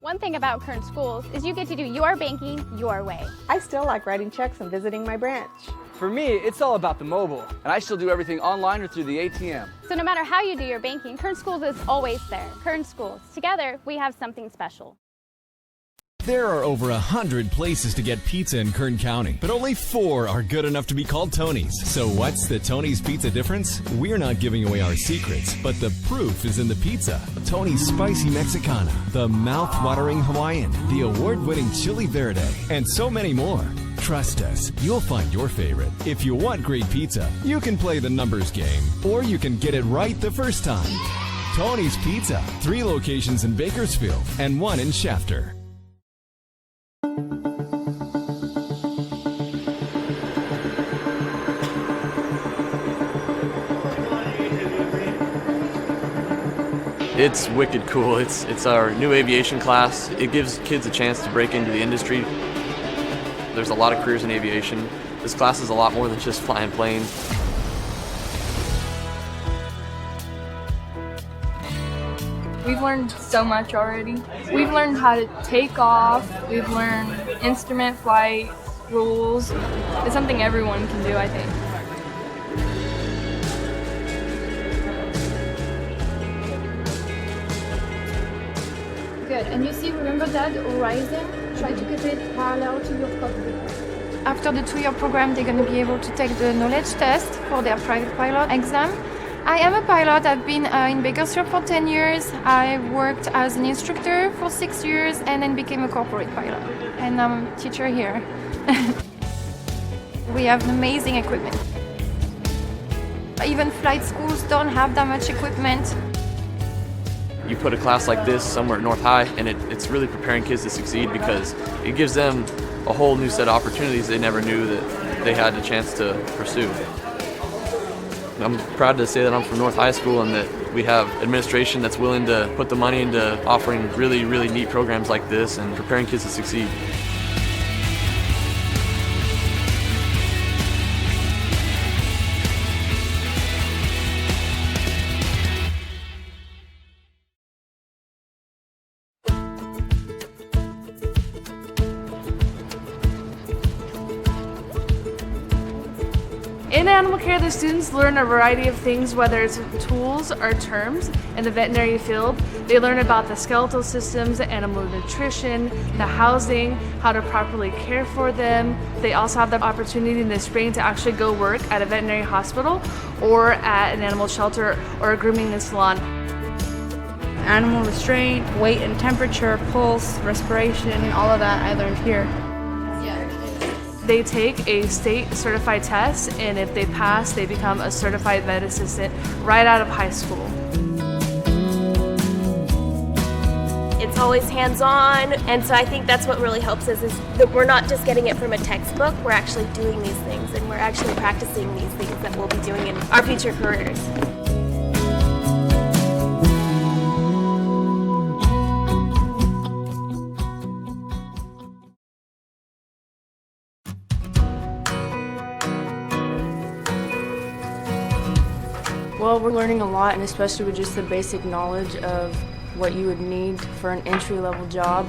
One thing about Kern Schools is you get to do your banking your way. I still like writing checks and visiting my branch. For me, it's all about the mobile, and I still do everything online or through the ATM. So no matter how you do your banking, Kern Schools is always there. Kern Schools, together we have something special. There are over 100 places to get pizza in Kern County, but only 4 are good enough to be called Tony's. So what's the Tony's Pizza difference? We're not giving away our secrets, but the proof is in the pizza. Tony's Spicy Mexicana, the mouth-watering Hawaiian, the award-winning Chili Verde, and so many more. Trust us, you'll find your favorite. If you want great pizza, you can play the numbers game, or you can get it right the first time. Tony's Pizza, 3 locations in Bakersfield and 1 in Shafter. It's wicked cool. It's our new aviation class. It gives kids a chance to break into the industry. There's a lot of careers in aviation. This class is a lot more than just flying planes. We've learned so much already. We've learned how to take off. We've learned instrument flight rules. It's something everyone can do, I think. Good. And you see, remember that horizon? Try to keep it parallel to your cockpit. After the 2-year program, they're going to be able to take the knowledge test for their private pilot exam. I am a pilot. I've been in Bakersfield for 10 years. I worked as an instructor for 6 years and then became a corporate pilot. And I'm a teacher here. We have amazing equipment. Even flight schools don't have that much equipment. You put a class like this somewhere at North High, and it's really preparing kids to succeed because it gives them a whole new set of opportunities they never knew that they had a chance to pursue. I'm proud to say that I'm from North High School and that we have administration that's willing to put the money into offering really, really neat programs like this and preparing kids to succeed. In animal care, the students learn a variety of things, whether it's tools or terms. In the veterinary field, they learn about the skeletal systems, animal nutrition, the housing, how to properly care for them. They also have the opportunity in the spring to actually go work at a veterinary hospital or at an animal shelter or a grooming and salon. Animal restraint, weight and temperature, pulse, respiration, all of that I learned here. They take a state certified test, and if they pass, they become a certified vet assistant right out of high school. It's always hands-on, and so I think that's what really helps us is that we're not just getting it from a textbook, we're actually doing these things, and we're actually practicing these things that we'll be doing in our future careers. Well, we're learning a lot, and especially with just the basic knowledge of what you would need for an entry-level job.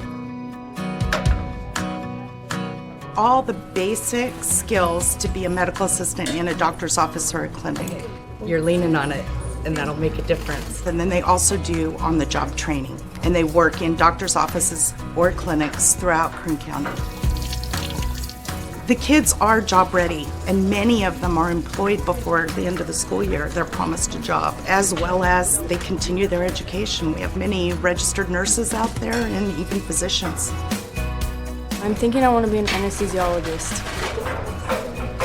All the basic skills to be a medical assistant in a doctor's office or a clinic. You're leaning on it, and that'll make a difference. And then they also do on-the-job training, and they work in doctor's offices or clinics throughout Kern County. The kids are job ready, and many of them are employed before the end of the school year. They're promised a job, as well as they continue their education. We have many registered nurses out there and even physicians. I'm thinking I want to be an anesthesiologist.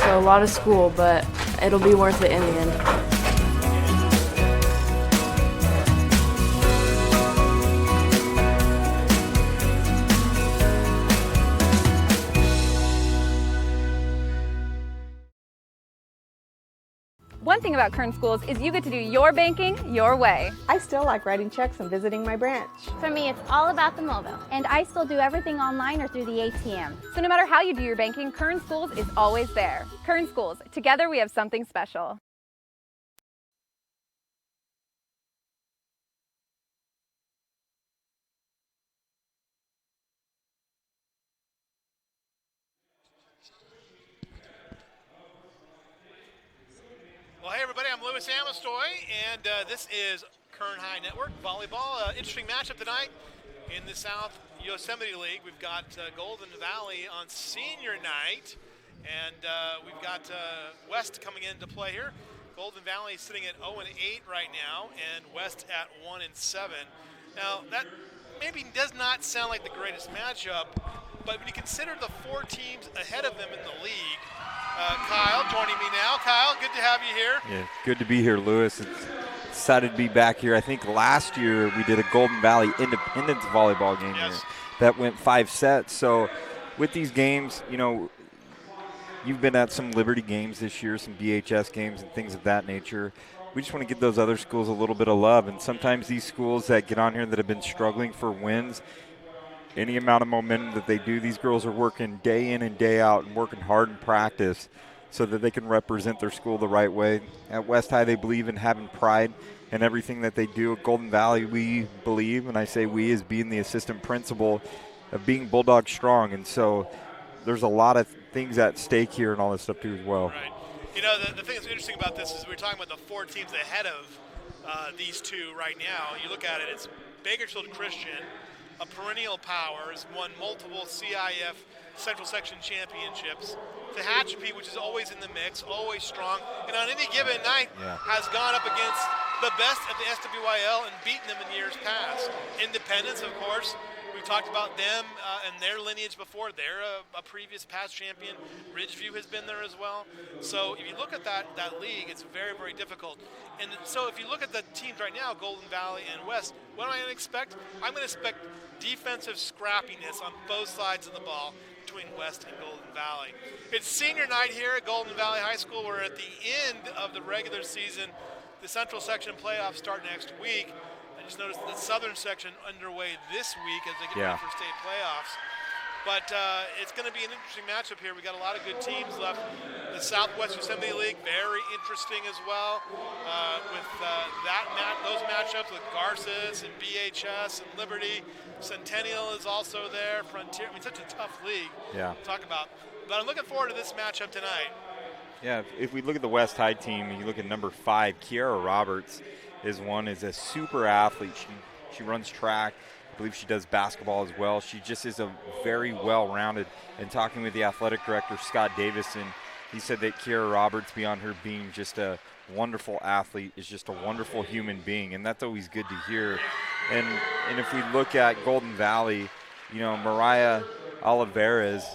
So a lot of school, but it'll be worth it in the end. One thing about Kern Schools is you get to do your banking your way. I still like writing checks and visiting my branch. For me, it's all about the mobile, and I still do everything online or through the ATM. So no matter how you do your banking, Kern Schools is always there. Kern Schools, together we have something special. Well, hey everybody, I'm Louis Amistoy, and this is Kern High Network Volleyball. Interesting matchup tonight in the South Yosemite League. We've got Golden Valley on senior night, and we've got West coming into play here. Golden Valley sitting at 0-8 right now, and West at 1-7. Now, that maybe does not sound like the greatest matchup, but when you consider the 4 teams ahead of them in the league, Kyle joining me now. Kyle, good to have you here. Yeah, good to be here, Lewis. It's excited to be back here. I think last year we did a Golden Valley Independence volleyball game here that went 5 sets. So with these games, you know, you've been at some Liberty games this year, some BHS games and things of that nature. We just want to give those other schools a little bit of love. And sometimes these schools that get on here that have been struggling for wins, any amount of momentum that they do, these girls are working day in and day out and working hard in practice so that they can represent their school the right way. At West High, they believe in having pride in everything that they do. At Golden Valley, we believe, and I say we as being the assistant principal, of being Bulldog strong. And so there's a lot of things at stake here and all this stuff too as well. Right. You know, the thing that's interesting about this is we're talking about the 4 teams ahead of these 2 right now. You look at it, it's Bakersfield Christian, a perennial power, has won multiple CIF Central Section championships. Tehachapi, which is always in the mix, always strong, and on any given night has gone up against the best of the SWYL and beaten them in years past. Independence, of course, we talked about them and their lineage before. They're a previous past champion. Ridgeview has been there as well. So if you look at that league, it's very, very difficult. And so if you look at the teams right now, Golden Valley and West, what am I going to expect? I'm going to expect defensive scrappiness on both sides of the ball between West and Golden Valley. It's senior night here at Golden Valley High School. We're at the end of the regular season. The Central Section playoffs start next week. I just noticed the Southern Section underway this week as they get ready for state playoffs. But it's going to be an interesting matchup here. We got a lot of good teams left. The Southwest Yosemite League, very interesting as well. With those matchups with Garces and BHS and Liberty. Centennial is also there. Frontier. I mean, such a tough league to talk about. But I'm looking forward to this matchup tonight. Yeah, if we look at the West High team, and you look at number 5, Kiara Roberts is a super athlete. She runs track. I believe she does basketball as well. She just is a very well-rounded. And talking with the athletic director, Scott Davison, he said that Kiara Roberts, beyond her being just a wonderful athlete, is just a wonderful human being, and that's always good to hear. And if we look at Golden Valley, you know, Mariah Olivares,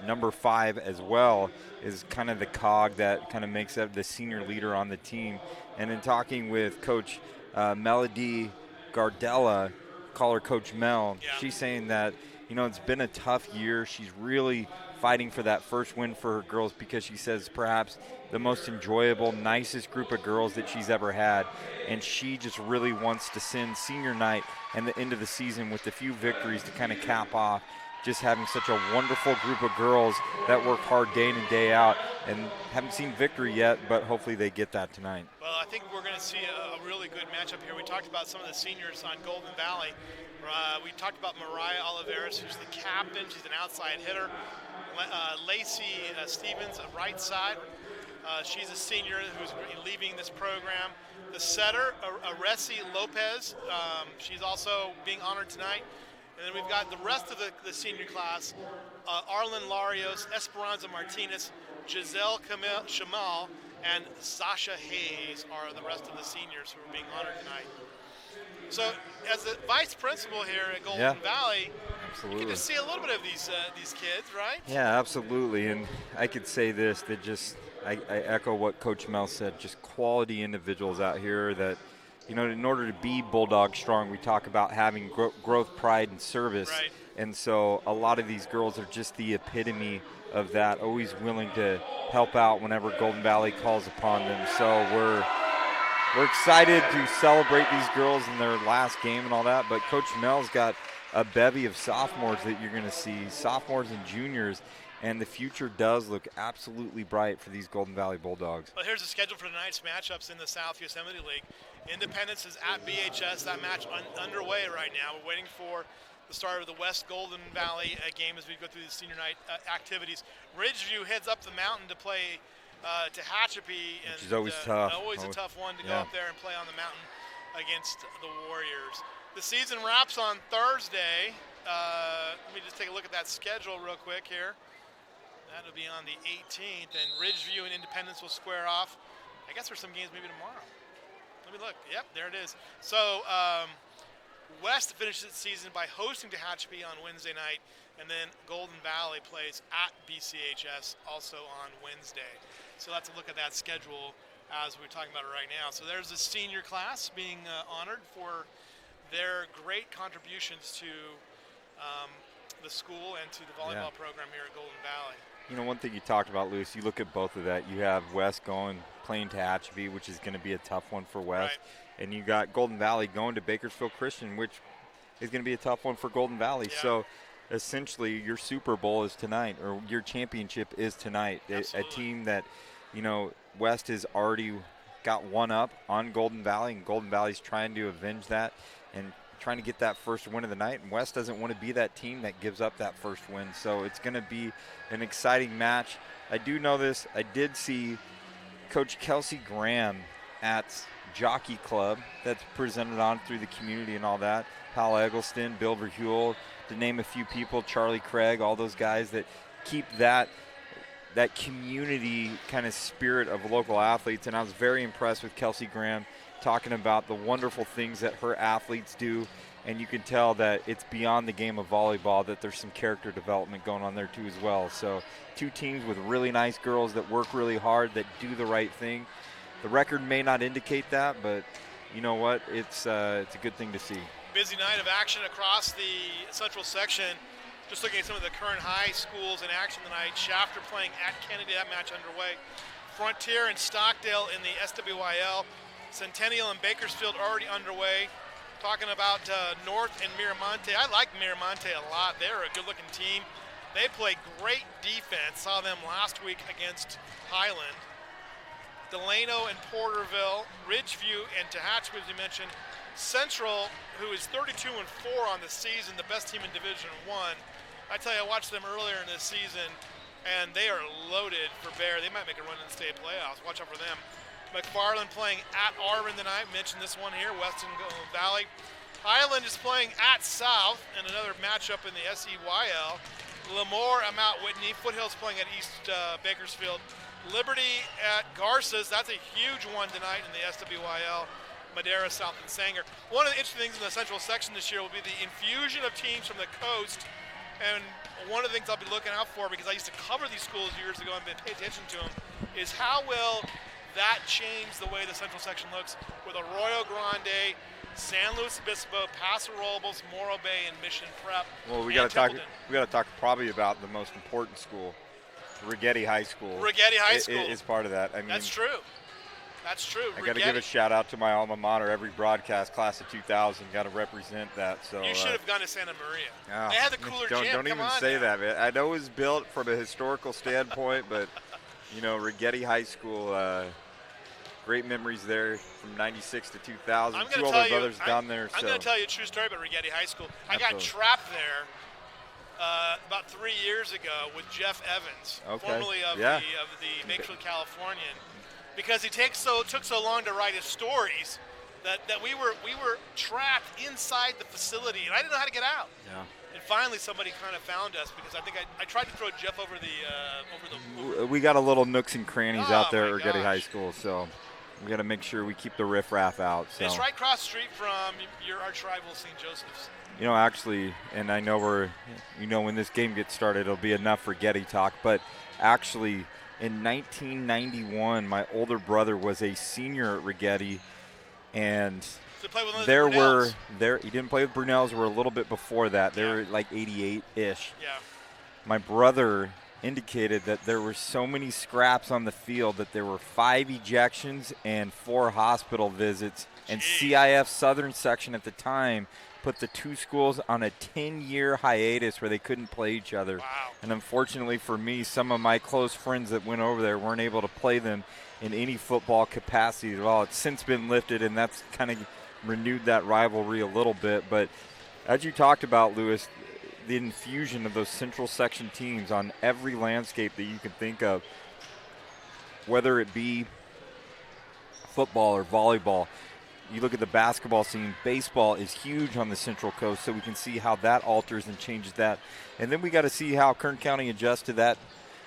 number 5 as well, is kind of the cog that kind of makes up the senior leader on the team. And in talking with Coach Melody Gardella, call her Coach Mel, she's saying that, you know, it's been a tough year. She's really fighting for that first win for her girls because she says perhaps the most enjoyable, nicest group of girls that she's ever had. And she just really wants to send senior night and the end of the season with a few victories to kind of cap off just having such a wonderful group of girls that work hard day in and day out, and haven't seen victory yet, but hopefully they get that tonight. Well, I think we're going to see a really good matchup here. We talked about some of the seniors on Golden Valley. We talked about Mariah Oliveras, who's the captain. She's an outside hitter. Lacey Stevens, a right side. She's a senior who's leaving this program. The setter, Aresi Lopez, she's also being honored tonight. And then we've got the rest of the senior class, Arlen Larios, Esperanza Martinez, Giselle Shamal, and Sasha Hayes are the rest of the seniors who are being honored tonight. So as the vice principal here at Golden Valley, you get to see a little bit of these kids, right? Yeah, absolutely. And I could say this, that just I echo what Coach Mel said, just quality individuals out here that, you know, in order to be Bulldog strong, we talk about having growth, pride, and service. Right. And so a lot of these girls are just the epitome of that, always willing to help out whenever Golden Valley calls upon them. So we're excited to celebrate these girls in their last game and all that. But Coach Mel's got a bevy of sophomores that you're going to see, sophomores and juniors. And the future does look absolutely bright for these Golden Valley Bulldogs. Well, here's the schedule for tonight's matchups in the South Yosemite League. Independence is at BHS. That match underway right now. We're waiting for the start of the West Golden Valley game as we go through the senior night activities. Ridgeview heads up the mountain to play Tehachapi, and which is always tough. Always a tough one to go up there and play on the mountain against the Warriors. The season wraps on Thursday. Let me just take a look at that schedule real quick here. That'll be on the 18th, and Ridgeview and Independence will square off. I guess there's some games maybe tomorrow. Let me look. Yep, there it is. So West finishes its season by hosting Tehachapi on Wednesday night, and then Golden Valley plays at BCHS also on Wednesday. So let's look at that schedule as we're talking about it right now. So there's the senior class being honored for their great contributions to the school and to the volleyball program here at Golden Valley. You know, one thing you talked about, Lewis, you look at both of that. You have West playing Tehachapi, which is going to be a tough one for West. Right. And you got Golden Valley going to Bakersfield Christian, which is going to be a tough one for Golden Valley. Yeah. So essentially your Super Bowl is tonight, or your championship is tonight. A team that, you know, West has already got one up on Golden Valley, and Golden Valley's trying to avenge that and trying to get that first win of the night, and West doesn't want to be that team that gives up that first win. So it's going to be an exciting match. I do know this. I did see Coach Kelsey Graham at Jockey Club that's presented on through the community and all that. Hal Eggleston, Bill Verhule, to name a few people, Charlie Craig, all those guys that keep that community kind of spirit of local athletes. And I was very impressed with Kelsey Graham talking about the wonderful things that her athletes do, and you can tell that it's beyond the game of volleyball, that there's some character development going on there too as well. So two teams with really nice girls that work really hard, that do the right thing. The record may not indicate that, but you know what? It's a good thing to see. Busy night of action across the central section. Just looking at some of the current high schools in action tonight. Shafter playing at Kennedy, that match underway. Frontier and Stockdale in the SWYL. Centennial and Bakersfield already underway. Talking about North and Miramonte. I like Miramonte a lot. They're a good-looking team. They play great defense. Saw them last week against Highland. Delano and Porterville, Ridgeview and Tehachapi, as you mentioned. Central, who is 32-4 on the season, the best team in Division I. I tell you, I watched them earlier in this season, and they are loaded for bear. They might make a run in the state playoffs. Watch out for them. McFarland playing at Arvin tonight. Mentioned this one here, Weston Valley. Highland is playing at South in another matchup in the SEYL. Lemoore at Mount Whitney. Foothills playing at East Bakersfield. Liberty at Garces. That's a huge one tonight in the SWYL. Madera, South, and Sanger. One of the interesting things in the central section this year will be the infusion of teams from the coast. And one of the things I'll be looking out for, because I used to cover these schools years ago and been paying attention to them, is how will that change the way the central section looks with Arroyo Grande, San Luis Obispo, Paso Robles, Morro Bay, and Mission Prep. Well, we got to talk. We got to talk probably about the most important school, Rigetti High School. Rigetti High School is part of that. I mean, that's true. That's true. I got to give a shout out to my alma mater. Every broadcast, class of 2000, got to represent that. So you should have gone to Santa Maria. Oh, they had the cooler gym. Don't even say that, man. I know it was built from a historical standpoint, but you know, Rigetti High School. Great memories there from 96 to 2000. Two older brothers down there. I'm going to tell you a true story about Rigetti High School. I got trapped there about 3 years ago with Jeff Evans, formerly of the Bakersfield Californian, because he took so long to write his stories that we were trapped inside the facility, and I didn't know how to get out. Yeah. And finally, somebody kind of found us, because I think I tried to throw Jeff over the. We got a little nooks and crannies out there at Rigetti High School, so we got to make sure we keep the riffraff out. So. It's right across the street from your arch rival, St. Joseph's. You know, actually, and I know when this game gets started, it'll be enough for Rigetti talk, but actually, in 1991, my older brother was a senior at Rigetti, and he didn't play with Brunels. We're a little bit before that. They were like 88-ish. Yeah. My brother indicated that there were so many scraps on the field that there were 5 ejections and 4 hospital visits. And CIF Southern Section at the time put the two schools on a 10-year hiatus where they couldn't play each other. Wow. And unfortunately for me, some of my close friends that went over there weren't able to play them in any football capacity at all. It's since been lifted, and that's kind of renewed that rivalry a little bit. But As you talked about, Lewis, the infusion of those central section teams on every landscape that you can think of, whether it be football or volleyball. You look at the basketball scene, baseball is huge on the Central Coast, so we can see how that alters and changes that. And then we got to see how Kern County adjusts to that,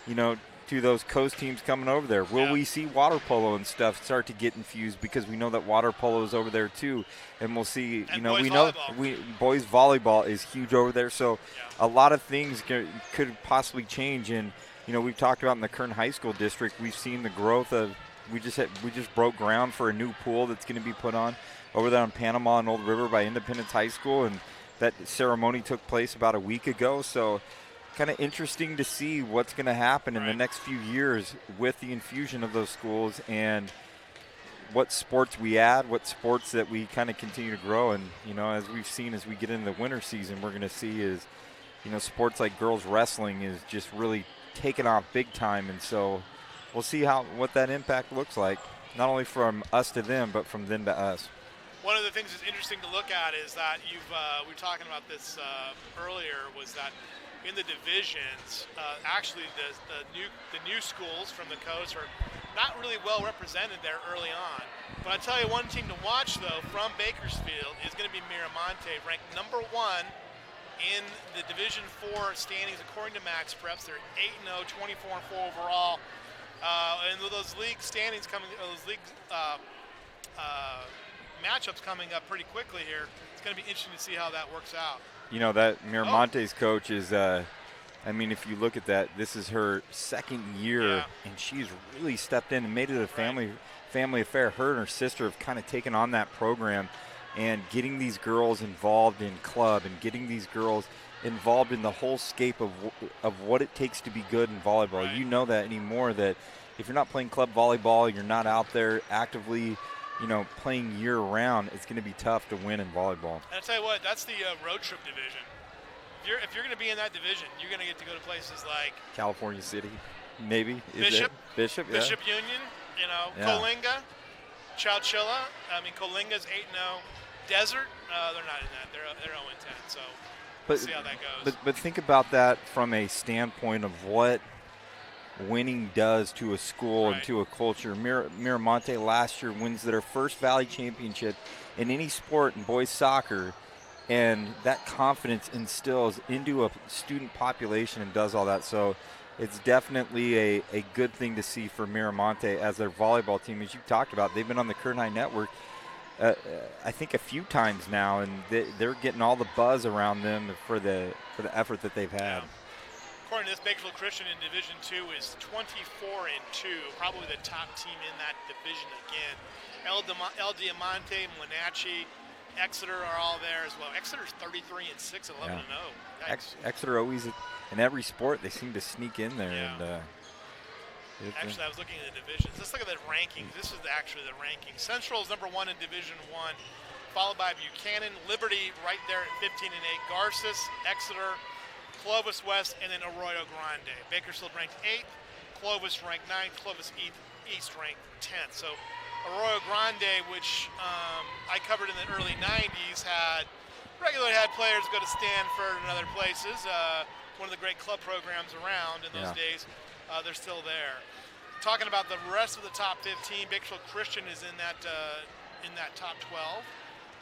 to those coast teams coming over there. Will we see water polo and stuff start to get infused, because we know that water polo is over there too, and we'll see. Boys volleyball is huge over there, so a lot of things could possibly change. And we've talked about in the Kern High School district, we've seen the growth of. We just broke ground for a new pool that's going to be put on over there on Panama and Old River by Independence High School, and that ceremony took place about a week ago. So kind of interesting to see what's going to happen in the next few years with the infusion of those schools, and what sports we add, what sports that we kind of continue to grow. And as we've seen, as we get into the winter season, we're going to see is sports like girls wrestling is just really taking off big time. And so we'll see what that impact looks like, not only from us to them, but from them to us. One of the things that's interesting to look at is that we were talking about this earlier, was that in the divisions, actually the new schools from the coast are not really well represented there early on. But I tell you, one team to watch though from Bakersfield is going to be Miramonte, ranked number 1 in the Division 4 standings according to Max Preps. They're 8-0, 24-4 overall. And with those league standings matchups coming up pretty quickly here, it's going to be interesting to see how that works out. That Miramonte's coach is, if you look at that, this is her second year, and she's really stepped in and made it a family affair. Her and her sister have kind of taken on that program and getting these girls involved in club and getting these girls involved in the whole scape of what it takes to be good in volleyball. Right. You know that anymore, that if you're not playing club volleyball, you're not out there actively, playing year-round, it's going to be tough to win in volleyball. And I'll tell you what, that's the road trip division. If you're going to be in that division, you're going to get to go to places like California City, maybe. Bishop, yeah. Bishop Union, Coalinga, Chowchilla. Coalinga's 8-0. Desert, they're not in that. They're 0-10, so we'll see how that goes. But think about that from a standpoint of what winning does to a school and to a culture. Miramonte last year wins their first Valley Championship in any sport in boys soccer, and that confidence instills into a student population and does all that. So it's definitely a good thing to see for Miramonte as their volleyball team. As you talked about, they've been on the Kern High Network I think a few times now, and they're getting all the buzz around them for the effort that they've had. According to this, Bakersfield Christian in Division 2 is 24-2, probably the top team in that division again. El Diamante, Wenatchee, Exeter are all there as well. Exeter's 33-6, 11-0. Exeter always, in every sport, they seem to sneak in there. Yeah. And actually, I was looking at the divisions. Let's look at the rankings. This is actually the rankings. Central is number 1 in Division 1, followed by Buchanan, Liberty right there at 15-8, Garces, Exeter, Clovis West, and then Arroyo Grande. Bakersfield ranked 8th, Clovis ranked 9th, Clovis East ranked 10th. So Arroyo Grande, which I covered in the early 90s, regularly had players go to Stanford and other places. One of the great club programs around in those days. They're still there. Talking about the rest of the top 15, Bakersfield Christian is in that top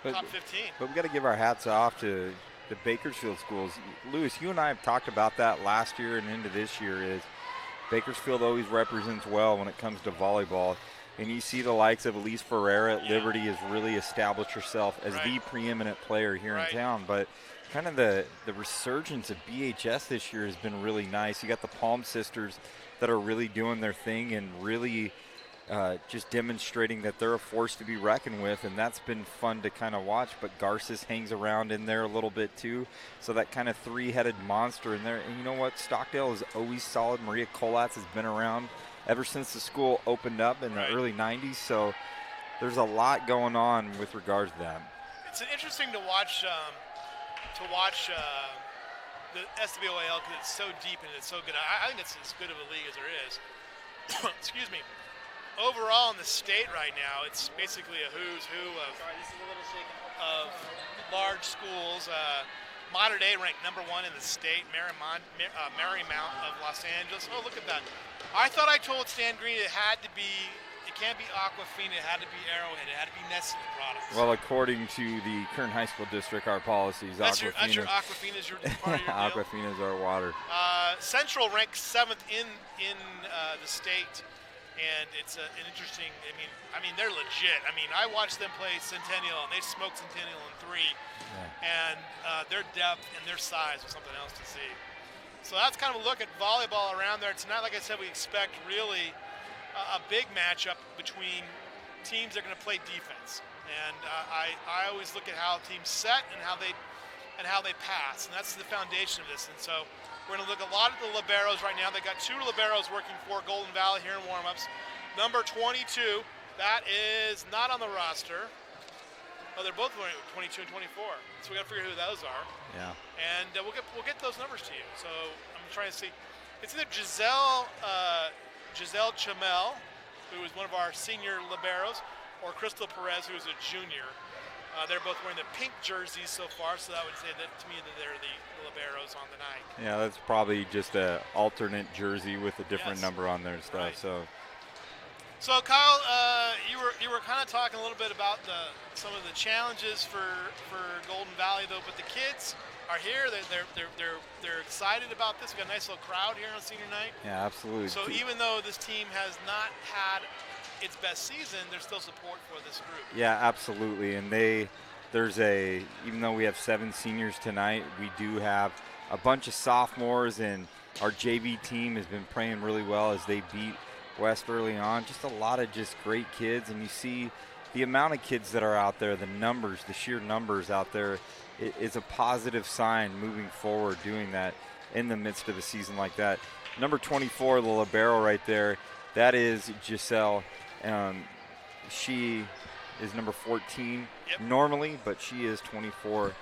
12, top 15. But we got to give our hats off to the Bakersfield schools. Lewis, you and I have talked about that last year and into this year. Is Bakersfield always represents well when it comes to volleyball. And you see the likes of Elise Ferreira at Liberty has really established herself as the preeminent player here in town. But kind of the resurgence of BHS this year has been really nice. You got the Palm sisters that are really doing their thing and really just demonstrating that they're a force to be reckoned with, and that's been fun to kind of watch. But Garces hangs around in there a little bit too, so that kind of three-headed monster in there. And you know what? Stockdale is always solid. Maria Kolatz has been around ever since the school opened up in the early 90s, so there's a lot going on with regards to that. It's interesting to watch the SWAL because it's so deep and it's so good. I think it's as good of a league as there is. Excuse me. Overall in the state right now, it's basically a who's who of large schools. Modern Day ranked #1 in the state, Marymount of Los Angeles. Oh, look at that. I thought I told Stan Green it can't be Aquafina, it had to be Arrowhead, it had to be Nestle products. Well, according to the Kern High School District, our policies, Aquafina's your part of your deal? Aquafina's our water. Central ranks 7th in the state, and it's an interesting. I mean, they're legit. I mean, I watched them play Centennial, and they smoked Centennial in 3, and their depth and their size was something else to see. So that's kind of a look at volleyball around there tonight. Like I said, we expect really a big matchup between teams that are going to play defense, and I always look at how teams set and how they pass, and that's the foundation of this. And so we're going to look a lot at the liberos right now. They got 2 liberos working for Golden Valley here in warmups. Number 22, that is not on the roster. Oh, they're both wearing 22 and 24, so we got to figure who those are. Yeah. And we'll get those numbers to you. So I'm trying to see. It's either Giselle Chamel, who is one of our senior liberos, or Crystal Perez, who is a junior. They're both wearing the pink jerseys so far, so that would say that to me that they're the liberos on the night. Yeah, that's probably just an alternate jersey with a different number on their stuff. Right. So Kyle, you were kind of talking a little bit about some of the challenges for Golden Valley, though. But the kids are here. They're excited about this. We got a nice little crowd here on senior night. Yeah, absolutely. So even though this team has not had its best season, there's still support for this group. Yeah, absolutely. And even though we have 7 seniors tonight, we do have a bunch of sophomores, and our JV team has been playing really well as they beat West early on. Just a lot of just great kids, and you see the amount of kids that are out there, the sheer numbers out there. It is a positive sign moving forward, doing that in the midst of a season like that. Number 24, the libero right there, that is Giselle. She is number 14 normally, but she is 24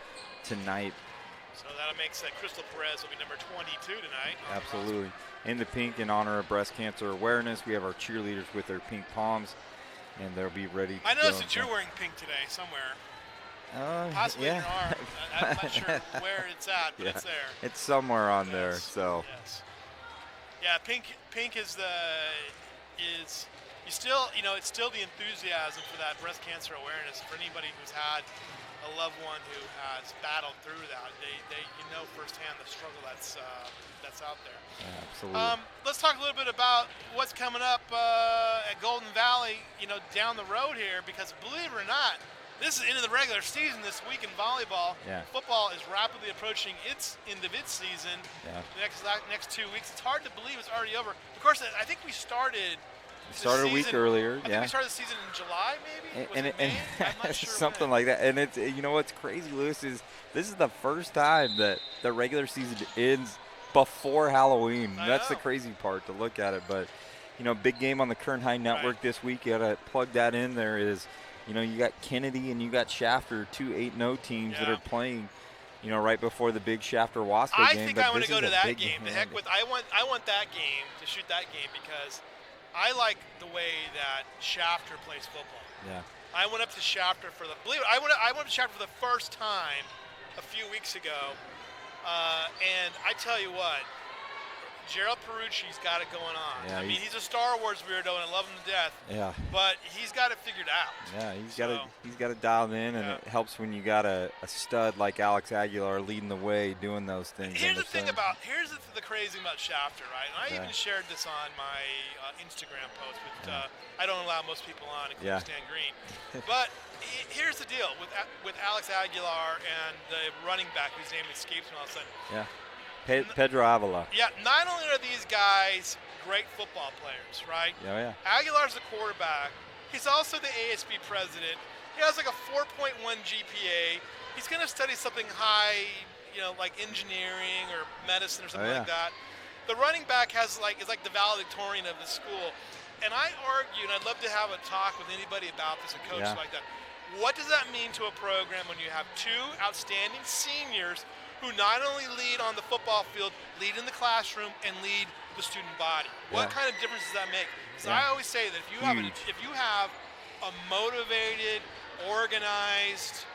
tonight. So that makes that Crystal Perez will be number 22 tonight. Absolutely. In the pink, in honor of breast cancer awareness, we have our cheerleaders with their pink palms, and they'll be ready to I noticed that you're wearing pink today somewhere. Possibly in your arm. I'm not sure where it's at, but it's there. It's somewhere on there. So. Yes. Yeah, pink is it's still the enthusiasm for that breast cancer awareness for anybody who's had a loved one who has battled through that. They firsthand the struggle that's out there. Yeah, absolutely. Let's talk a little bit about what's coming up at Golden Valley, down the road here, because believe it or not, this is into the regular season this week in volleyball. Yeah. Football is rapidly approaching its end of its season. Yeah. The next 2 weeks. It's hard to believe it's already over. Of course, I think we started a week earlier. I think we started the season in July, maybe. And I'm not sure something like that. And it's what's crazy, Lewis, is this is the first time that the regular season ends before Halloween. That's the crazy part to look at it. But big game on the Kern High Network this week. You got to plug that in. There is. You got Kennedy and you got Shafter, 2 8-0 teams that are playing, right before the big Shafter-Wasco game. I think I want to go to that game. The heck with I want that game to shoot that game because I like the way that Shafter plays football. Yeah. I went up to Shafter I went up to Shafter for the first time a few weeks ago, and I tell you what, Gerald Perucci's got it going on. Yeah, he's a Star Wars weirdo, and I love him to death. Yeah. But he's got it figured out. Yeah, he's got it dialed in, and it helps when you got a stud like Alex Aguilar leading the way, doing those things. Here's the crazy about Shafter, right? And I even shared this on my Instagram post, but I don't allow most people on, including Stan Green. But here's the deal with Alex Aguilar and the running back whose name escapes me all of a sudden. Yeah. Pedro Avila. Yeah, not only are these guys great football players, right? Yeah. Aguilar's the quarterback. He's also the ASB president. He has like a 4.1 GPA. He's going to study something high, like engineering or medicine or something like that. The running back is like the valedictorian of the school. And I argue, and I'd love to have a talk with anybody about this, a coach like that. What does that mean to a program when you have 2 outstanding seniors who not only lead on the football field, lead in the classroom, and lead the student body? What kind of difference does that make? So I always say that if you have a motivated, organized,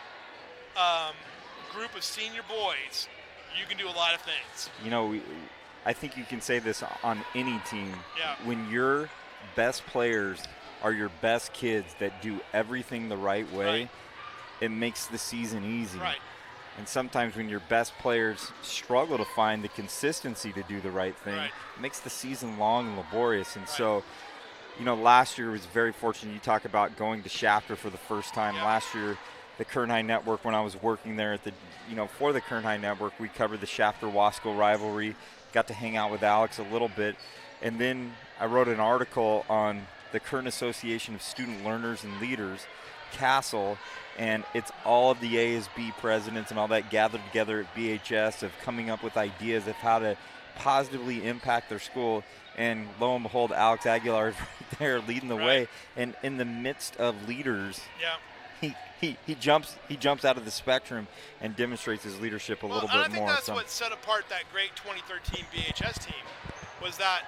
group of senior boys, you can do a lot of things. You know, I think you can say this on any team. Yeah. When your best players are your best kids that do everything the right way, it makes the season easy. Right. And sometimes when your best players struggle to find the consistency to do the right thing, it makes the season long and laborious. And so, you know, last year was very fortunate. You talk about going to Shafter for the first time. Last year, the Kern High Network, when I was working there at the, for the Kern High Network, we covered the Shafter-Wasco rivalry, got to hang out with Alex a little bit. And then I wrote an article on the Kern Association of Student Learners and Leaders, CASTLE, and it's all of the ASB presidents and all that gathered together at BHS of coming up with ideas of how to positively impact their school. And lo and behold, Alex Aguilar is right there leading the way. And in the midst of leaders, he jumps out of the spectrum and demonstrates his leadership a little bit more. I think that's what set apart that great 2013 BHS team, was that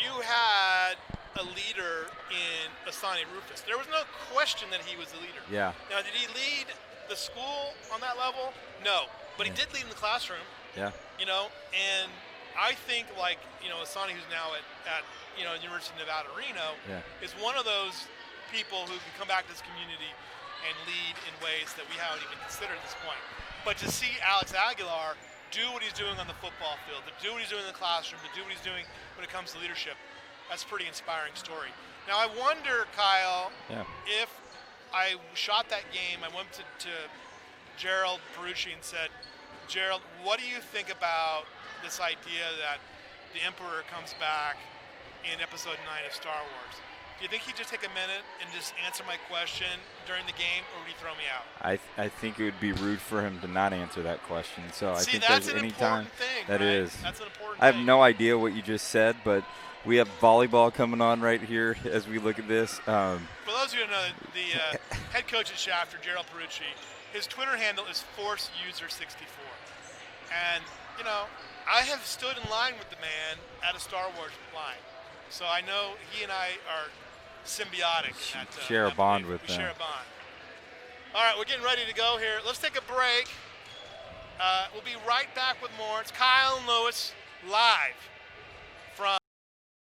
you had a leader in Asani Rufus. There was no question that he was the leader. Yeah. Now, did he lead the school on that level? No. But he did lead in the classroom. Yeah. And I think, Asani, who's now at University of Nevada, Reno, is one of those people who can come back to this community and lead in ways that we haven't even considered at this point. But to see Alex Aguilar do what he's doing on the football field, to do what he's doing in the classroom, to do what he's doing when it comes to leadership, that's a pretty inspiring story. Now, I wonder, Kyle, if I shot that game, I went to Gerald Perucci and said, Gerald, what do you think about this idea that the Emperor comes back in episode 9 of Star Wars? Do you think he'd just take a minute and just answer my question during the game, or would he throw me out? I think it would be rude for him to not answer that question. So I think that's there's an any important time thing, that right? is. That's an important I have thing. no idea what you just said, but we have volleyball coming on right here as we look at this. For those of you who know, the head coach at Shafter, Gerald Perucci, his Twitter handle is ForceUser64. And, I have stood in line with the man at a Star Wars line. So I know he and I are symbiotic. Share a bond with we them. share a bond. All right, we're getting ready to go here. Let's take a break. We'll be right back with more. It's Kyle and Lewis live from...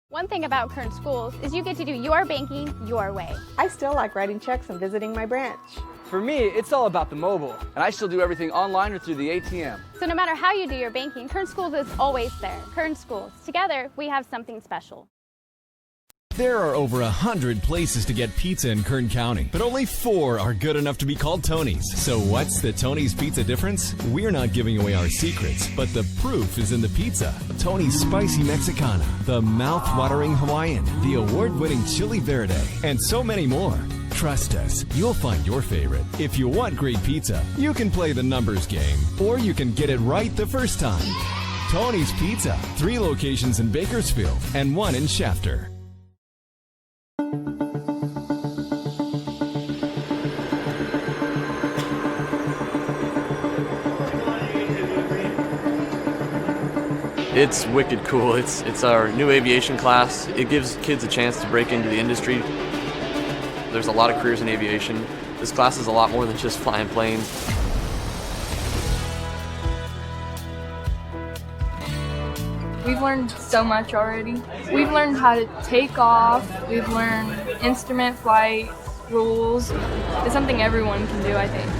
One thing about Kern Schools is you get to do your banking your way. I still like writing checks and visiting my branch. For me, it's all about the mobile, and I still do everything online or through the ATM. So no matter how you do your banking, Kern Schools is always there. Kern Schools, together we have something special. There are over 100 places to get pizza in Kern County, but only 4 are good enough to be called Tony's. So what's the Tony's pizza difference? We're not giving away our secrets, but the proof is in the pizza. Tony's Spicy Mexicana, the mouth-watering Hawaiian, the award-winning Chili Verde, and so many more. Trust us, you'll find your favorite. If you want great pizza, you can play the numbers game, or you can get it right the first time. Tony's Pizza, 3 locations in Bakersfield and 1 in Shafter. It's wicked cool. It's our new aviation class. It gives kids a chance to break into the industry. There's a lot of careers in aviation. This class is a lot more than just flying planes. We've learned so much already. We've learned how to take off. We've learned instrument flight rules. It's something everyone can do, I think.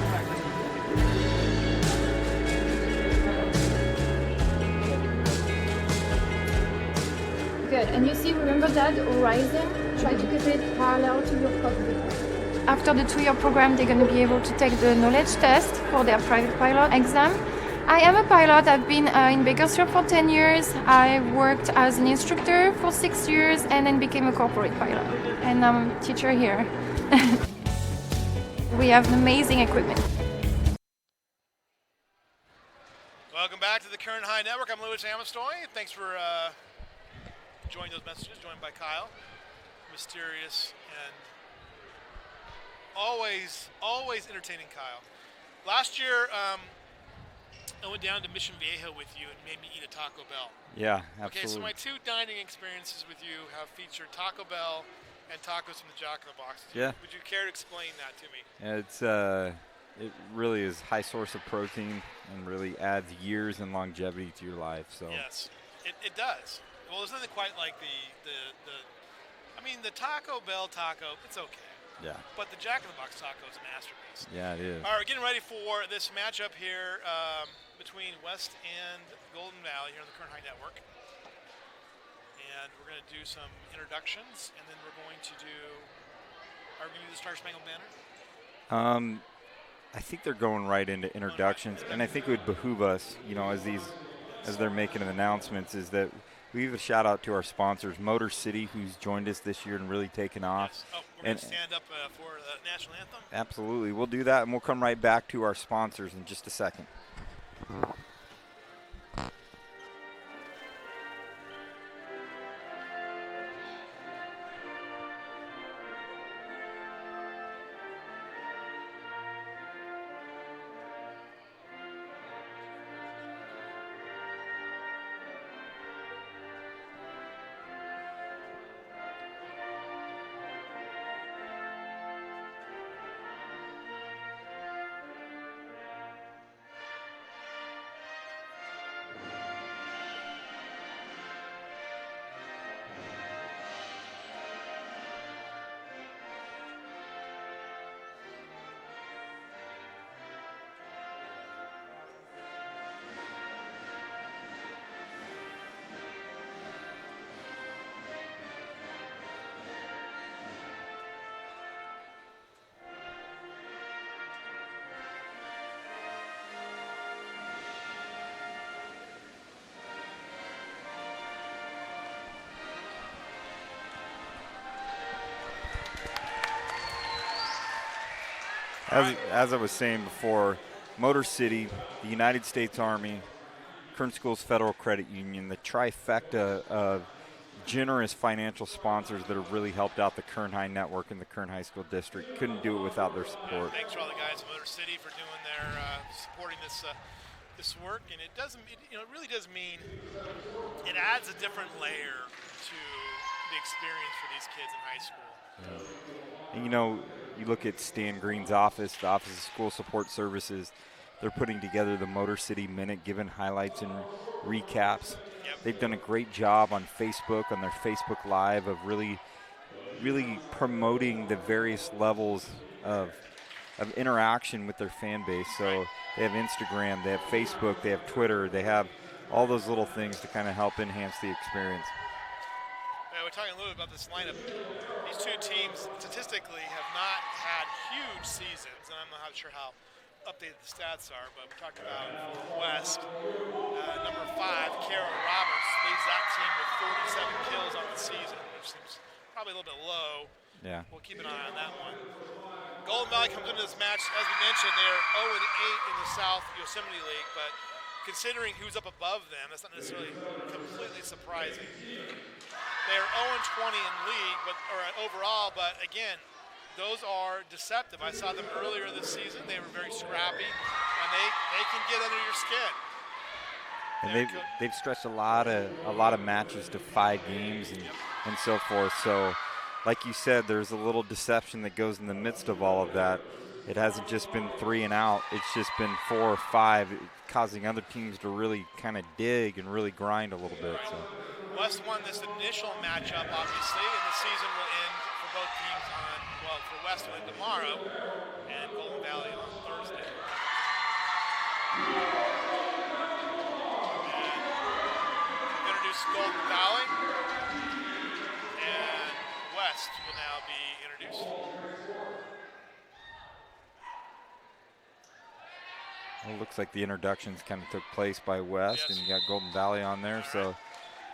Good. And you see, remember that horizon? Try to keep it parallel to your cockpit. After the 2-year program, they're going to be able to take the knowledge test for their private pilot exam. I am a pilot. I've been in Bakersfield for 10 years. I worked as an instructor for 6 years and then became a corporate pilot. And I'm a teacher here. We have amazing equipment. Welcome back to the Kern High Network. I'm Louis Amestoy. Thanks for joining those messages. Joined by Kyle. Mysterious and always entertaining Kyle. Last year, I went down to Mission Viejo with you and made me eat a Taco Bell. Yeah, absolutely. Okay, so my 2 dining experiences with you have featured Taco Bell and tacos from the Jack in the Box. Yeah. Would you care to explain that to me? It's it really is high source of protein and really adds years and longevity to your life. So yes, it does. Well, there's nothing quite like the Taco Bell taco. It's okay. Yeah. But the Jack in the Box taco is a masterpiece. Yeah, it is. All right, we're getting ready for this matchup here between West and Golden Valley here on the Kern High Network. And we're going to do some introductions, and then we're going to do. Are we going to do the Star Spangled Banner? I think they're going right into introductions, and I think it would behoove us, as they're making announcements, is that we give a shout out to our sponsors, Motor City, who's joined us this year and really taken off. Yes. Oh, we're going to stand up for the national anthem. Absolutely, we'll do that, and we'll come right back to our sponsors in just a second. As I was saying before, Motor City, the United States Army, Kern Schools Federal Credit Union, the trifecta of generous financial sponsors that have really helped out the Kern High Network and the Kern High School District. Couldn't do it without their support. Thanks for all the guys at Motor City for doing their supporting this work, and it really does mean it adds a different layer to the experience for these kids in high school. Yeah. And you look at Stan Green's office, the Office of School Support Services, they're putting together the Motor City Minute, giving highlights and recaps. Yep. They've done a great job on Facebook, on their Facebook Live, of really promoting the various levels of interaction with their fan base. So they have Instagram, they have Facebook, they have Twitter, they have all those little things to kind of help enhance the experience. We're talking a little bit about this lineup. These two teams statistically have not had huge seasons, and I'm not sure how updated the stats are, but we talked about for West, number 5, Kara Roberts, leads that team with 47 kills on the season, which seems probably a little bit low. Yeah. We'll keep an eye on that one. Golden Valley comes into this match, as we mentioned, they're 0-8 in the South Yosemite League, but considering who's up above them, that's not necessarily completely surprising. They're 0-20 in league, or overall, but again, those are deceptive. I saw them earlier this season. They were very scrappy, and they can get under your skin. And they've stretched a lot of matches to 5 games and so forth. So, like you said, there's a little deception that goes in the midst of all of that. It hasn't just been 3 and out. It's just been 4 or 5, causing other teams to really kind of dig and really grind a little bit. So. West won this initial matchup, obviously, and the season will end for both teams for West will end tomorrow, and Golden Valley on Thursday. And introduce Golden Valley, and West will now be introduced. Well, it looks like the introductions kind of took place by West, and you got Golden Valley on there, so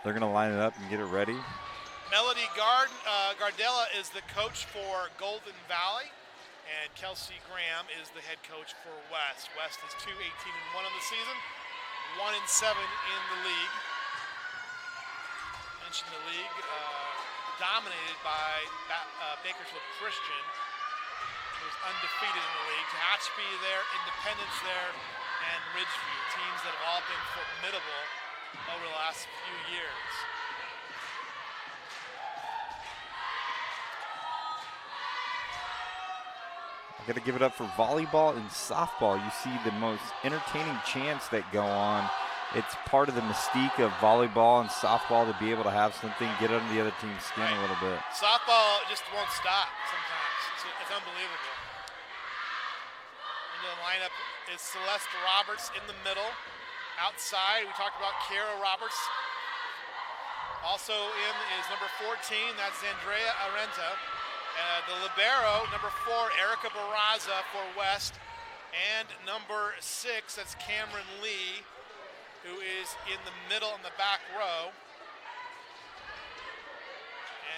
they're going to line it up and get it ready. Melody Gardella is the coach for Golden Valley, and Kelsey Graham is the head coach for West. West is 2-18-1 on the season, 1-7 in the league. I mentioned the league dominated by Bakersfield Christian, who's undefeated in the league. Tehachapi there, Independence there, and Ridgeview, teams that have all been formidable over the last few years. Got to give it up for volleyball and softball. You see the most entertaining chants that go on. It's part of the mystique of volleyball and softball to be able to have something get under the other team's skin a little bit. Softball just won't stop sometimes. It's unbelievable. And the lineup is Celeste Roberts in the middle. Outside, we talked about Kara Roberts. Also in is number 14, that's Andrea Arenta. The libero, number 4, Erica Barraza for West. And number 6, that's Cameron Lee, who is in the middle in the back row.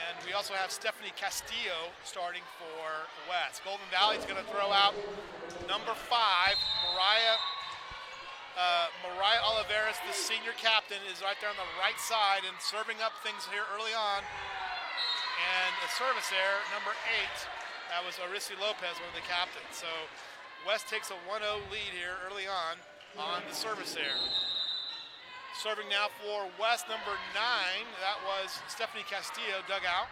And we also have Stephanie Castillo starting for West. Golden Valley's going to throw out number 5, Mariah Oliveras, the senior captain, is right there on the right side and serving up things here early on. And a service error, number 8, that was Arisi Lopez, one of the captains. So West takes a 1-0 lead here early on the service error. Serving now for West, number 9, that was Stephanie Castillo, dug out.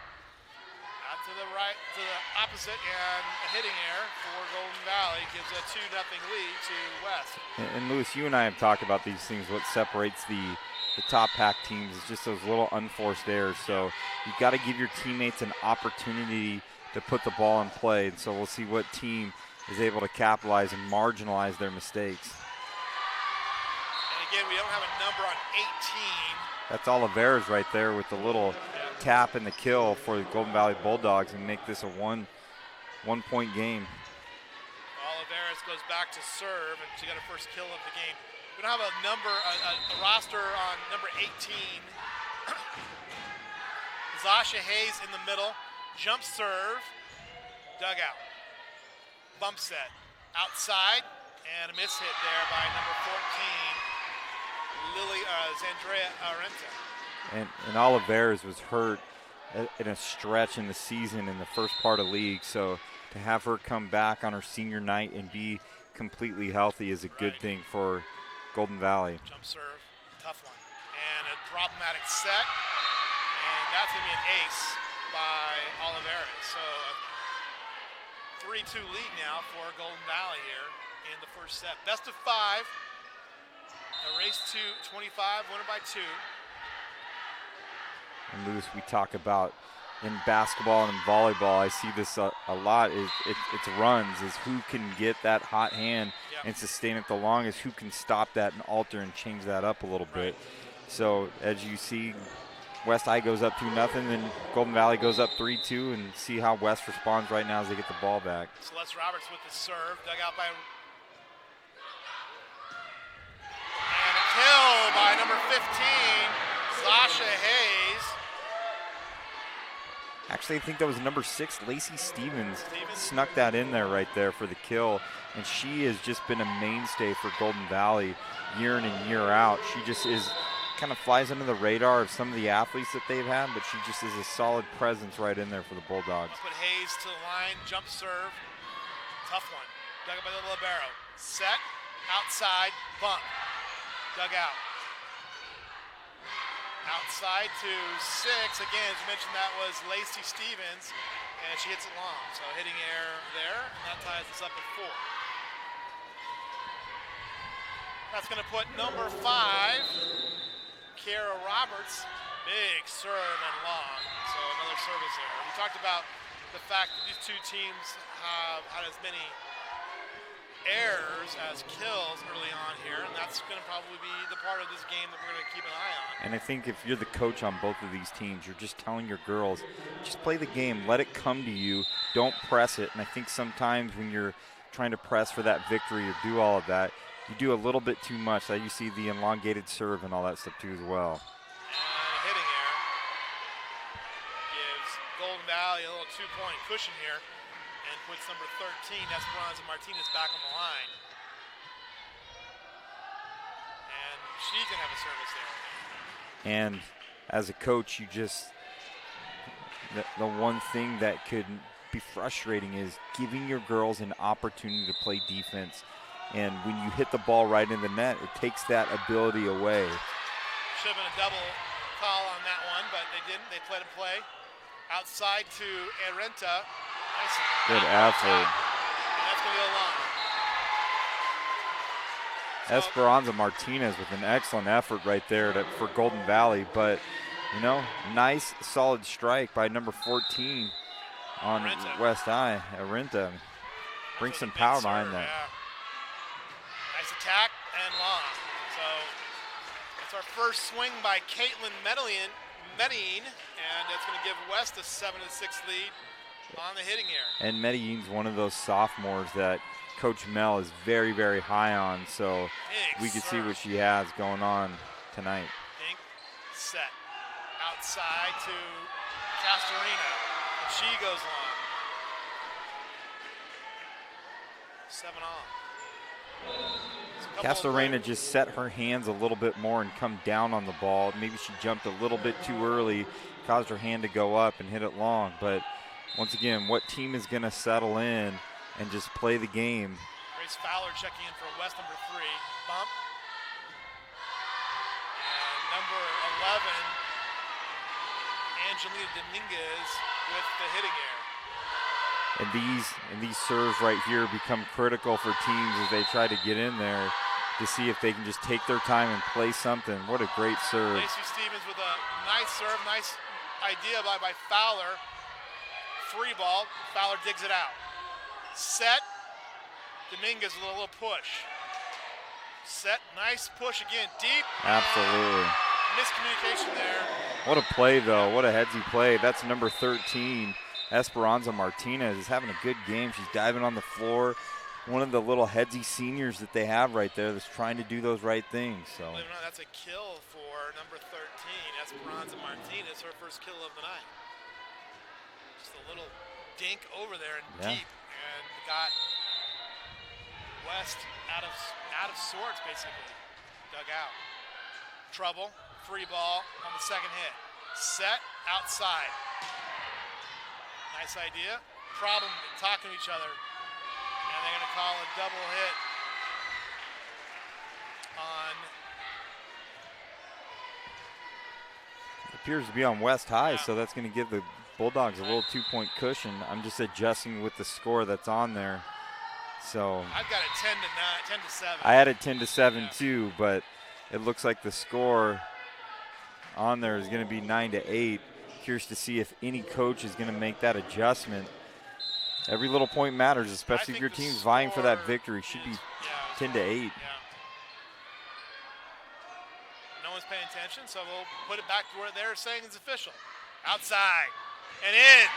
Out to the right, to the opposite, and a hitting error for Golden Valley gives a 2-0 lead to West. And Lewis, you and I have talked about these things. What separates the top pack teams is just those little unforced errors. So you've got to give your teammates an opportunity to put the ball in play. And so we'll see what team is able to capitalize and marginalize their mistakes. And again, we don't have a number on 18. That's Oliveras right there with the little tap and the kill for the Golden Valley Bulldogs and make this a one-point game. Oliveras goes back to serve, and she got her first kill of the game. We don't have a number, a roster on number 18. Zasha Hayes in the middle, jump serve, dug out. Bump set, outside, and a miss hit there by number 14, Zandrea Arenta. And Oliveras was hurt in a stretch in the season in the first part of league, so to have her come back on her senior night and be completely healthy is a good thing for Golden Valley. Jump serve, tough one. And a problematic set, and that's going to be an ace by Oliveras. So a 3-2 lead now for Golden Valley here in the first set. Best of 5, a race to 25, winner by 2. And Lewis, we talk about in basketball and in volleyball, I see this a lot, it's runs, is who can get that hot hand and sustain it the longest, who can stop that and alter and change that up a little bit. So as you see, West High goes up 2-0, and Golden Valley goes up 3-2, and see how West responds right now as they get the ball back. Celeste Roberts with the serve, dug out by, and a kill by number 15, Sasha Hayes. Actually, I think that was number 6, Lacey Stevens, snuck that in there right there for the kill. And she has just been a mainstay for Golden Valley year in and year out. She just is, kind of flies under the radar of some of the athletes that they've had, but she just is a solid presence right in there for the Bulldogs. Put Hayes to the line, jump serve, tough one. Dug out by the libero. Set, outside, bump, dug out. Outside to 6, again, as you mentioned, that was Lacey Stevens, and she hits it long. So hitting error there, and that ties us up at 4. That's going to put number 5, Kara Roberts, big serve and long. So another service error. We talked about the fact that these two teams have had as many errors as kills early on here, and that's going to probably be the part of this game that we're going to keep an eye on. And I think if you're the coach on both of these teams, you're just telling your girls, just play the game, let it come to you, don't press it. And I think sometimes when you're trying to press for that victory or do all of that, you do a little bit too much. You see the elongated serve and all that stuff too as well. And a hitting error gives Golden Valley a little 2-point cushion here, and puts number 13, Esperanza Martinez, back on the line. And she's going to have a service there. And as a coach, you just, the one thing that could be frustrating is giving your girls an opportunity to play defense. And when you hit the ball right in the net, it takes that ability away. Should have been a double call on that one, but they didn't. They let it play. Outside to Arenta. Nice. Good effort. And that's It's going to go long. Esperanza Martinez with an excellent effort right there for Golden Valley, but nice solid strike by number 14 on West High. Arinta brings some power behind that. Yeah. Nice attack and long. So it's our first swing by Caitlin Medellin, and that's going to give West a 7-6 lead on the hitting here. And Medellin's one of those sophomores that Coach Mel is very, very high on, so we can see what she has going on tonight. Dink, set, outside to Castorina, and she goes long. 7 on. Castorina just set her hands a little bit more and come down on the ball. Maybe she jumped a little bit too early, caused her hand to go up and hit it long. But once again, what team is going to settle in and just play the game? Grace Fowler checking in for West, number 3. Bump. And number 11, Angelina Dominguez with the hitting error. And these serves right here become critical for teams as they try to get in there to see if they can just take their time and play something. What a great serve. Lacey Stevens with a nice serve, nice idea by Fowler. Free ball, Fowler digs it out. Set, Dominguez with a little push. Set, nice push again, deep. Absolutely. Miscommunication there. What a play though, what a headsy play. That's number 13. Esperanza Martinez is having a good game. She's diving on the floor. One of the little headsy seniors that they have right there that's trying to do those right things. So believe it or not, that's a kill for number 13, Esperanza Martinez, her first kill of the night. Just a little dink over there and deep, and got West out of sorts basically. Dug out. Trouble, free ball on the second hit. Set, outside. Nice idea. Problem, talking to each other. And they're going to call a double hit on. it appears to be on West High, so that's going to give the Bulldogs a little 2-point cushion. I'm just adjusting with the score that's on there. So I've got it 10 to 7. I had it 10-7 too, but it looks like the score on there is going to be 9-8. Curious to see if any coach is going to make that adjustment. Every little point matters, especially if your team's vying for that victory. Should be 10-8. Yeah. No one's paying attention, so we'll put it back to where they're saying it's official. Outside and in.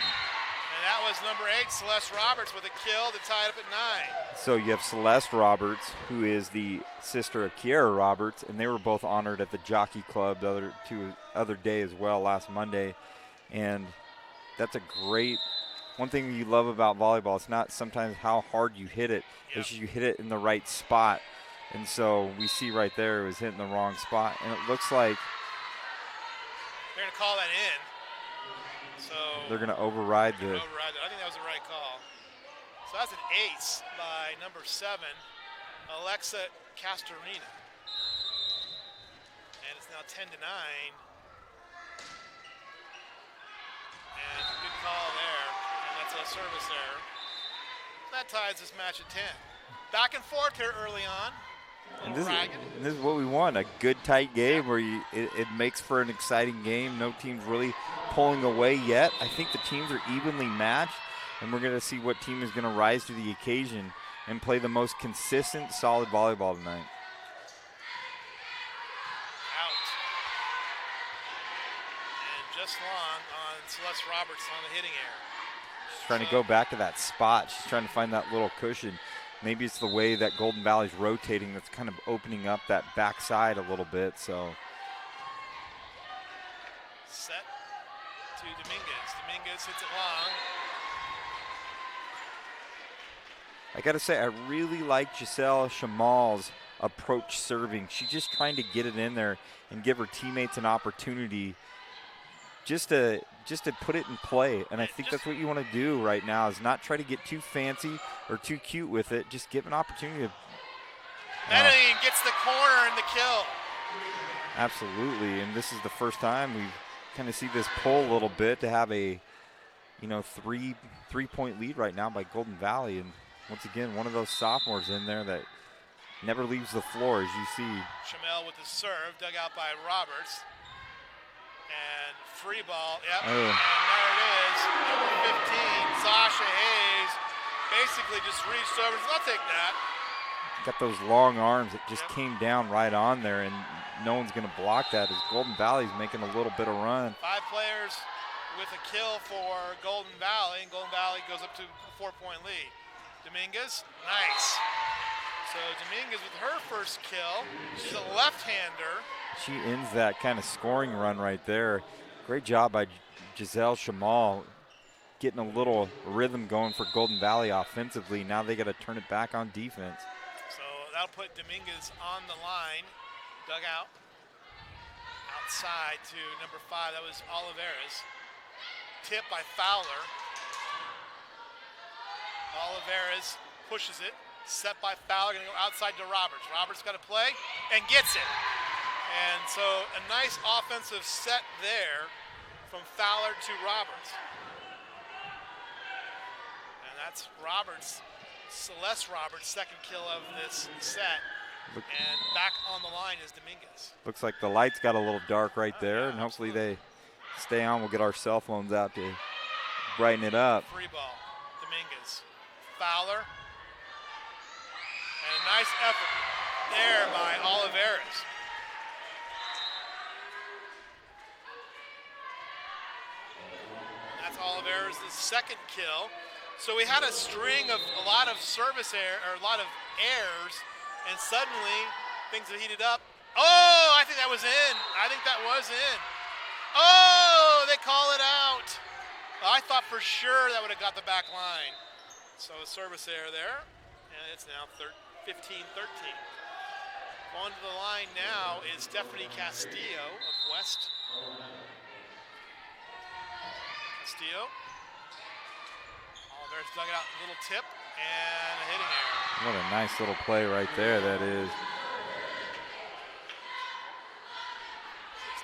And that was number 8, Celeste Roberts, with a kill to tie it up at 9. So you have Celeste Roberts, who is the sister of Kiara Roberts, and they were both honored at the Jockey Club the other day as well, last Monday. And that's a great, one thing you love about volleyball, it's not sometimes how hard you hit it, it's just you hit it in the right spot. And so we see right there it was hitting the wrong spot. And it looks like they're going to call that in. So they're going to override the. I think that was the right call. So that's an ace by number 7, Alexa Castorina. And it's now 10-9. And good call there. And that's a service error. That ties this match at 10. Back and forth here early on. And this is what we want, a good tight game where it makes for an exciting game. No team's really pulling away yet. I think the teams are evenly matched, and we're going to see what team is going to rise to the occasion and play the most consistent, solid volleyball tonight. Out. And just long on Celeste Roberts on the hitting error. She's trying to go back to that spot. She's trying to find that little cushion. Maybe it's the way that Golden Valley's rotating that's kind of opening up that backside a little bit. So set to Dominguez. Dominguez hits it long. I got to say, I really like Giselle Chamal's approach serving. She's just trying to get it in there and give her teammates an opportunity just to put it in play. And I think that's what you want to do right now, is not try to get too fancy or too cute with it. Just give an opportunity to. Medellin gets the corner and the kill. Absolutely, and this is the first time we kind of see this pull a little bit to have a, 3-point lead right now by Golden Valley, and once again, one of those sophomores in there that never leaves the floor, as you see. Chamel with the serve, dug out by Roberts. And free ball, yep, Oh. and there it is, number 15, Sasha Hayes, basically just reached over, I'll take that. Got those long arms that just came down right on there, and no one's going to block that as Golden Valley's making a little bit of run. 5 players with a kill for Golden Valley, and Golden Valley goes up to a 4-point lead. Dominguez, nice. So Dominguez with her first kill, she's a left-hander. She ends that kind of scoring run right there. Great job by Giselle Chamal getting a little rhythm going for Golden Valley offensively. Now they got to turn it back on defense. So that'll put Dominguez on the line, dug out. Outside to number 5, that was Oliveras. Tip by Fowler. Oliveras pushes it, set by Fowler, gonna go outside to Roberts. Roberts got to play and gets it. And so a nice offensive set there from Fowler to Roberts. And that's Celeste Roberts' second kill of this set. And back on the line is Dominguez. Looks like the lights got a little dark right there, and hopefully they stay on. We'll get our cell phones out to brighten it up. Free ball, Dominguez. Fowler. And a nice effort there by Oliveras. That's Oliveras' second kill. So we had a string of a lot of service error, or a lot of errors, and suddenly things have heated up. Oh, I think that was in. I think that was in. Oh, they call it out. I thought for sure that would have got the back line. So a service error there, and it's now 15-13. Going to the line now is Stephanie Castillo of West. Castillo. Oliveras dug it out, a little tip, and a hitting error. What a nice little play right there that is.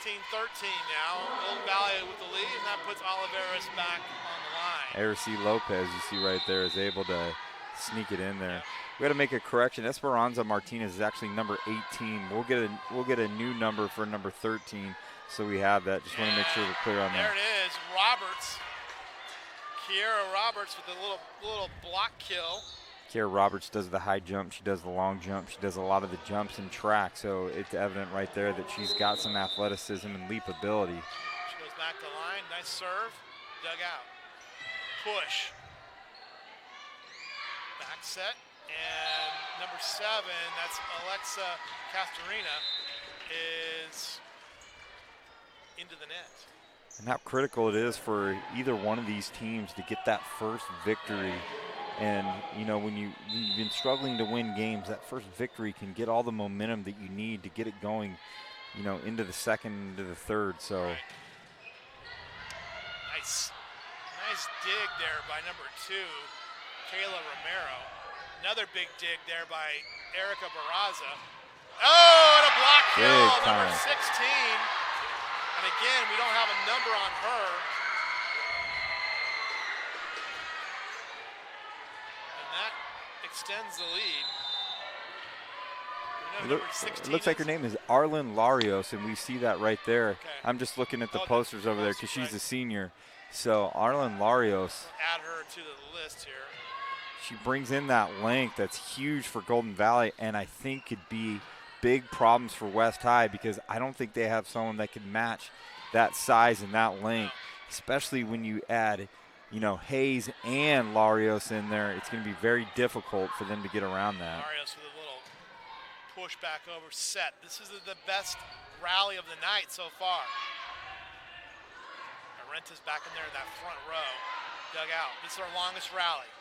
16-13 now. Golden Valley with the lead, and that puts Oliveras back on the line. Araceli Lopez, you see right there, is able to sneak it in there. We got to make a correction. Esperanza Martinez is actually number 18. We'll get a new number for number 13, so we have that. Just want to make sure we're clear on there that. There it is, Roberts. Kiera Roberts with a little block kill. Kiera Roberts does the high jump. She does the long jump. She does a lot of the jumps in track, so it's evident right there that she's got some athleticism and leap ability. She goes back to line. Nice serve. Dug out. Push. Back set. And number 7, that's Alexa Castorina, is into the net. And how critical it is for either one of these teams to get that first victory. And, you know, when you've been struggling to win games, that first victory can get all the momentum that you need to get it going, you know, into the second, into the third. So right. Nice dig there by number 2, Kayla Romero. Another big dig there by Erica Barraza. Oh, and a block kill, number 16. And again, we don't have a number on her. And that extends the lead. It looks like her name is Arlen Larios, and we see that right there. Okay. I'm just looking at the posters over there because she's a senior. So Arlen Larios. Add her to the list here. She brings in that length that's huge for Golden Valley, and I think could be big problems for West High because I don't think they have someone that can match that size and that length, especially when you add, you know, Hayes and Larios in there. It's going to be very difficult for them to get around that. Larios with a little push back over set. This is the best rally of the night so far. Arenta's back in there in that front row. Dug out. This is our longest rally.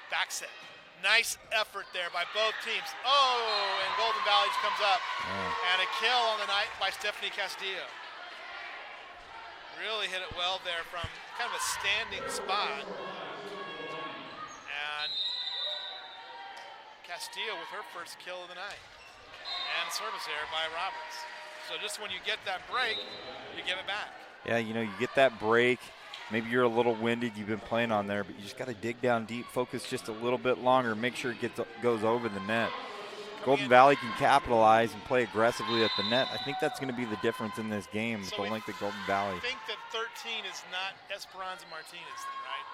Back set. Nice effort there by both teams. Oh, and Golden Valley comes up. And a kill on the night by Stephanie Castillo. Really hit it well there from kind of a standing spot. And Castillo with her first kill of the night. And service error by Roberts. So just when you get that break, you give it back. Yeah, you know, you get that break, Maybe you're a little winded, you've been playing on there, but you just got to dig down deep, focus just a little bit longer, make sure it goes over the net. Golden Valley can capitalize and play aggressively at the net. I think that's going to be the difference in this game with the length of Golden Valley. I think that 13 is not Esperanza Martinez, right?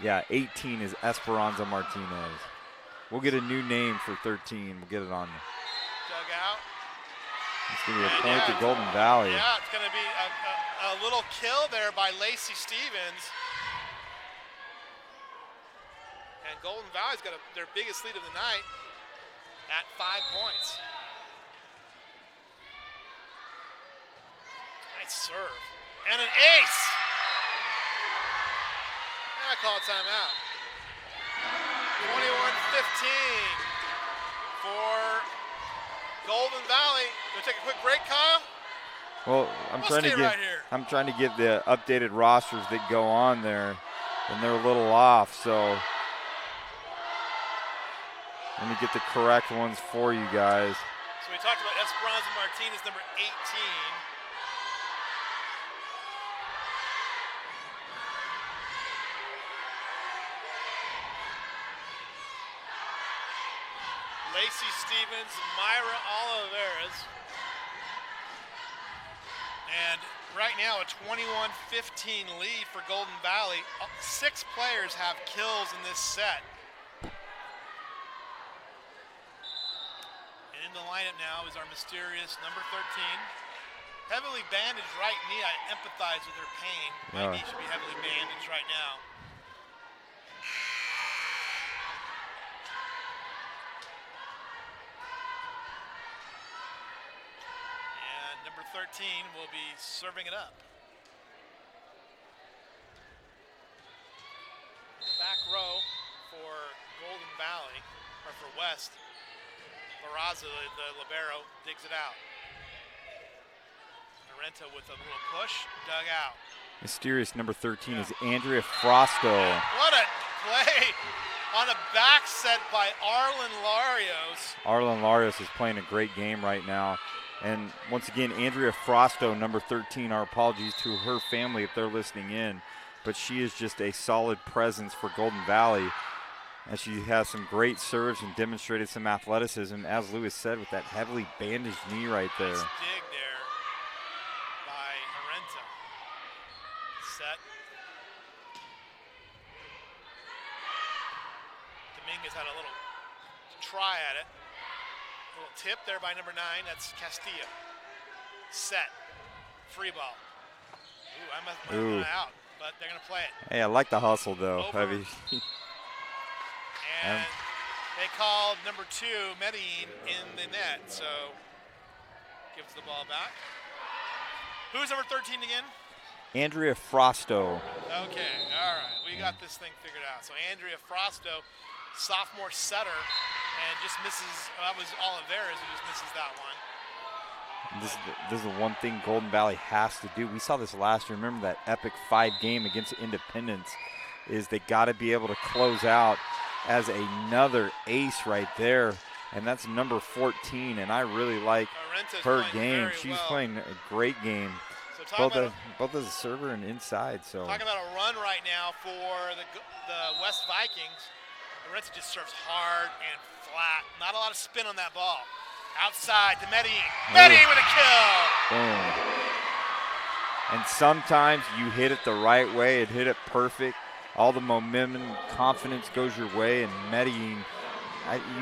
Yeah, 18 is Esperanza Martinez. We'll get a new name for 13. We'll get it on. Dug out. It's going to be a point to Golden Valley. Yeah, it's going to be a little kill there by Lacey Stevens. And Golden Valley's got their biggest lead of the night at 5 points. Nice serve. And an ace. And I call it timeout. 21-15 for Golden Valley. Gonna take a quick break, Kyle? Well, I'm trying to get the updated rosters that go on there, and they're a little off, so let me get the correct ones for you guys. So we talked about Esperanza Martinez, number 18. Lacey Stevens, Myra Oliveras. And right now a 21-15 lead for Golden Valley. 6 players have kills in this set. And in the lineup now is our mysterious number 13. Heavily bandaged right knee. I empathize with her pain. My knee should be heavily bandaged right now. Number 13 will be serving it up. In the back row for Golden Valley, or for West, Barraza, the libero, digs it out. Narenta with a little push, dug out. Mysterious number 13 is Andrea Frosco. What a play on a back set by Arlen Larios. Arlen Larios is playing a great game right now. And once again, Andrea Frosto, number 13, our apologies to her family if they're listening in, but she is just a solid presence for Golden Valley. And she has some great serves and demonstrated some athleticism, as Lewis said, with that heavily bandaged knee right there. Nice dig there by Narenta. Set. Dominguez had a little try at it. A little tip there by number 9. That's Castillo. Set. Free ball. Ooh, I must have out, but they're going to play it. Hey, I like the hustle, though. Heavy. And they called number 2, Medellin, in the net, so gives the ball back. Who's number 13 again? Andrea Frosto. Okay, all right. We got this thing figured out. So Andrea Frosto, sophomore setter, and just misses. That was Oliveras who just misses that one. This is the one thing Golden Valley has to do. We saw this last year. Remember that epic 5 game against Independence? Is they got to be able to close out as another ace right there, and that's number 14. And I really like her game. She's playing a great game. So both as a server and inside. So talking about a run right now for the West Vikings. Lorenzo just serves hard and flat. Not a lot of spin on that ball. Outside to Medellin. Medellin with a kill. Boom. And sometimes you hit it the right way and hit it perfect. All the momentum, confidence goes your way, and Medellin,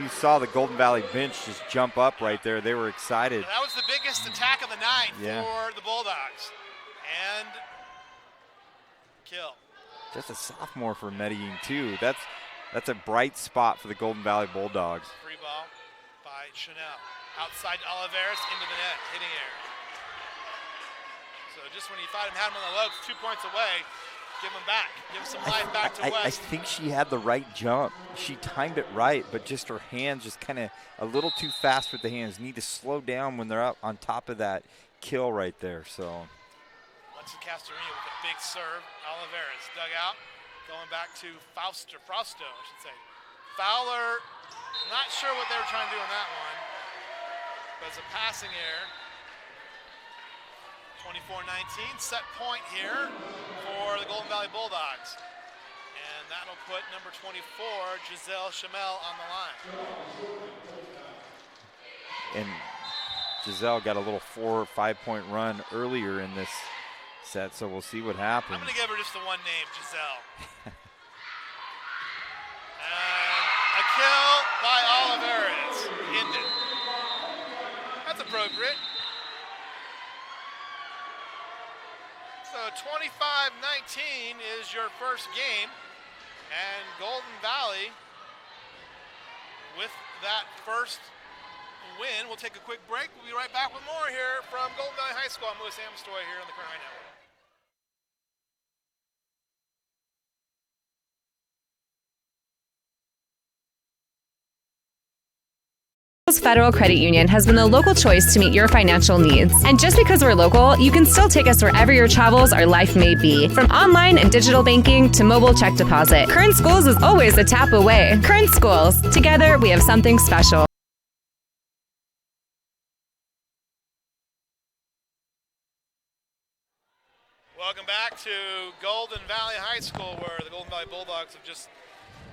you saw the Golden Valley bench just jump up right there. They were excited. That was the biggest attack of the night for the Bulldogs. And kill. Just a sophomore for Medellin, too. That's a bright spot for the Golden Valley Bulldogs. Free ball by Chanel. Outside Oliveras into the net, hitting air. So just when you thought him had him on the ropes, 2 points away, give him back. Give some life back to West. I think she had the right jump. She timed it right, but just her hands just kind of a little too fast with the hands. Need to slow down when they're up on top of that kill right there. So. Alexis Castorina with a big serve. Oliveras dug out. Going back to Frosto, I should say. Fowler, not sure what they were trying to do on that one. But it's a passing error. 24-19, set point here for the Golden Valley Bulldogs. And that'll put number 24, Giselle Chamel, on the line. And Giselle got a little 4 or 5 point run earlier in this set, so we'll see what happens. I'm going to give her just the one name, Giselle. A kill by Olivares. Ended. That's appropriate. So 25-19 is your first game. And Golden Valley, with that first win, we'll take a quick break. We'll be right back with more here from Golden Valley High School. I'm Louis Amstoy here on the Current High Network. Federal Credit Union has been the local choice to meet your financial needs. And just because we're local, you can still take us wherever your travels or life may be. From online and digital banking to mobile check deposit, Current Schools is always a tap away. Current Schools. Together, we have something special. Welcome back to Golden Valley High School, where the Golden Valley Bulldogs have just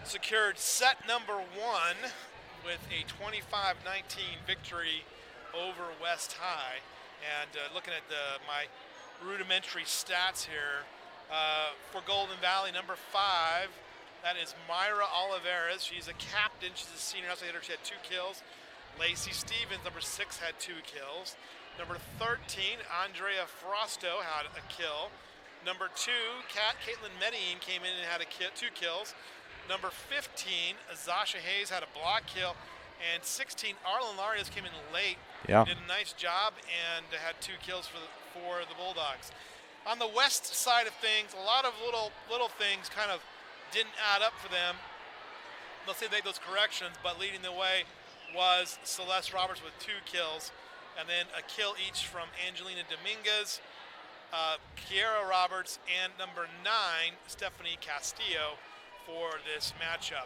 secured set number 1 with a 25-19 victory over West High. And looking at my rudimentary stats here, for Golden Valley, number 5, that is Myra Olivares. She's a captain. She's a senior house hitter. She had 2 kills. Lacey Stevens, number 6, had 2 kills. Number 13, Andrea Frosto had a kill. Number 2, Caitlin Medellin came in and had 2 kills. Number 15, Azasha Hayes had a block kill, and 16, Arlen Larios came in late. Yeah. Did a nice job and had 2 kills for the Bulldogs. On the west side of things, a lot of little things kind of didn't add up for them. Let's say they made those corrections, but leading the way was Celeste Roberts with 2 kills, and then a kill each from Angelina Dominguez, Kiera Roberts, and number 9, Stephanie Castillo, for this matchup.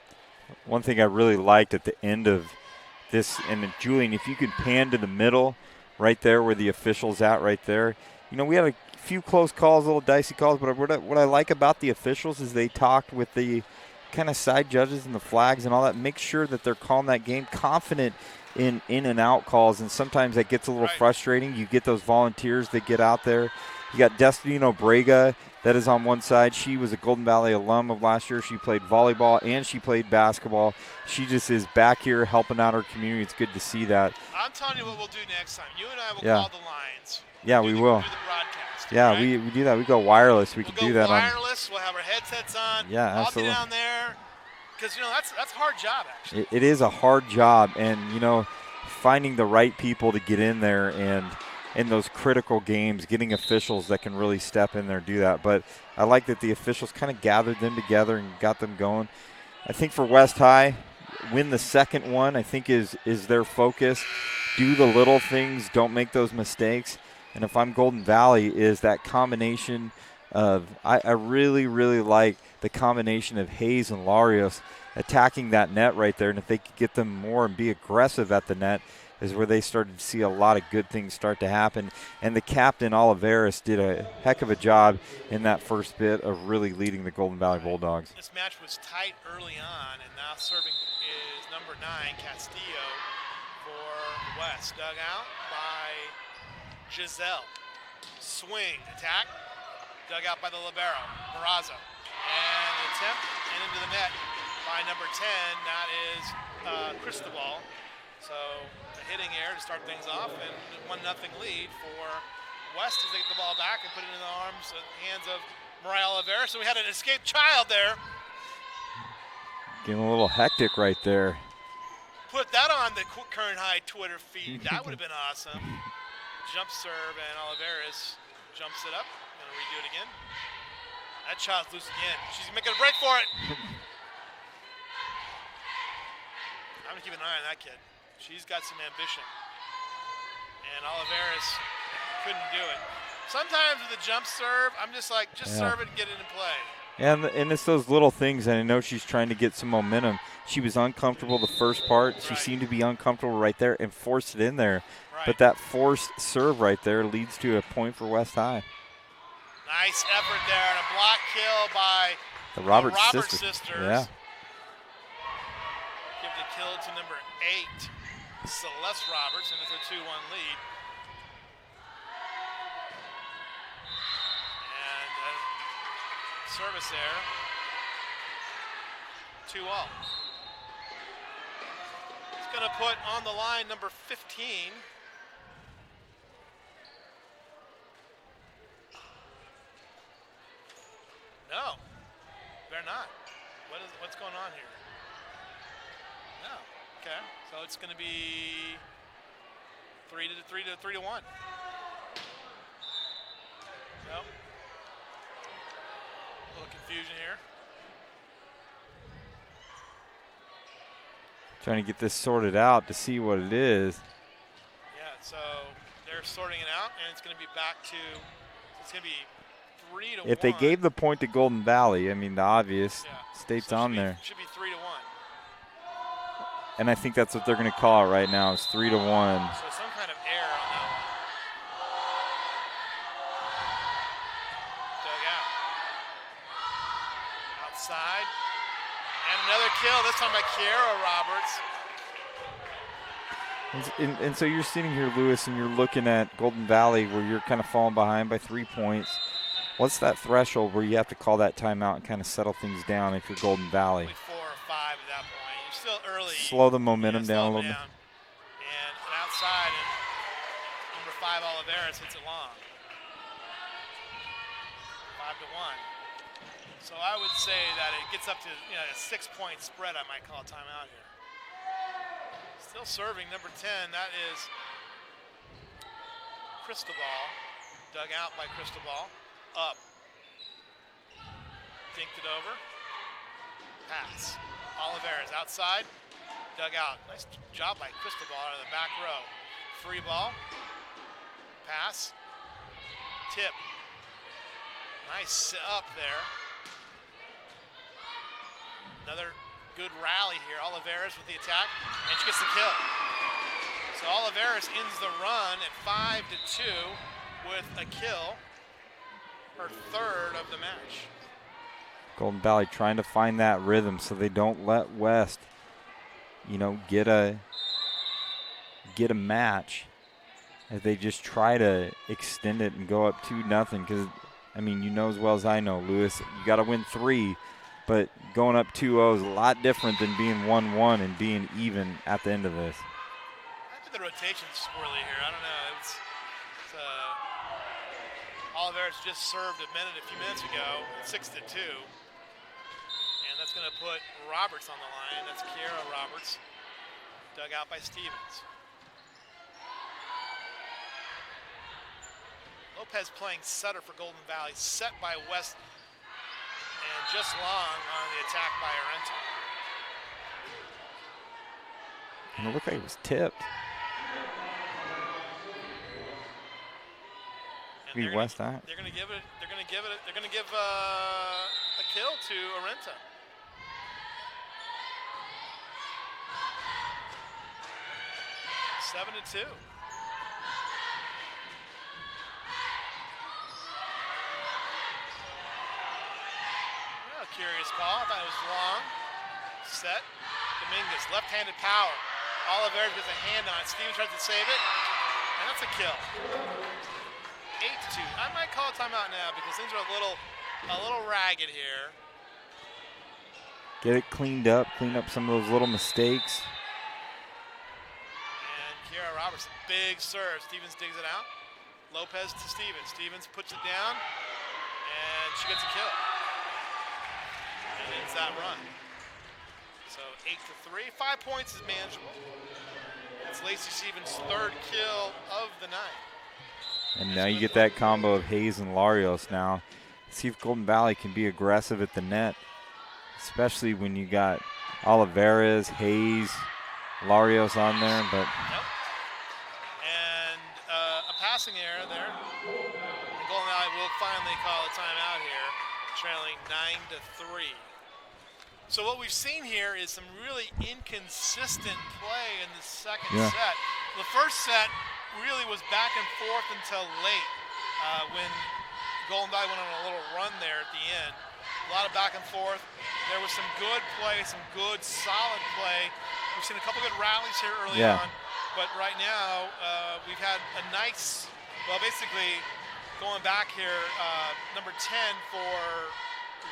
One thing I really liked at the end of this, and Julian, if you could pan to the middle right there where the official's at right there, you know, we had a few close calls, little dicey calls, but what I like about the officials is they talked with the kind of side judges and the flags and all that, make sure that they're calling that game confident in and out calls, and sometimes that gets a little frustrating. You get those volunteers that get out there. You got Destiny Nobrega that is on one side. She was a Golden Valley alum of last year. She played volleyball and she played basketball. She just is back here helping out her community. It's good to see that. I'm telling you what we'll do next time. You and I will Yeah. call the lines. Yeah, we will. Do the broadcast. Yeah, right? we do that. We go wireless. We We'll can go do that wireless. We'll have our headsets on. Yeah, I'll absolutely. be down there because that's a hard job actually. It is a hard job, and finding the right people to get in there and in those critical games, getting officials that can really step in there and do that. But I like that the officials kind of gathered them together and got them going. I think for West High, win the second one, I think is their focus. Do the little things, don't make those mistakes. And if I'm Golden Valley, is that combination of I really, really like the combination of Hayes and Larios attacking that net right there. And if they could get them more and be aggressive at the net, is where they started to see a lot of good things start to happen. And the captain, Olivares, did a heck of a job in that first bit of really leading the Golden Valley Bulldogs. This match was tight early on, and now serving is number 9, Castillo, for West. Dug out by Giselle. Swing, attack, dug out by the libero, Barraza. And the attempt, and into the net by number 10, that is Cristobal. So a hitting error to start things off, and 1-0 lead for West as they get the ball back and put it in the arms and hands of Mariah Oliveira. So we had an escaped child there. Getting a little hectic right there. Put that on the Current High Twitter feed. That would have been awesome. Jump serve, and Oliveras jumps it up. Gonna redo it again. That child's loose again. She's making a break for it. I'm gonna keep an eye on that kid. She's got some ambition. And Oliveras couldn't do it. Sometimes with the jump serve, I'm just like, serve it and get it in play. And it's those little things, and I know she's trying to get some momentum. She was uncomfortable the first part. She seemed to be uncomfortable right there and forced it in there. Right. But that forced serve right there leads to a point for West High. Nice effort there, and a block kill by The Roberts sisters. Yeah. Give the kill to number 8, Celeste Roberts, and it's a 2-1 lead. And service error. 2-all. It's going to put on the line number 15. No, they're not. What's going on here? No. Okay. So it's going to be 3-1. Nope. A little confusion here. Trying to get this sorted out to see what it is. Yeah, so they're sorting it out, and it's going to be back to, it's going to be 3-1. If they gave the point to Golden Valley, I mean, the obvious state's So on there. Should be 3-1. And I think that's what they're going to call it right now is 3-1. So some kind of error on that one. Dug out. Outside. And another kill, this time by Kiara Roberts. And so you're sitting here, Lewis, and you're looking at Golden Valley where you're kind of falling behind by 3 points. What's that threshold where you have to call that timeout and kind of settle things down if you're Golden Valley? Probably 4 or 5 at that point. You're still early. Slow the momentum down a little bit. And outside, and number 5, Oliveras hits it long. 5-1. So I would say that it gets up to a 6-point spread. I might call a timeout here. Still serving number 10. That is Cristobal. Dug out by Cristobal. Up. Dinked it over. Pass. Oliveras outside. Dug out. Nice job by Cristobal out of the back row. Free ball. Pass. Tip. Nice up there. Another good rally here. Oliveras with the attack, and she gets the kill. So Oliveras ends the run at 5-2 with a kill, her 3rd of the match. Golden Valley trying to find that rhythm so they don't let West, get a match as they just try to extend it and go up 2-0. Because, I mean, you know as well as I know, Lewis, you got to win 3. But going up 2-0 is a lot different than being 1-1 and being even at the end of this. I think the rotation's squirrely here. I don't know. It's Oliveras just served a few minutes ago, 6-2. And that's going to put Roberts on the line. That's Kiara Roberts, dug out by Stevens. Lopez playing setter for Golden Valley, set by West. And just long on the attack by Arento. And it looked like it was tipped. Be West High. They're going to give a kill to Arento. Seven to 2. Curious call. I thought it was long. Set. Dominguez, left-handed power. Oliveira gets a hand on it. Stevens tries to save it, and that's a kill. 8-2. I might call a timeout now because things are a little ragged here. Get it cleaned up some of those little mistakes. And Kiara Roberts, big serve. Stevens digs it out. Lopez to Stevens. Stevens puts it down, and she gets a kill. And ends that run. So 8-3. 5 points is manageable. It's Lacey Stevens' 3rd kill of the night. And now you get that combo of Hayes and Larios now. See if Golden Valley can be aggressive at the net, especially when you got Oliveras, Hayes, Larios on there. But And a passing error there. Golden Valley will finally call a timeout here. trailing 9-3. So what we've seen here is some really inconsistent play in the second set. The first set really was back and forth until late when Golden Valley went on a little run there at the end. A lot of back and forth. There was some good play, some good solid play. We've seen a couple good rallies here early on, but right now we've had a nice, well, basically going back here, number 10 for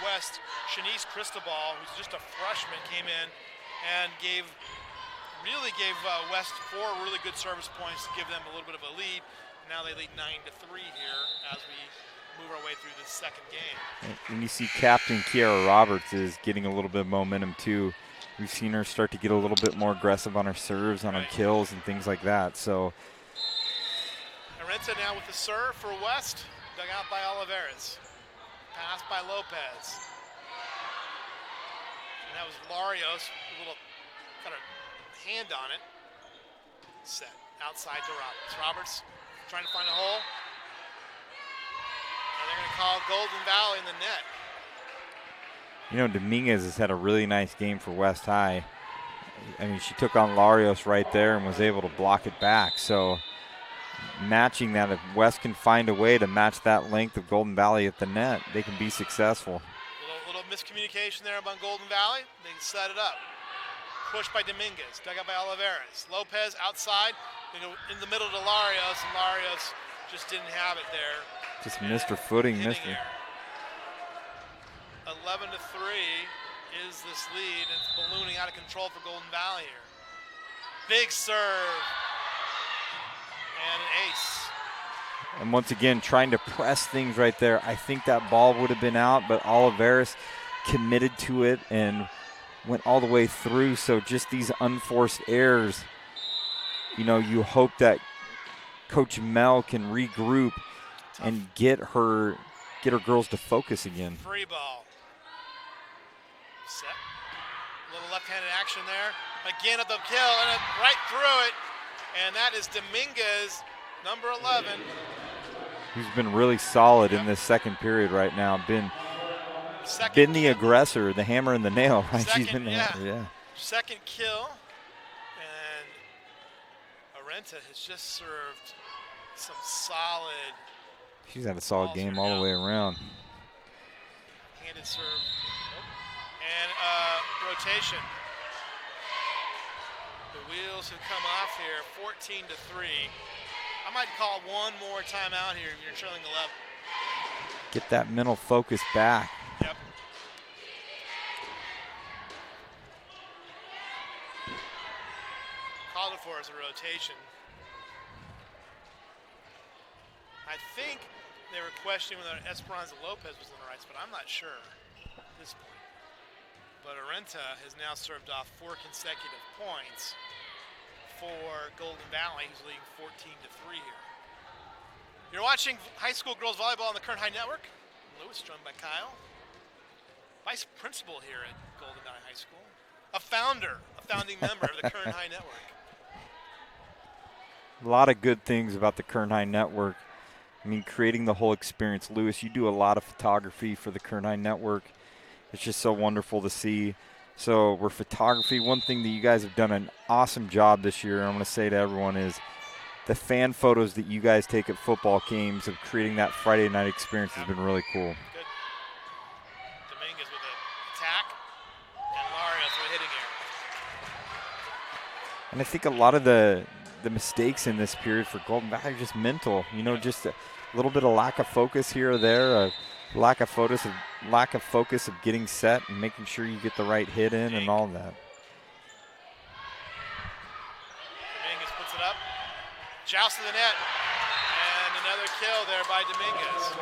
West, Shanice Cristobal, who's just a freshman, came in and really gave West 4 really good service points to give them a little bit of a lead. Now they lead 9-3 here as we move our way through the second game. And you see Captain Kiara Roberts is getting a little bit of momentum too. We've seen her start to get a little bit more aggressive on her serves, on her kills, and things like that. So Arenta now with the serve for West, dug out by Olivares. Pass by Lopez. And that was Larios, a little kind of hand on it. Set outside to Roberts. Roberts trying to find a hole. And they're going to call Golden Valley in the net. You know, Dominguez has had a really nice game for West High. I mean, she took on Larios right there and was able to block it back. So matching that, if West can find a way to match that length of Golden Valley at the net, they can be successful. Little miscommunication there among Golden Valley. They set it up. Pushed by Dominguez, dug out by Olivares. Lopez outside, in the middle to Larios, and Larios just didn't have it there. Just missed her footing, missed her. 11-3 is this lead, and it's ballooning out of control for Golden Valley here. Big serve, and an ace. And once again, trying to press things right there. I think that ball would have been out, but Olivares committed to it and went all the way through. So just these unforced errors, you know, you hope that Coach Mel can regroup and get her girls to focus again. Free ball. Set. A little left-handed action there. Again at the kill, and right through it. And that is Dominguez, number 11. Who's been really solid in this second period right now. Been the aggressor, the hammer and the nail. Right? She's been the hammer, Second kill. And Arenta has just served some solid. She's had a solid game all the way around. Handed serve. And rotation. The wheels have come off here, 14-3. I might call one more timeout here if you're trailing 11. Get that mental focus back. Yep. Called it for as a rotation. I think they were questioning whether Esperanza Lopez was in the right spot. I'm not sure at this point. But Arenta has now served off 4 consecutive points for Golden Valley, who's leading 14-3 here. You're watching high school girls volleyball on the Kern High Network. Lewis, joined by Kyle, vice principal here at Golden Valley High School, a founding member of the Kern High Network. A lot of good things about the Kern High Network. I mean, creating the whole experience. Lewis, you do a lot of photography for the Kern High Network. It's just so wonderful to see. So we're photography. One thing that you guys have done an awesome job this year, I'm going to say to everyone, is the fan photos that you guys take at football games of creating that Friday night experience has been really cool. Good. Dominguez with an attack, and Larios with a hitting error. And I think a lot of the mistakes in this period for Golden Valley are just mental. You know, just a little bit of lack of focus here or there, a lack of focus of getting set and making sure you get the right hit in and all that. Dominguez puts it up, joust to the net, and another kill there by Dominguez.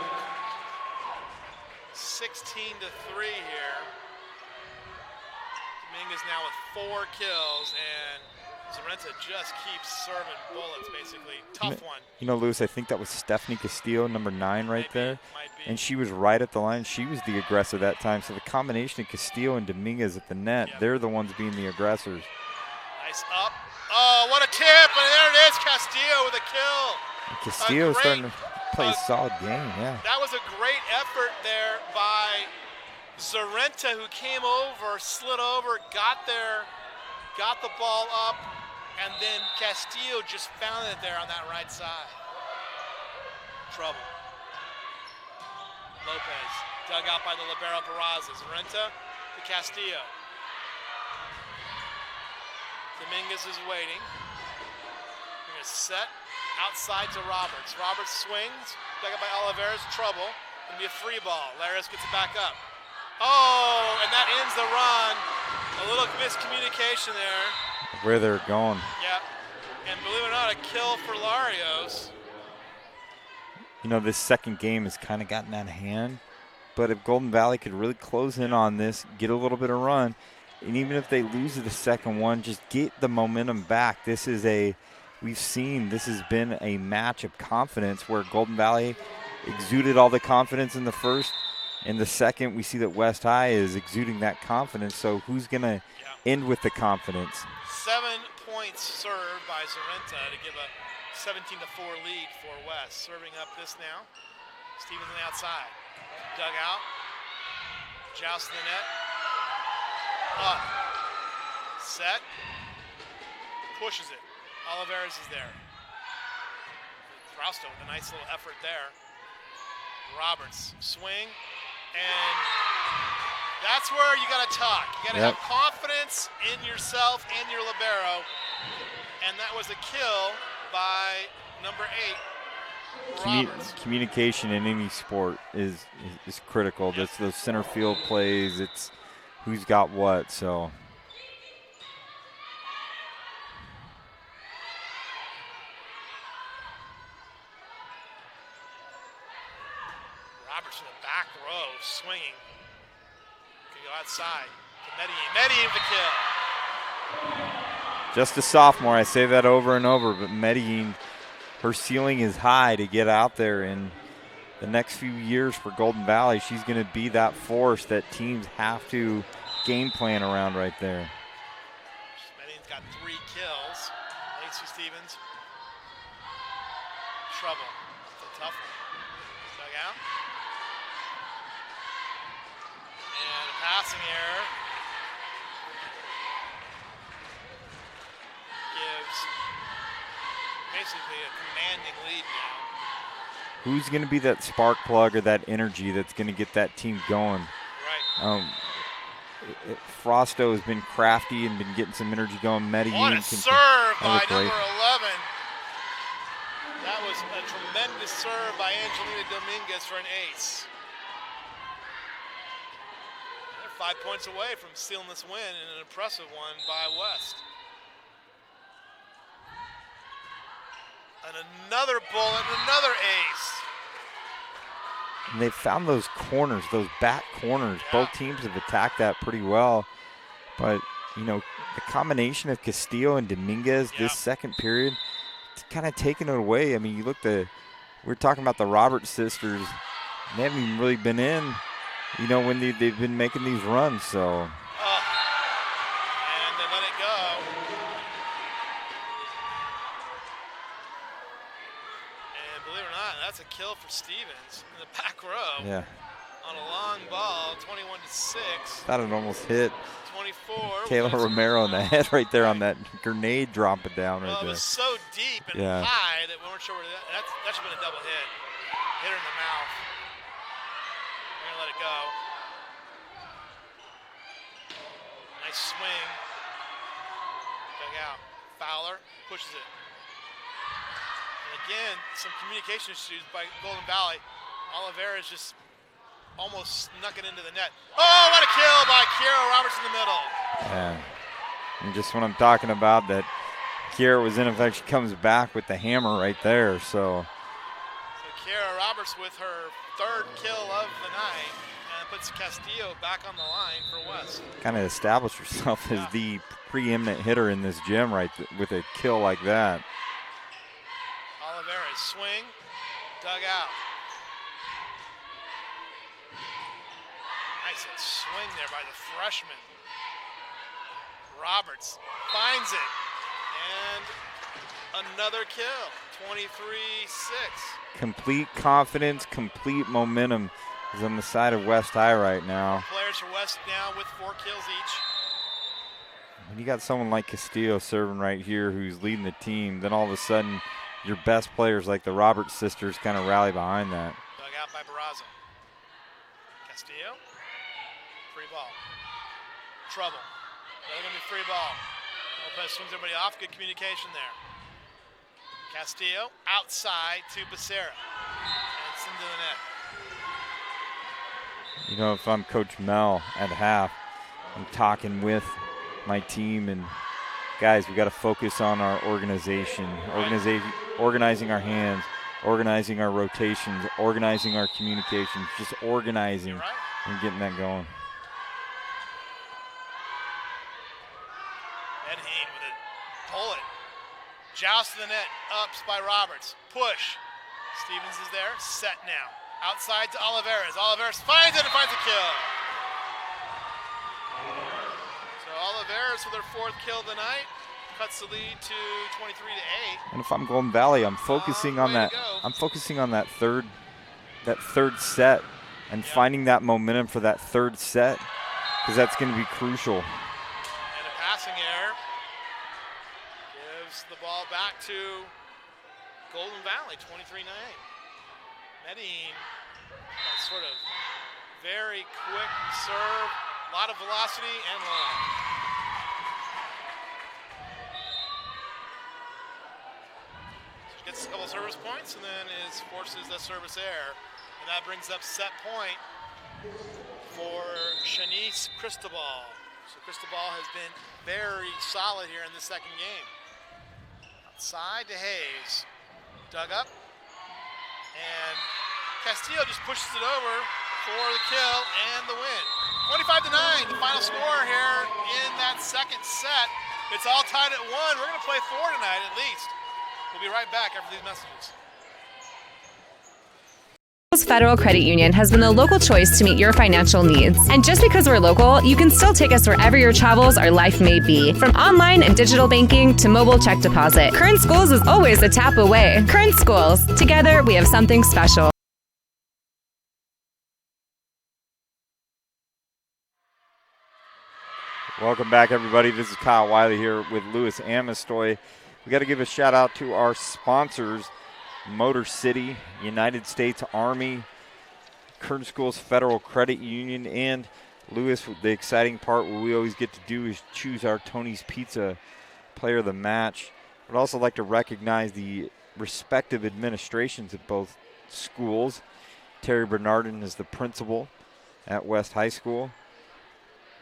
16-3 here. Dominguez now with 4 kills, and Zarenta just keeps serving bullets, basically. Tough one. You know, Lewis, I think that was Stephanie Castillo, number 9 right there. And she was right at the line. She was the aggressor that time. So the combination of Castillo and Dominguez at the net, they're the ones being the aggressors. Nice up. Oh, what a tip. And there it is, Castillo with a kill. And Castillo starting to Play a solid game, yeah. That was a great effort there by Zarenta, who came over, slid over, got there, got the ball up, and then Castillo just found it there on that right side. Trouble. Lopez, dug out by the libero Peraza. Zarenta to Castillo. Dominguez is waiting. They're going to set outside to Roberts. Roberts swings, dug out by Oliveras, trouble. Going to be a free ball. Laris gets it back up. Oh, and that ends the run. A little miscommunication there. Where they're going. Yeah, and believe it or not, a kill for Larios. You know, this second game has kind of gotten out of hand, but if Golden Valley could really close in on this, get a little bit of run, and even if they lose the second one, just get the momentum back. This is we've seen this has been a match of confidence where Golden Valley exuded all the confidence in the first. In the second, we see that West High is exuding that confidence, so who's going to end with the confidence? 7 points served by Zarenta to give a 17-4 lead for West. Serving up this now. Stevens on the outside. Dug out. Joust in the net. Up. Set. Pushes it. Oliveras is there. Frausto with a nice little effort there. Roberts, swing. And that's where you got to talk. You got to have confidence in yourself and your libero. And that was a kill by number 8, Roberts. Communication in any sport is critical. That's those center field plays. It's who's got what. So. Roberts in the back row, swinging. Can go outside to Medellin. Medellin the kill. Just a sophomore, I say that over and over, but Medellin, her ceiling is high to get out there. In the next few years for Golden Valley, she's going to be that force that teams have to game plan around right there. Medellin's got 3 kills. Lacey Stevens. Trouble. It's a tough one. Dug out. And a passing error. Gives basically a commanding lead now. Who's going to be that spark plug or that energy that's going to get that team going? Right. Frausto has been crafty and been getting some energy going. Medellin What a can serve by great. number 11. That was a tremendous serve by Angelina Dominguez for an ace. They're 5 points away from stealing this win, and an impressive one by West. And another bullet, another ace. And they've found those corners, those back corners. Yeah. Both teams have attacked that pretty well. But, you know, the combination of Castillo and Dominguez this second period, it's kind of taken it away. I mean, you look we're talking about the Roberts sisters. They haven't even really been in, you know, when they've been making these runs. So. And they let it go. And believe it or not, that's a kill for Stevens in the back row. Yeah. On a long ball, 21-6. Thought it almost hit 24. Kayla Romero in the head right there on that grenade dropping down right there. It was so deep and high that we weren't sure where that should have been a double hit. Hit her in the mouth. We're going to let it go. Nice swing. Dug out. Fowler pushes it. And again, some communication issues by Golden Valley. Oliveras just almost snuck it into the net. Oh, what a kill by Kiera Roberts in the middle. Yeah, and just what I'm talking about, that Kiera was in effect, she comes back with the hammer right there. So Kiera Roberts with her 3rd kill of the night and puts Castillo back on the line for West. Kind of established herself as the preeminent hitter in this gym with a kill like that. Oliveras swing, dug out. Nice swing there by the freshman. Roberts finds it. And another kill, 23-6. Complete confidence, complete momentum is on the side of West High right now. Players for West now with 4 kills each. When you got someone like Castillo serving right here who's leading the team, then all of a sudden your best players like the Roberts sisters kind of rally behind that. Dug out by Barraza. Castillo. Free ball. Trouble. Another going to be free ball. Lopez swings everybody off. Good communication there. Castillo outside to Becerra. And it's into the net. You know, if I'm Coach Mel at half, I'm talking with my team and guys, we got to focus on our organization, organizing our hands, organizing our rotations, organizing our communications, just organizing and getting that going. Ed Hain with a pull it. Joust to the net, ups by Roberts. Push. Stevens is there, set now. Outside to Oliveras. Oliveras finds it and finds a kill. So Oliveras with her 4th kill of the night cuts the lead to 23-8. And if I'm Golden Valley, I'm focusing on that. I'm focusing on that third set and finding that momentum for that third set because that's going to be crucial. And a passing error gives the ball back to Golden Valley, 23-9. Medellin, that sort of very quick serve, a lot of velocity and long. So she gets a couple service points and then forces the service error. And that brings up set point for Shanice Cristobal. So Cristobal has been very solid here in the second game. Outside to Hayes, dug up. And Castillo just pushes it over for the kill and the win. 25-9, the final score here in that second set. It's all tied at 1. We're going to play 4 tonight at least. We'll be right back after these messages. Federal Credit Union has been the local choice to meet your financial needs. And just because we're local, you can still take us wherever your travels or life may be. From online and digital banking to mobile check deposit, Current Schools is always a tap away. Current Schools. Together, we have something special. Welcome back, everybody. This is Kyle Wiley here with Louis Amistoy. We got to give a shout out to our sponsors, Motor City, United States Army, Current Schools Federal Credit Union, and Louis, the exciting part what we always get to do is choose our Tony's Pizza player of the match. I'd also like to recognize the respective administrations at both schools. Terry Bernardin is the principal at West High School.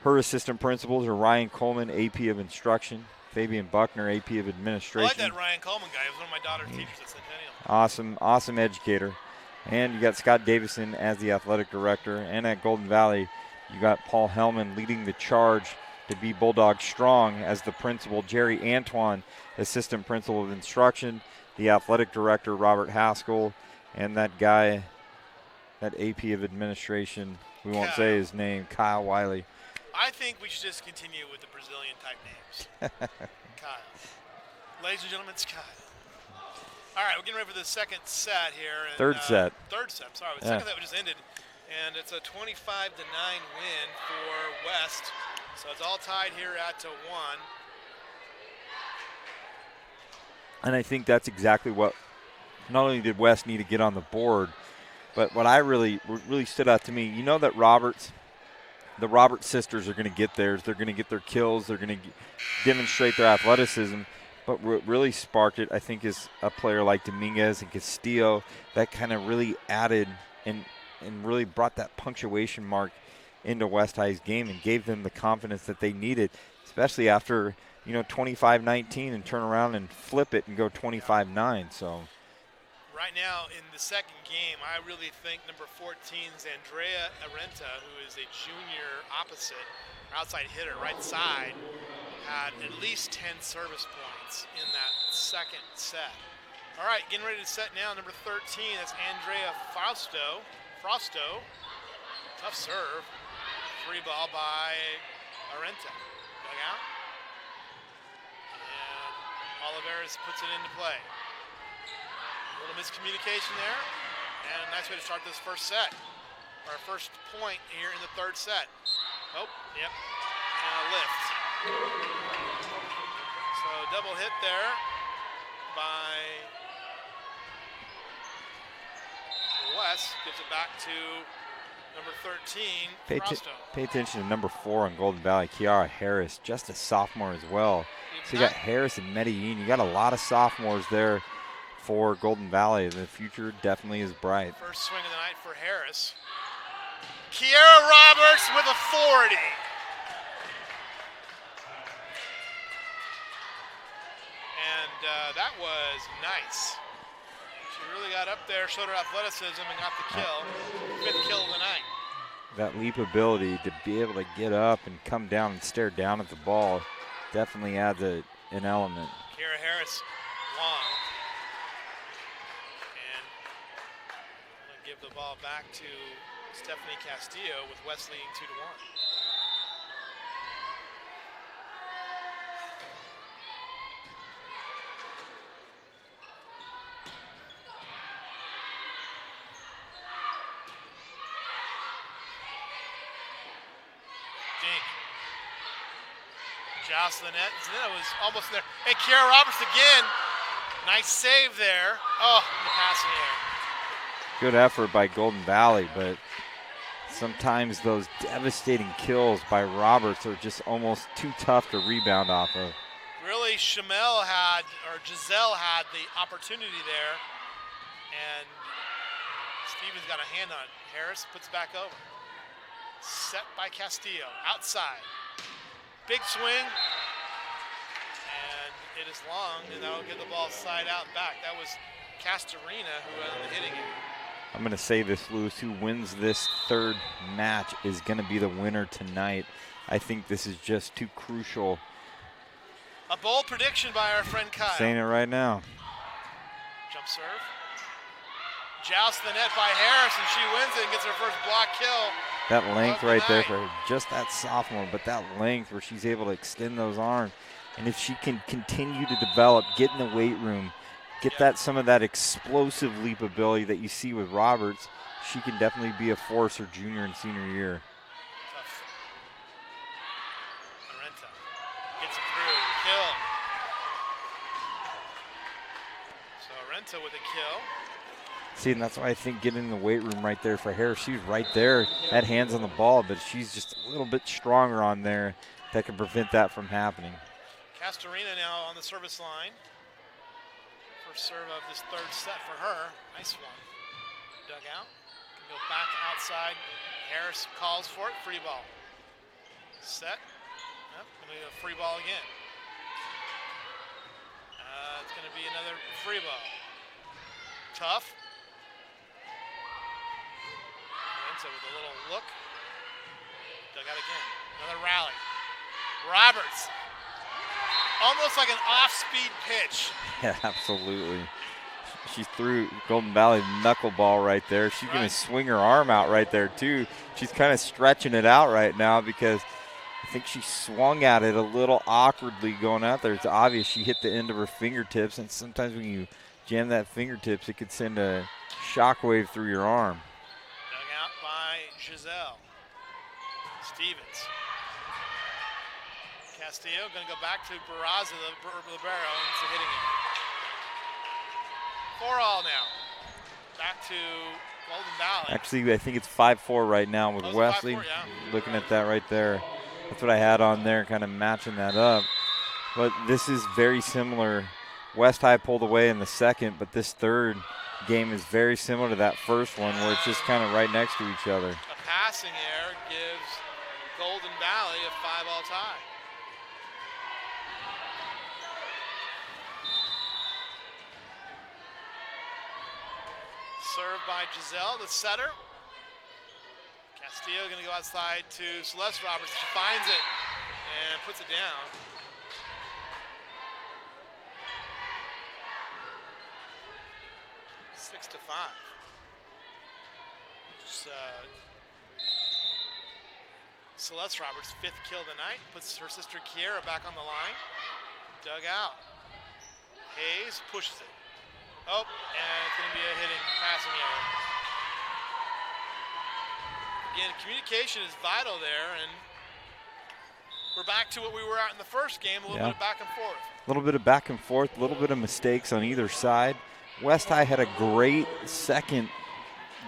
Her assistant principals are Ryan Coleman, AP of Instruction, Fabian Buckner, AP of Administration. I like that Ryan Coleman guy. He was one of my daughter's teachers at Centennial. Awesome educator. And you got Scott Davison as the athletic director. And at Golden Valley, you got Paul Hellman leading the charge to be Bulldog strong as the principal. Jerry Antoine, assistant principal of instruction. The athletic director, Robert Haskell. And that guy, that AP of Administration, we won't say his name, Kyle Wiley. I think we should just continue with the Brazilian-type names. Kyle. Ladies and gentlemen, it's Kyle. All right, we're getting ready for the second set here. And, Third set. Sorry, the second set just ended. And it's a 25-9 win for West. So it's all tied here at 1. And I think that's exactly what, not only did West need to get on the board, but what really stood out to me, you know that the Roberts sisters are going to get theirs. They're going to get their kills. They're going to demonstrate their athleticism. But what really sparked it, I think, is a player like Dominguez and Castillo that kind of really added and really brought that punctuation mark into West High's game and gave them the confidence that they needed, especially after, 25-19 and turn around and flip it and go 25-9. So right now in the second game, I really think number 14's Andrea Arenta, who is a junior opposite, outside hitter, right side, had at least 10 service points in that second set. All right, getting ready to set now, number 13, that's Andrea Frosto. Tough serve. Free ball by Arenta. Dug out. And Oliveras puts it into play. A little miscommunication there, and a nice way to start this first set. Our first point here in the third set. Oh, yep, and a lift. So double hit there by West. Gives it back to number 13, Frosto. Pay attention to number 4 on Golden Valley, Kiara Harris, just a sophomore as well. So you got Harris and Medellin. You got a lot of sophomores there for Golden Valley. The future definitely is bright. First swing of the night for Harris. Kiara Roberts with authority. And that was nice. She really got up there, showed her athleticism, and got the kill. 5th kill of the night. That leap ability to be able to get up and come down and stare down at the ball definitely adds an element. Kiara Harris long. And I'm going to give the ball back to Stephanie Castillo with West leading 2-1. Jocelyn Zanetta was almost there. Hey, Kiara Roberts again. Nice save there. Oh, the passing error. Good effort by Golden Valley, but sometimes those devastating kills by Roberts are just almost too tough to rebound off of. Really, Giselle had the opportunity there, and Stevens got a hand on it. Harris puts it back over. Set by Castillo, outside. Big swing, and it is long, and that will get the ball side out back. That was Castorina who had the hitting it. I'm going to say this, Lewis, who wins this third match is going to be the winner tonight. I think this is just too crucial. A bold prediction by our friend Kyle. Saying it right now. Jump serve. Joust the net by Harris, and she wins it and gets her first block kill. That length right there for her, just that sophomore, but that length where she's able to extend those arms. And if she can continue to develop, get in the weight room, get that some of that explosive leap ability that you see with Roberts, she can definitely be a force her junior and senior year. Tough. Arenta gets it through, kill. So Arenta with a kill. See, and that's why I think getting in the weight room right there for Harris, she's right there, had hands on the ball, but she's just a little bit stronger on there that can prevent that from happening. Castorina now on the service line. First serve of this third set for her. Nice one. Dug out. Can go back outside. Harris calls for it. Free ball. Set. Yep, gonna be a free ball again. It's gonna be another free ball. Tough. With a little look. Dug out again. Another rally. Roberts. Almost like an off-speed pitch. Yeah, absolutely. She threw Golden Valley knuckleball right there. She's going to swing her arm out right there, too. She's kind of stretching it out right now because I think she swung at it a little awkwardly going out there. It's obvious she hit the end of her fingertips, and sometimes when you jam that fingertips, it could send a shockwave through your arm. Giselle. Stevens. Castillo going to go back to Barraza, the libero, and it's hitting it. 4-all now. Back to Golden Valley. Actually, I think it's 5-4 right now with Wesley. 5-4, yeah. Looking at that right there. That's what I had on there, kind of matching that up. But this is very similar. West High pulled away in the second, but this third game is very similar to that first one where it's just kind of right next to each other. A passing error gives Golden Valley a 5-all tie. Served by Giselle, the setter. Castillo going to go outside to Celeste Roberts. She finds it and puts it down. Six to 5. Celeste Roberts' 5th kill of the night. Puts her sister Kiera back on the line. Dug out. Hayes pushes it. Oh, and it's going to be a hitting, passing error. Again, communication is vital there, and we're back to what we were at in the first game, a little bit of back and forth. A little bit of back and forth, a little bit of mistakes on either side. West High had a great second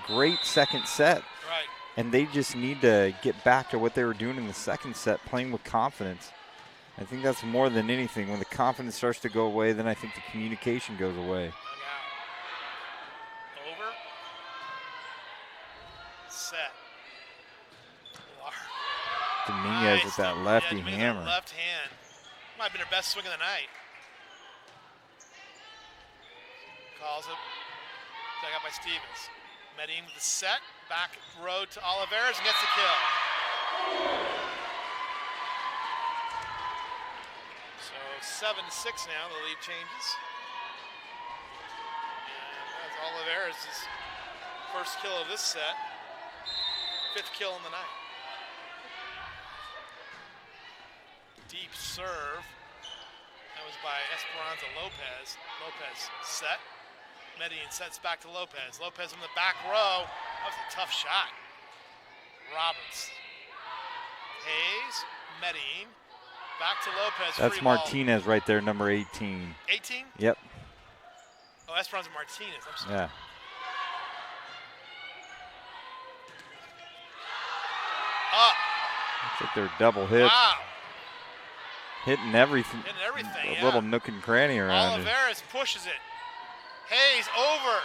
set. Right. And they just need to get back to what they were doing in the second set, playing with confidence. I think that's more than anything. When the confidence starts to go away, then I think the communication goes away. Over. Set. Dominguez with that lefty hammer. Left hand. Might have been her best swing of the night. Calls it. Dug out by Stevens. Medellin with the set. Back road to Oliveras and gets the kill. So 7-6 now. The lead changes. And that's Oliveras' first kill of this set. 5th kill in the night. Deep serve. That was by Esperanza Lopez. Lopez set. Medellin sets back to Lopez. Lopez in the back row. That was a tough shot. Roberts. Hayes. Medellin. Back to Lopez. That's free ball. Martinez right there, number 18. 18? Yep. Oh, Esperanza Martinez. I'm sorry. Yeah. Up. Looks like they're double hits. Wow. Hitting everything. Hitting A little nook and cranny around it. Oliveras pushes it. Hayes over.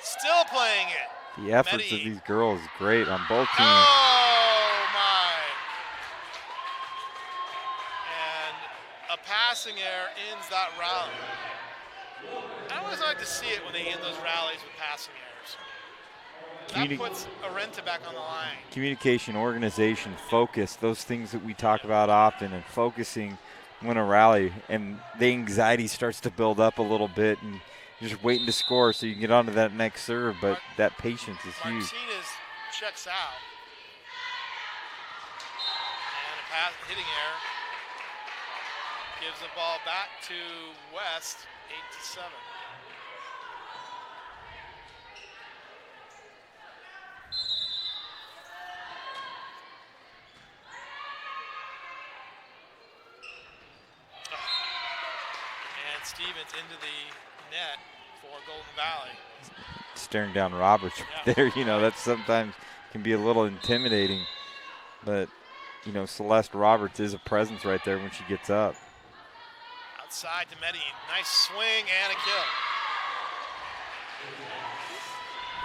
Still playing it. The efforts of these girls is great on both teams. Oh, my. And a passing error ends that rally. I always like to see it when they end those rallies with passing errors. That puts Arenta back on the line. Communication, organization, focus, those things that we talk about often, and focusing when a rally, and the anxiety starts to build up a little bit, and you're just waiting to score so you can get onto that next serve, but that patience is huge. Martinez checks out. And a pass, hitting error. Gives the ball back to West, 8-7. Stevens into the net for Golden Valley. Staring down Roberts right there, you know, that sometimes can be a little intimidating. But, you know, Celeste Roberts is a presence right there when she gets up. Outside to Medellin. Nice swing and a kill.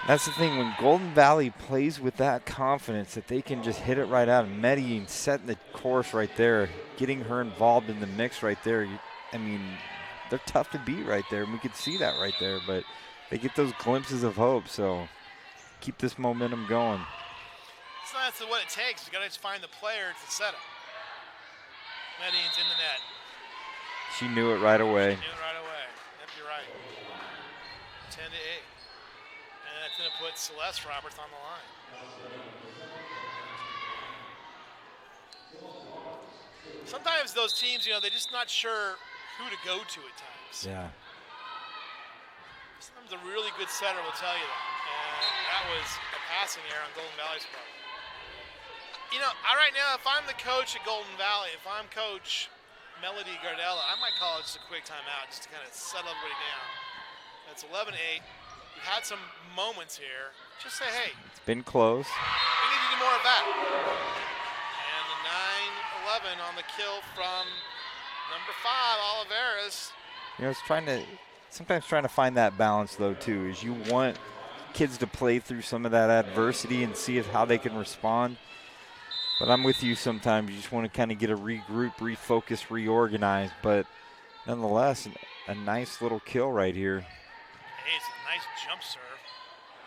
That's the thing, when Golden Valley plays with that confidence that they can just hit it right out, and Medellin setting the course right there, getting her involved in the mix right there, I mean, they're tough to beat right there, and we could see that right there, but they get those glimpses of hope, so keep this momentum going. It's not what it takes. You got to just find the player to set it. Medellin's in the net. She knew it right away. She knew it right away. Yep, you're right. 10-8. And that's going to put Celeste Roberts on the line. Sometimes those teams, you know, they're just not sure who to go to at times. Yeah. Sometimes a really good setter will tell you that. And that was a passing error on Golden Valley's part. You know, right now, if I'm the coach at Golden Valley, if I'm Coach Melody Gardella, I might call it just a quick timeout just to kind of settle everybody down. It's 11-8. You've had some moments here. Just say, hey. It's been close. We need to do more of that. And the 9-11 on the kill from number 5, Oliveras. You know, sometimes trying to find that balance, though, too, is you want kids to play through some of that adversity and see how they can respond. But I'm with you sometimes. You just want to kind of get a regroup, refocus, reorganize. But nonetheless, a nice little kill right here. Hey, it's a nice jump serve.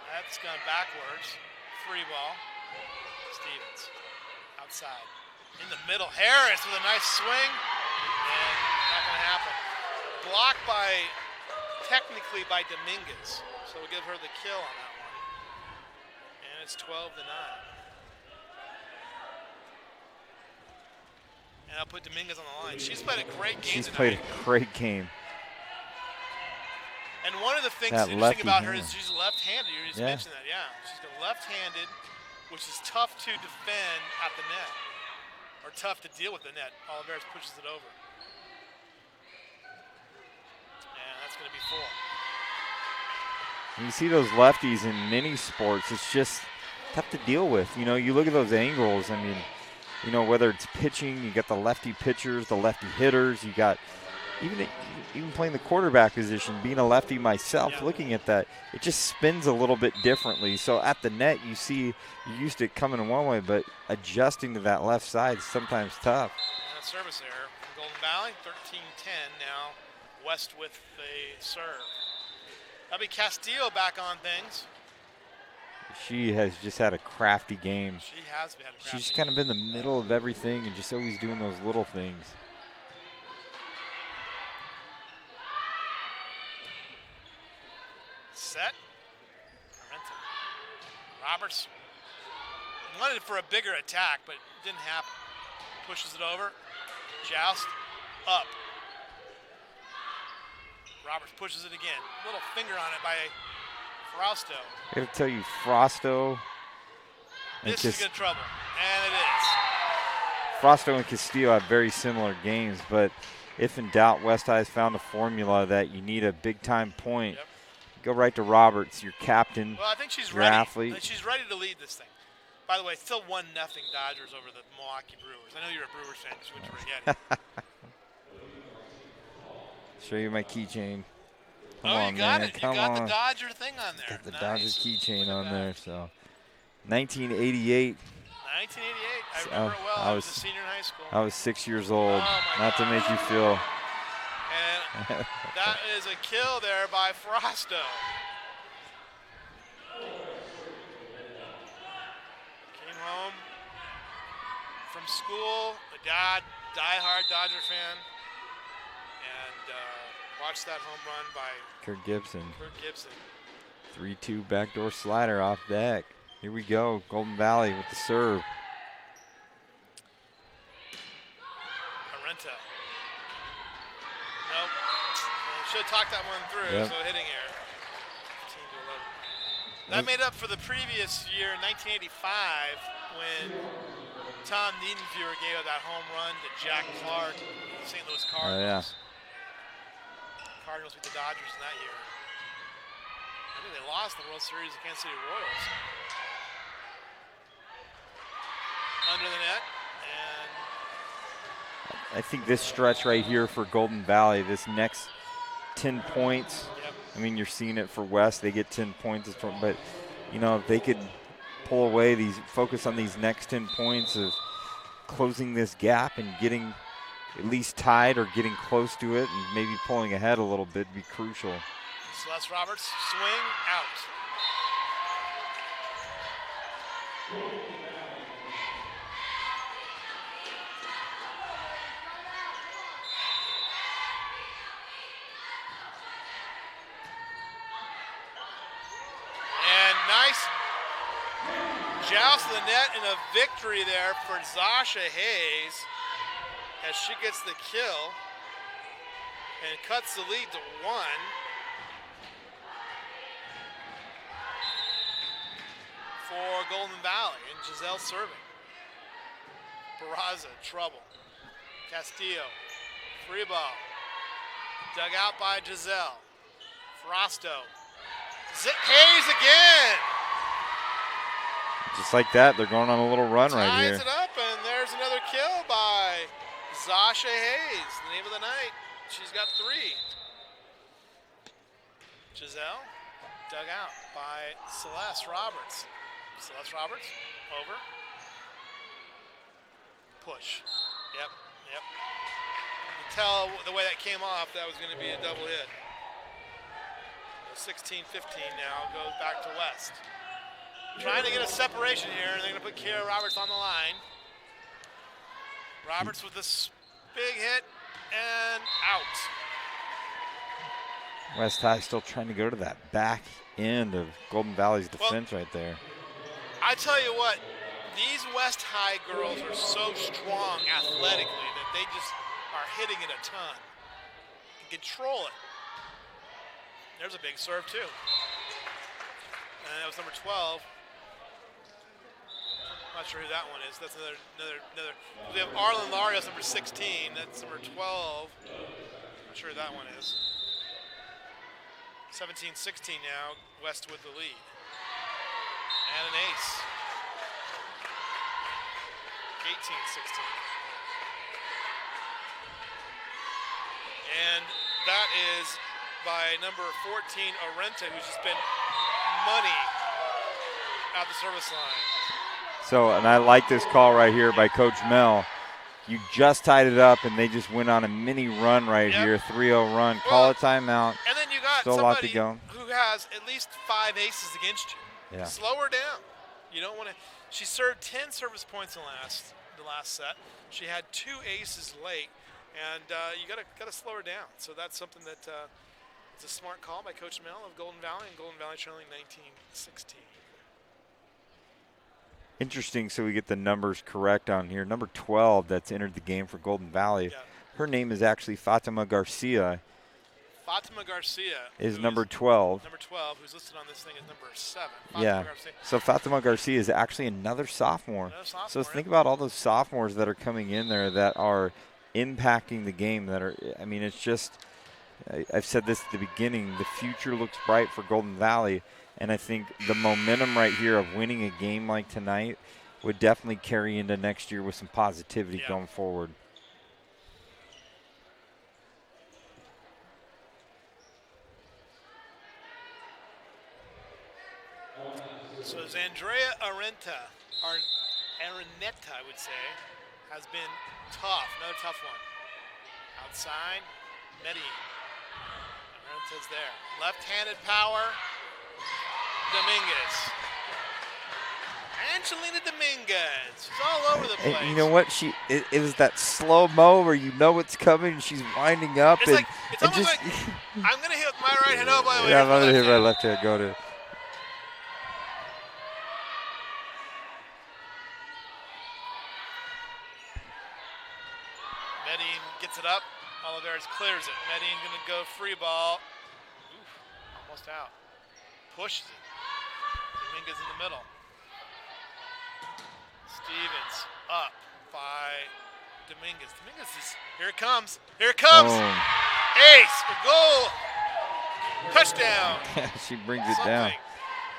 That's gone backwards. Free ball. Stevens outside. In the middle, Harris with a nice swing. And not going to happen. Blocked technically by Dominguez. So we'll give her the kill on that one. And it's 12-9. And I'll put Dominguez on the line. She's played a great game She's tonight. played a great game. And one of the things That interesting about her lefty is she's left-handed. You just Yeah. mentioned that, yeah. She's left-handed, which is tough to defend at the net, or tough to deal with the net. Oliveros pushes it over. And that's going to be 4. You see those lefties in many sports, it's just tough to deal with. You know, you look at those angles, I mean, you know, whether it's pitching, you got the lefty pitchers, the lefty hitters, you got even playing the quarterback position, being a lefty myself, looking at that, it just spins a little bit differently. So at the net, you see, you're used to it coming in one way, but adjusting to that left side is sometimes tough. And a service error from Golden Valley, 13-10 now. West with the serve. That'll be Castillo back on things. She has just had a crafty game. She has been crafty. She's kind of been in the middle of everything and just always doing those little things. Set. Roberts wanted for a bigger attack, but it didn't happen. Pushes it over. Joust. Up. Roberts pushes it again. Little finger on it by Frausto. I gotta tell you, Frausto. This is good trouble, and it is. Frausto and Castillo have very similar games, but if in doubt, West High has found a formula that you need a big-time point. Yep. Go right to Roberts, your captain, Well, I think she's your ready. athlete. She's ready to lead this thing. By the way, it's still 1-0 Dodgers over the Milwaukee Brewers. I know you're a Brewers fan because you went to Rigetti. Show you my keychain. Come Oh, on, you got man. it. Come You got on. the Dodger thing on there. Got the Nice. Dodgers keychain on there. So, 1988. 1988. I remember it well. I was a senior in high school. I was 6 years old. Oh, Not to make you feel. And that is a kill there by Frausto. Came home from school, a diehard Dodger fan, and watched that home run by Kurt Gibson. 3-2 backdoor slider off deck. Here we go. Golden Valley with the serve. Arenta. Nope. Should have talked that one through, Yep. so hitting error. 15-11. That made up for the previous year, 1985, when Tom Niedenfuer gave up that home run to Jack Clark, St. Louis Cardinals. Oh, yeah. Cardinals beat the Dodgers in that year. I think they lost the World Series against City Royals. Under the net, and I think this stretch right here for Golden Valley, this next 10 points, I mean, you're seeing it for West. They get 10 points, but, you know, if they could pull away focus on these next 10 points of closing this gap and getting at least tied or getting close to it and maybe pulling ahead a little bit would be crucial. Celeste Roberts, swing, out. And nice joust of the net and a victory there for Zasha Hayes as she gets the kill and cuts the lead to 1. For Golden Valley, and Giselle serving. Barraza, trouble. Castillo, free ball. Dug out by Giselle. Frausto. Hayes again! Just like that, they're going on a little run right here. Ties it up, and there's another kill by Zasha Hayes, the name of the night. She's got 3. Giselle, dug out by Celeste Roberts. Celeste Roberts, over. Push. Yep. You can tell the way that came off, that was going to be a double hit. 16-15 now, goes back to West. Trying to get a separation here, and they're going to put Kara Roberts on the line. Roberts with this big hit, and out. West High still trying to go to that back end of Golden Valley's defense right there. I tell you what, these West High girls are so strong athletically that they just are hitting it a ton. They control it. There's a big serve, too. And that was number 12. Not sure who that one is. That's another. We have Arlen Larios, number 16. That's number 12. Not sure who that one is. 17-16 now. West with the lead. And an ace. 18-16. And that is by number 14, Arenta, who's just been money at the service line. So, and I like this call right here by Coach Mel. You just tied it up, and they just went on a mini run right here, 3-0 run. Call a timeout. And then you got Still a lot to somebody go. who has at least 5 aces against you. Yeah. Slow her down. You don't want to. She served 10 service points in the last set. She had 2 aces late, and you gotta slow her down. So that's something that it's a smart call by Coach Mel of Golden Valley, and Golden Valley trailing 19-16. Interesting, so we get the numbers correct on here. Number 12 that's entered the game for Golden Valley. Her name is actually Fatima Garcia. Fatima Garcia Is number 12. Number 12, who's listed on this thing as number 7. Yeah. Garcia. So Fatima Garcia is actually another sophomore. So think about all those sophomores that are coming in there that are impacting the game. That are, I mean, it's just. I've said this at the beginning. The future looks bright for Golden Valley, and I think the momentum right here of winning a game like tonight would definitely carry into next year with some positivity going forward. So Zandrea Araneta, I would say, has been tough. Another tough one. Outside, Medellin. Arenta's there. Left-handed power, Dominguez. Angelina Dominguez. She's all over the place. And you know what? It was that slow-mo where you know it's coming and she's winding up. It's like, it's almost like, I'm going to hit with my right hand. Oh, by the way. Yeah, I'm going to hit my left hand. Go to. Medellin gets it up. Olivares clears it. Medellin going to go free ball. Oof, almost out. Pushes it. Dominguez in the middle. Stevens up by Dominguez. Dominguez is, here it comes. Here it comes. Ace, the goal. Touchdown. She brings it down.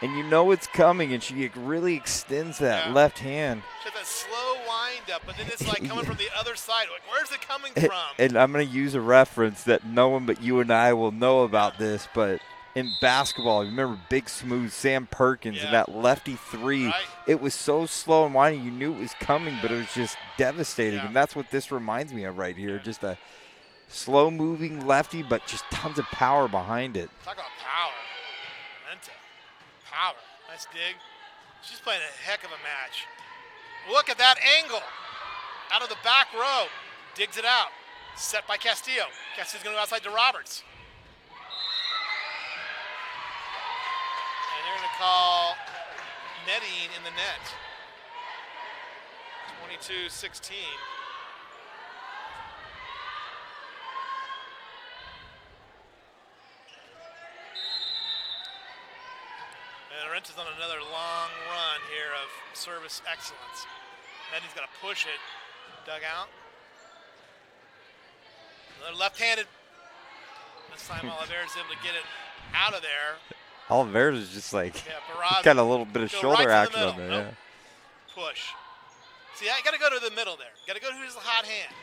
And you know it's coming, and she really extends that left hand. She has that slow wind up, but then it's like coming from the other side. Like, where's it coming from? And I'm going to use a reference that no one but you and I will know about this, but in basketball, remember Big Smooth Sam Perkins and that lefty three. Right. It was so slow and winding. You knew it was coming, but it was just devastating. And that's what this reminds me of right here. Just a slow-moving lefty, but just tons of power behind it. Talk about power. Menta. Power. Nice dig. She's playing a heck of a match. Look at that angle. Out of the back row. Digs it out. Set by Castillo. Castillo's going to go outside to Roberts. And they're going to call Medellin in the net. 22-16. And Arenta's on another long run here of service excellence. Medellин's got to push it. Dug out. Another left-handed. This time Olivares is able to get it out of there. Olivares is just like, Barraza, got a little bit of shoulder action on there. Nope. Push. See, I got to go to the middle there. Got to go to who's the hot hand.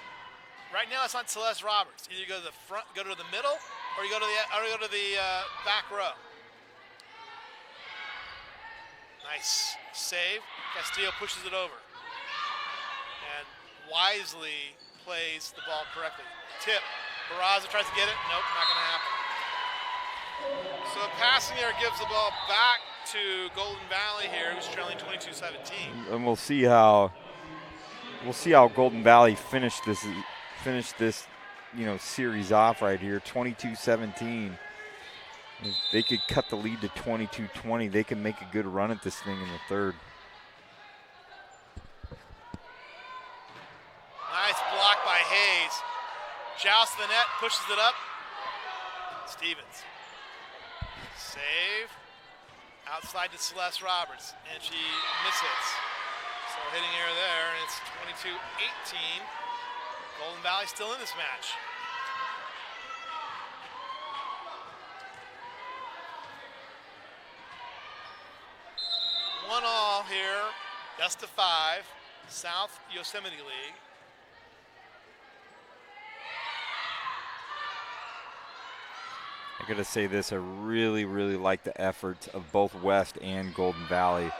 Right now it's on Celeste Roberts. Either you go to the front, go to the middle, or you go to the back row. Nice save. Castillo pushes it over. And wisely plays the ball correctly. Tip. Barraza tries to get it. Nope, not going to happen. So passing there gives the ball back to Golden Valley here, who's trailing 22-17. And we'll see how Golden Valley finish this series off right here, 22-17. If they could cut the lead to 22-20, they can make a good run at this thing in the third. Nice block by Hayes. Jousts the net, pushes it up. Stevens. Save. Outside to Celeste Roberts, and she mishits. So hitting error there, and it's 22-18. Golden Valley still in this match. One all here, best of 5, South Yosemite League. I gotta say this, I really, really like the efforts of both West and Golden Valley.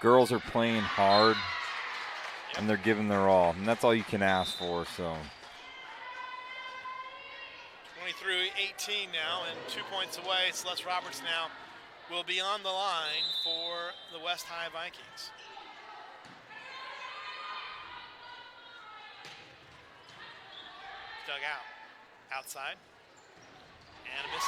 Girls are playing hard, and they're giving their all, and that's all you can ask for. So 23-18 now, and 2 points away. Celeste Roberts now will be on the line for the West High Vikings. Dug out, outside, and a miss.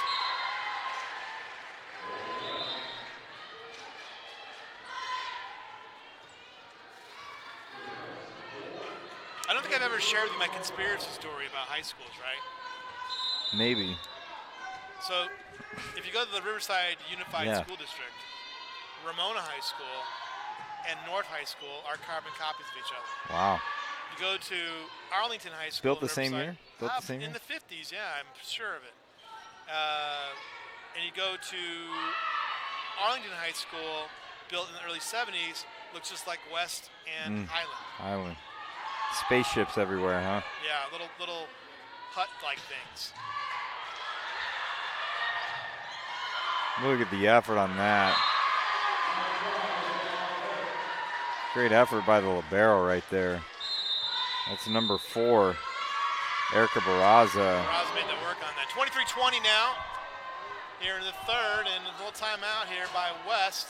I don't think I've ever shared with you my conspiracy story about high schools, right? maybe. So if you go to the Riverside Unified School District, Ramona High School and North High School are carbon copies of each other. Wow. You go to Arlington High School. Built the same year? Built the same in year? the 50s, yeah, I'm sure of it. And you go to Arlington High School, built in the early 70s, looks just like West and Highland. Highland. Spaceships everywhere, huh? Yeah, little hut-like things. Look at the effort on that. Great effort by the libero right there. That's number 4, Erica Barraza. Barraza made the work on that. 23-20 now here in the third, and a little timeout here by West.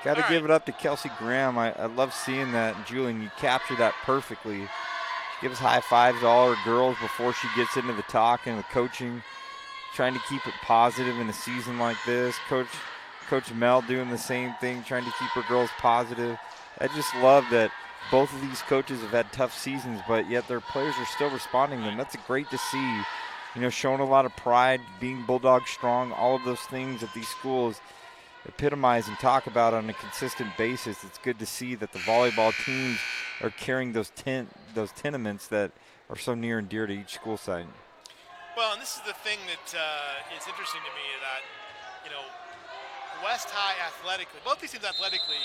Got to give it up to Kelsey Graham. I love seeing that. And Julian, you captured that perfectly. She gives high fives to all her girls before she gets into the talk and the coaching, trying to keep it positive in a season like this. Coach Mel doing the same thing, trying to keep her girls positive. I just love that both of these coaches have had tough seasons, but yet their players are still responding to them. That's great to see. You know, showing a lot of pride, being Bulldog strong, all of those things that these schools epitomize and talk about on a consistent basis. It's good to see that the volleyball teams are carrying those tenements that are so near and dear to each school site. Well, and this is the thing that is interesting to me, that, you know, West High athletically, both these teams athletically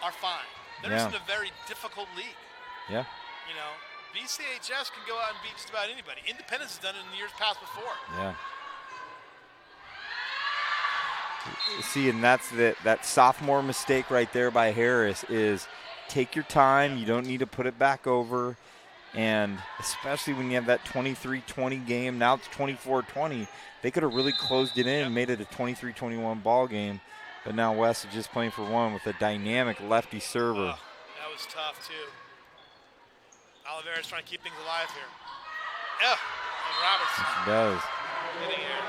are fine. They're just in a very difficult league. Yeah. You know, BCHS can go out and beat just about anybody. Independence has done it in the years past before. Yeah. See, and that's that sophomore mistake right there by Harris is take your time. You don't need to put it back over. And especially when you have that 23-20 game, now it's 24-20. They could have really closed it in and made it a 23-21 ball game. But now West is just playing for one with a dynamic lefty server. That was tough, too. Oliveira's trying to keep things alive here. Yeah, and Robertson. She does. Hitting here.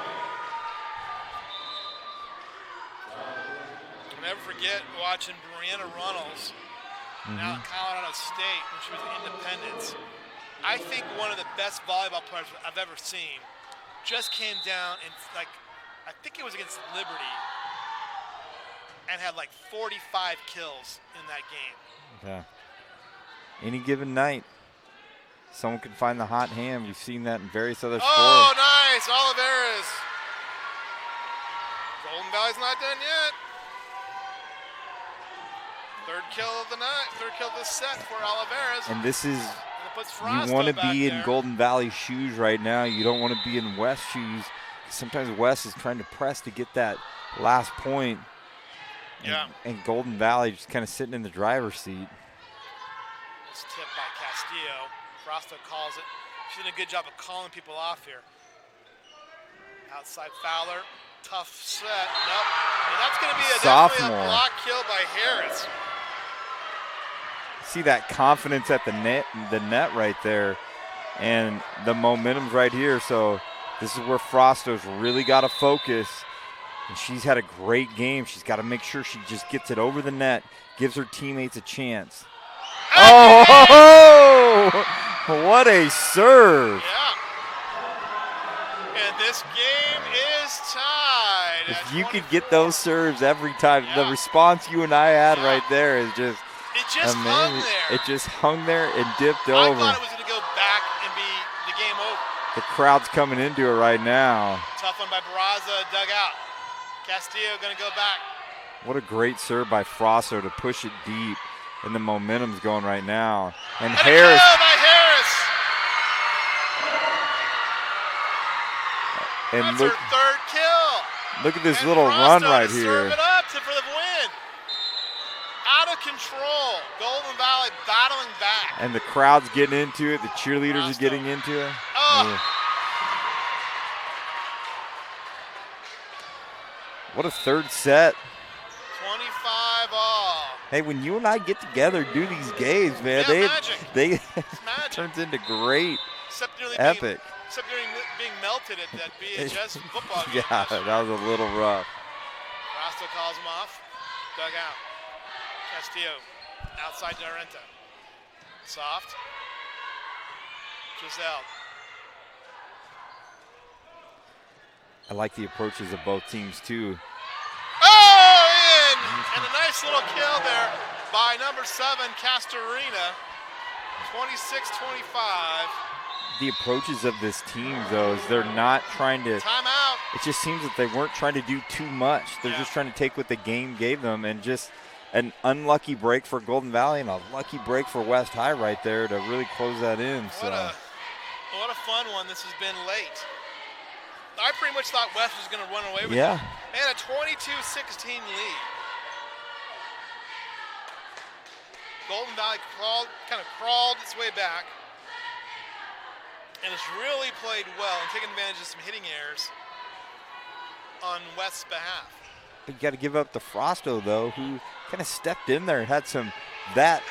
I'll never forget watching Brianna Runnels out at Colorado State when she was at Independence. I think one of the best volleyball players I've ever seen just came down and, like, I think it was against Liberty, and had like 45 kills in that game. Yeah. Any given night, someone can find the hot hand. We've seen that in various other sports. Oh, nice. Oliveras. Golden Valley's not done yet. Third kill of the night, third kill of the set for Oliveras. And this is, Frosto you want to be in there. Golden Valley shoes right now. You don't want to be in West shoes. Sometimes West is trying to press to get that last point. And Golden Valley just kind of sitting in the driver's seat. It's tipped by Castillo. Frosto calls it. She's doing a good job of calling people off here. Outside Fowler. Tough set. Nope. And that's going to be definitely a block kill by Harris. See that confidence at the net right there. And the momentum's right here. So this is where Frosto's really got to focus. And she's had a great game. She's got to make sure she just gets it over the net, gives her teammates a chance. Oh, what a serve. Yeah. And this game is tied. you could get those serves every time. The response you and I had right there is just hung there. It just hung there and dipped over. I thought it was going to go back and be the game over. The crowd's coming into it right now. Tough one by Barraza, dug out. Castillo going to go back. What a great serve by Frosso to push it deep, and the momentum's going right now. And Harris. A kill by Harris. And That's look, her third kill. Look at this and little Frosto run right to here. Serve it up for the win. Out of control. Golden Valley battling back. And the crowd's getting into it. The cheerleaders are getting into it. Oh. Yeah. What a third set. 25 all. Hey, when you and I get together, do these games, man, they turns into great epic. Except during being melted at that BHS football game. Yeah, that was a little rough. Rasta calls him off. Dug out. Castillo outside Dorenta. Soft. Giselle. I like the approaches of both teams, too. Oh, in! And a nice little kill there by number 7, Castorina. 26-25. The approaches of this team, though, is they're not trying to. Timeout. It just seems that they weren't trying to do too much. They're just trying to take what the game gave them, and just an unlucky break for Golden Valley and a lucky break for West High right there to really close that in. What a fun one this has been late. I pretty much thought West was going to run away with it. They had a 22-16 lead. Golden Valley kind of crawled its way back and has really played well and taken advantage of some hitting errors on West's behalf. You got to give up to Frosto, though, who kind of stepped in there and had some that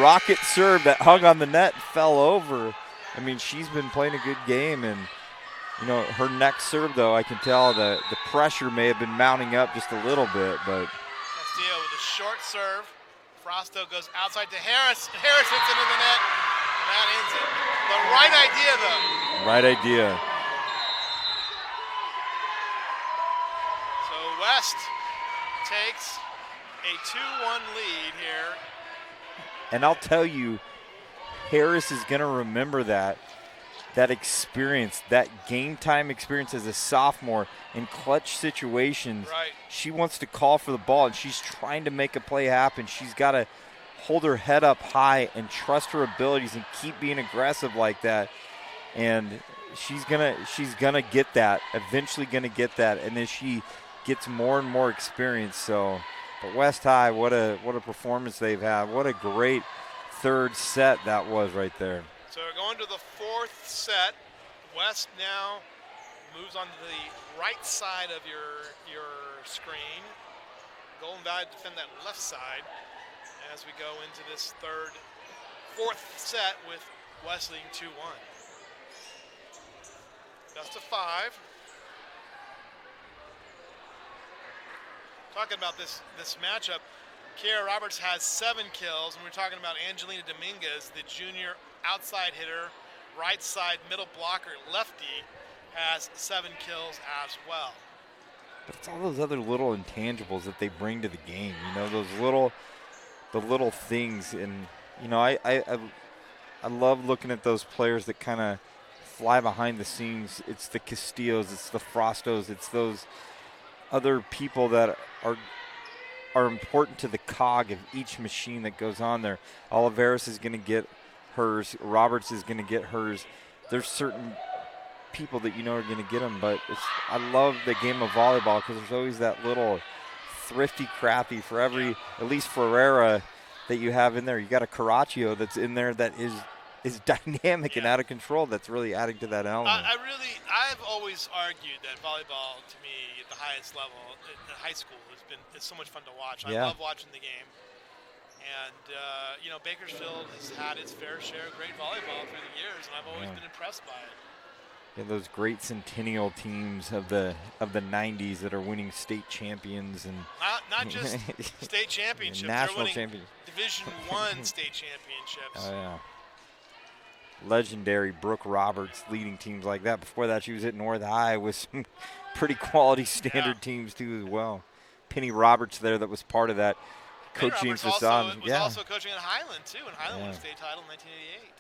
rocket serve that hung on the net and fell over. I mean, she's been playing a good game, and you know, her next serve, though, I can tell the pressure may have been mounting up just a little bit, but Castillo with a short serve. Frosto goes outside to Harris. Harris hits into the net, and that ends it. The right idea, though. right idea. So West takes a 2-1 lead here. And I'll tell you, Harris is going to remember that experience, that game time experience as a sophomore in clutch situations. Right. She wants to call for the ball, and she's trying to make a play happen. She's got to hold her head up high and trust her abilities and keep being aggressive like that. And she's gonna get that, eventually gonna get that, and as she gets more and more experience. So, but West High, what a performance they've had. What a great third set that was right there. So we're going to the fourth set. West now moves on to the right side of your screen. Golden Valley defend that left side as we go into this fourth set with West leading 2-1. Best of 5. Talking about this matchup, Kiara Roberts has 7 kills, and we're talking about Angelina Dominguez, the junior outside hitter, right side middle blocker, lefty, has 7 kills as well. But it's all those other little intangibles that they bring to the game. You know, the little things, and you know, I love looking at those players that kind of fly behind the scenes. It's the Castillos, it's the Frostos, it's those other people that are important to the cog of each machine that goes on there. Oliveras is going to get hers. Roberts is going to get hers. There's certain people that you know are going to get them, but I love the game of volleyball because there's always that little thrifty crappy for every, at least Ferreira that you have in there. You got a Caraccio that's in there that is dynamic and out of control. That's really adding to that element. I've always argued that volleyball, to me, at the highest level, at high school, it's so much fun to watch. I love watching the game. And, you know, Bakersfield has had its fair share of great volleyball through the years, and I've always been impressed by it. Yeah, those great centennial teams of the 90s that are winning state champions and not just state championships, national they're winning champions. Division I state championships. Oh yeah, legendary Brooke Roberts leading teams like that. Before that, she was at North High with some pretty quality standard teams too as well. Penny Roberts there that was part of that coaching facade. Was also coaching at Highland too, and Highland won a state title in 1988.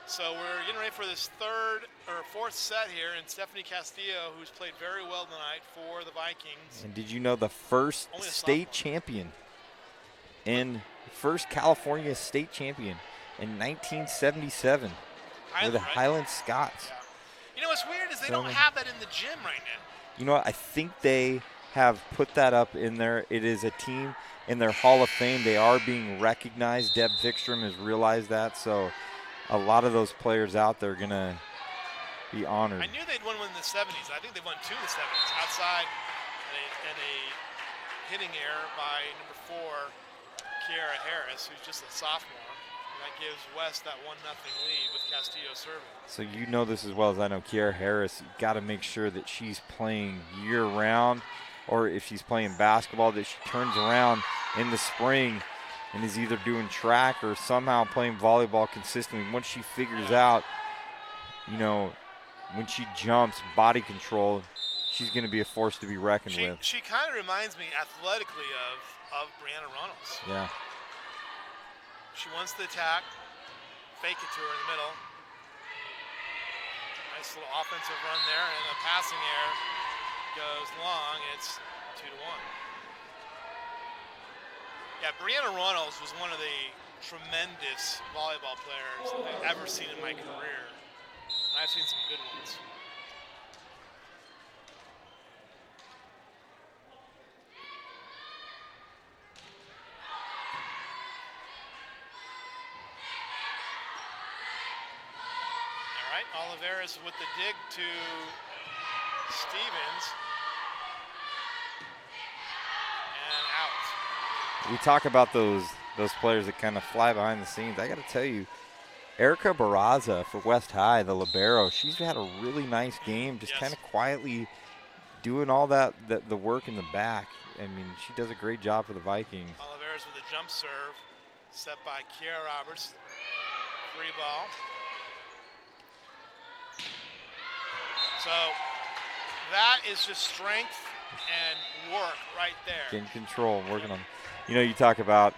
So we're getting ready for this fourth set here, and Stephanie Castillo, who's played very well tonight for the Vikings. And did you know the first state champion first California state champion in 1977 were the Highland Scots. Yeah. You know what's weird is they don't have that in the gym right now. You know what? I think they have put that up in there. It is a team in their Hall of Fame. They are being recognized. Deb Vikstrom has realized that, so a lot of those players out there are going to be honored. I knew they'd won one in the 70s. I think they won two in the 70s. Outside and a hitting error by number 4, Kiara Harris, who's just a sophomore. And that gives West that 1-0 lead with Castillo serving. So you know this as well as I know. Kiara Harris, you've got to make sure that she's playing year-round, or if she's playing basketball, that she turns around in the spring and is either doing track or somehow playing volleyball consistently. Once she figures out, you know, when she jumps, body control, she's going to be a force to be reckoned with. She kind of reminds me athletically of Brianna Runnels. Yeah. She wants the attack, fake it to her in the middle. Nice little offensive run there, and the passing error goes long. It's 2-1. Yeah, Brianna Runnels was one of the tremendous volleyball players that I've ever seen in my career. And I've seen some good ones. All right, Oliveras with the dig to Stevens. And out. We talk about those players that kind of fly behind the scenes. I got to tell you, Erica Barraza for West High, the libero, she's had a really nice game, just kind of quietly doing all the work in the back. I mean, she does a great job for the Vikings. Oliveras with a jump serve, set by Kiara Roberts. Free ball. So that is just strength and work right there. In control, working on. You know, you talk about,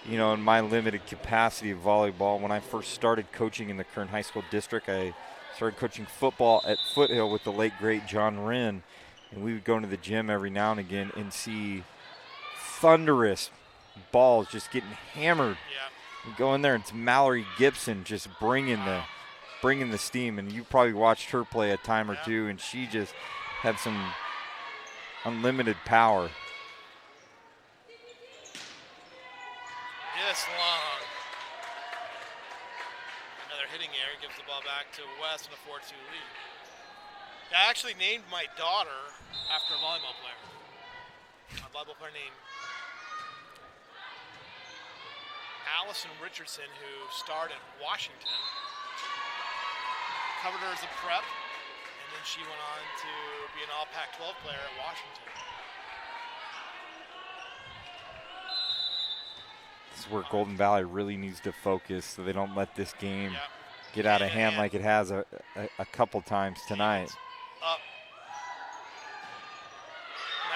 you know, in my limited capacity of volleyball, when I first started coaching in the Kern High School district, I started coaching football at Foothill with the late, great John Wren. And we would go into the gym every now and again and see thunderous balls just getting hammered. Yeah. We go in there and it's Mallory Gibson just bringing the steam. And you probably watched her play a time or two, and she just had some unlimited power. This long. Another hitting error gives the ball back to West in a 4-2 lead. I actually named my daughter after a volleyball player. A volleyball player named Allison Richardson, who starred at Washington. Covered her as a prep, and then she went on to be an all Pac-12 player at Washington. This is where Golden Valley really needs to focus so they don't let this game get out of hand like it has a couple times tonight. Up.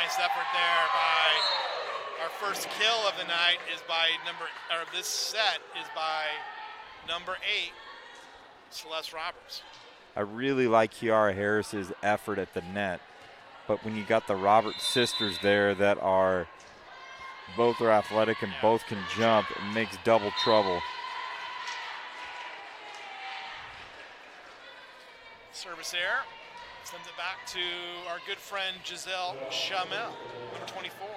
Nice effort there by our first kill of the night is by this set is by number 8, Celeste Roberts. I really like Kiara Harris's effort at the net, but when you got the Roberts sisters there that are both are athletic and both can jump, it makes double trouble. Service error. Sends it back to our good friend Giselle Chamel, number 24.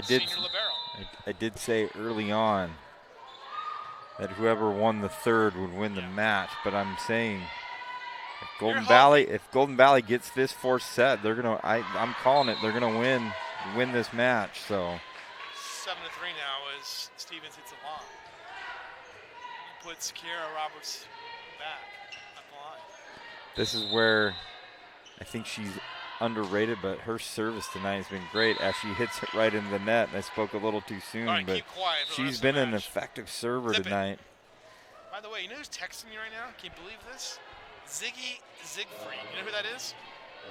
Senior libero. I did say early on that whoever won the third would win the match, but I'm saying if Golden Valley gets this fourth set, they're gonna. I'm calling it. They're gonna win this match. So 7-3 now as Stevens hits a long. He puts Kiara Roberts back at the line. This is where I think she's underrated, but her service tonight has been great as she hits it right in the net. And I spoke a little too soon, but she's been an effective server tonight. By By the way, you know who's texting me right now? Can you believe this? Ziggy Siegfried. You know who that is?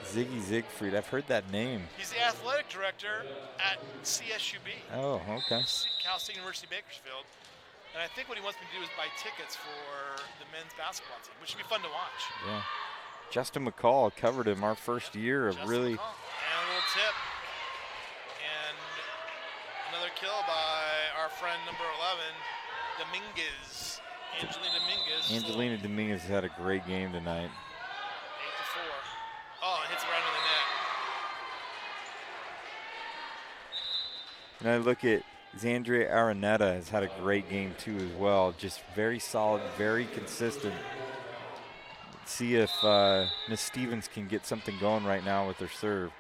Ziggy Siegfried. I've heard that name. He's the athletic director at CSUB. Oh, okay. Cal State University Bakersfield. And I think what he wants me to do is buy tickets for the men's basketball team, which should be fun to watch. Yeah. Justin McCall covered him our first year of really. McCall. And a little tip. And another kill by our friend number 11, Dominguez. Angelina Dominguez had a great game tonight. 8-4. Oh, it hits right in the net. And I look at Xandria Araneta has had a great game too as well. Just very solid, very consistent. See if Miss Stevens can get something going right now with her serve.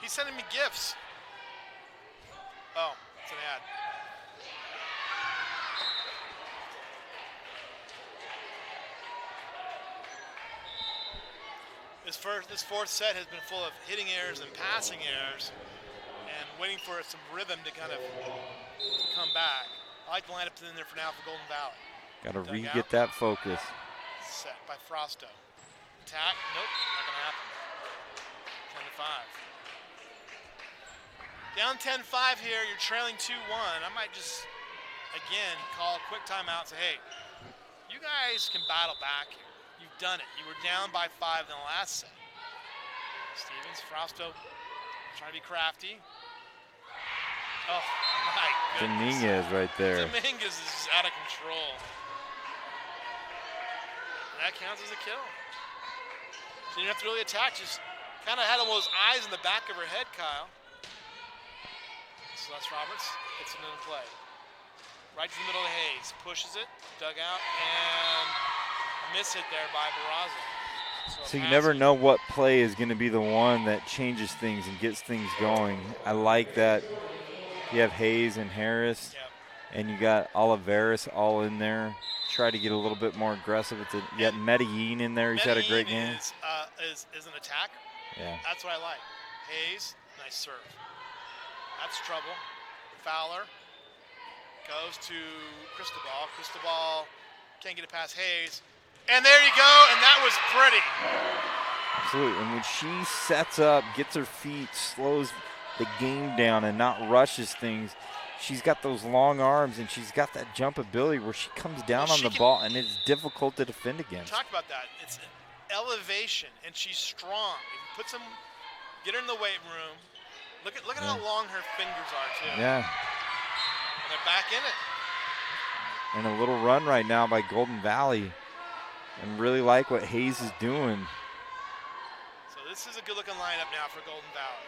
He's sending me gifts. Oh, it's an ad. This fourth set has been full of hitting errors and passing errors, and waiting for some rhythm to kind of come back. I like the lineup in there for now for Golden Valley. Got to re-get that focus. Set by Frosto. Attack, nope, not gonna happen. 10-5. Down 10-5 here, you're trailing 2-1. I might just, again, call a quick timeout and say, hey, you guys can battle back here. You've done it. You were down by 5 in the last set. Stevens, Frosto, trying to be crafty. Oh, my goodness. Dominguez right there. Dominguez is just out of control. That counts as a kill. So you don't have to really attack. Just kind of had almost eyes in the back of her head, Kyle. Celeste Roberts gets it into play. Right to the middle of Hayes. Pushes it, dug out, and a miss hit there by Barraza. So you never know what play is going to be the one that changes things and gets things going. I like that you have Hayes and Harris, and you got Oliveris all in there. Try to get a little bit more aggressive. You got Medellin in there. He's had a great game. Is an attacker. Yeah. That's what I like. Hayes, nice serve. That's trouble. Fowler goes to Cristobal. Cristobal can't get it past Hayes. And there you go, and that was pretty. Absolutely, and when she sets up, gets her feet, slows the game down and not rushes things, she's got those long arms and she's got that jump ability where she comes down on the ball and it's difficult to defend against. Talk about that. It's elevation, and she's strong. Get her in the weight room. Look at how long her fingers are, too. Yeah. And they're back in it. And a little run right now by Golden Valley. And really like what Hayes is doing. So this is a good-looking lineup now for Golden Valley.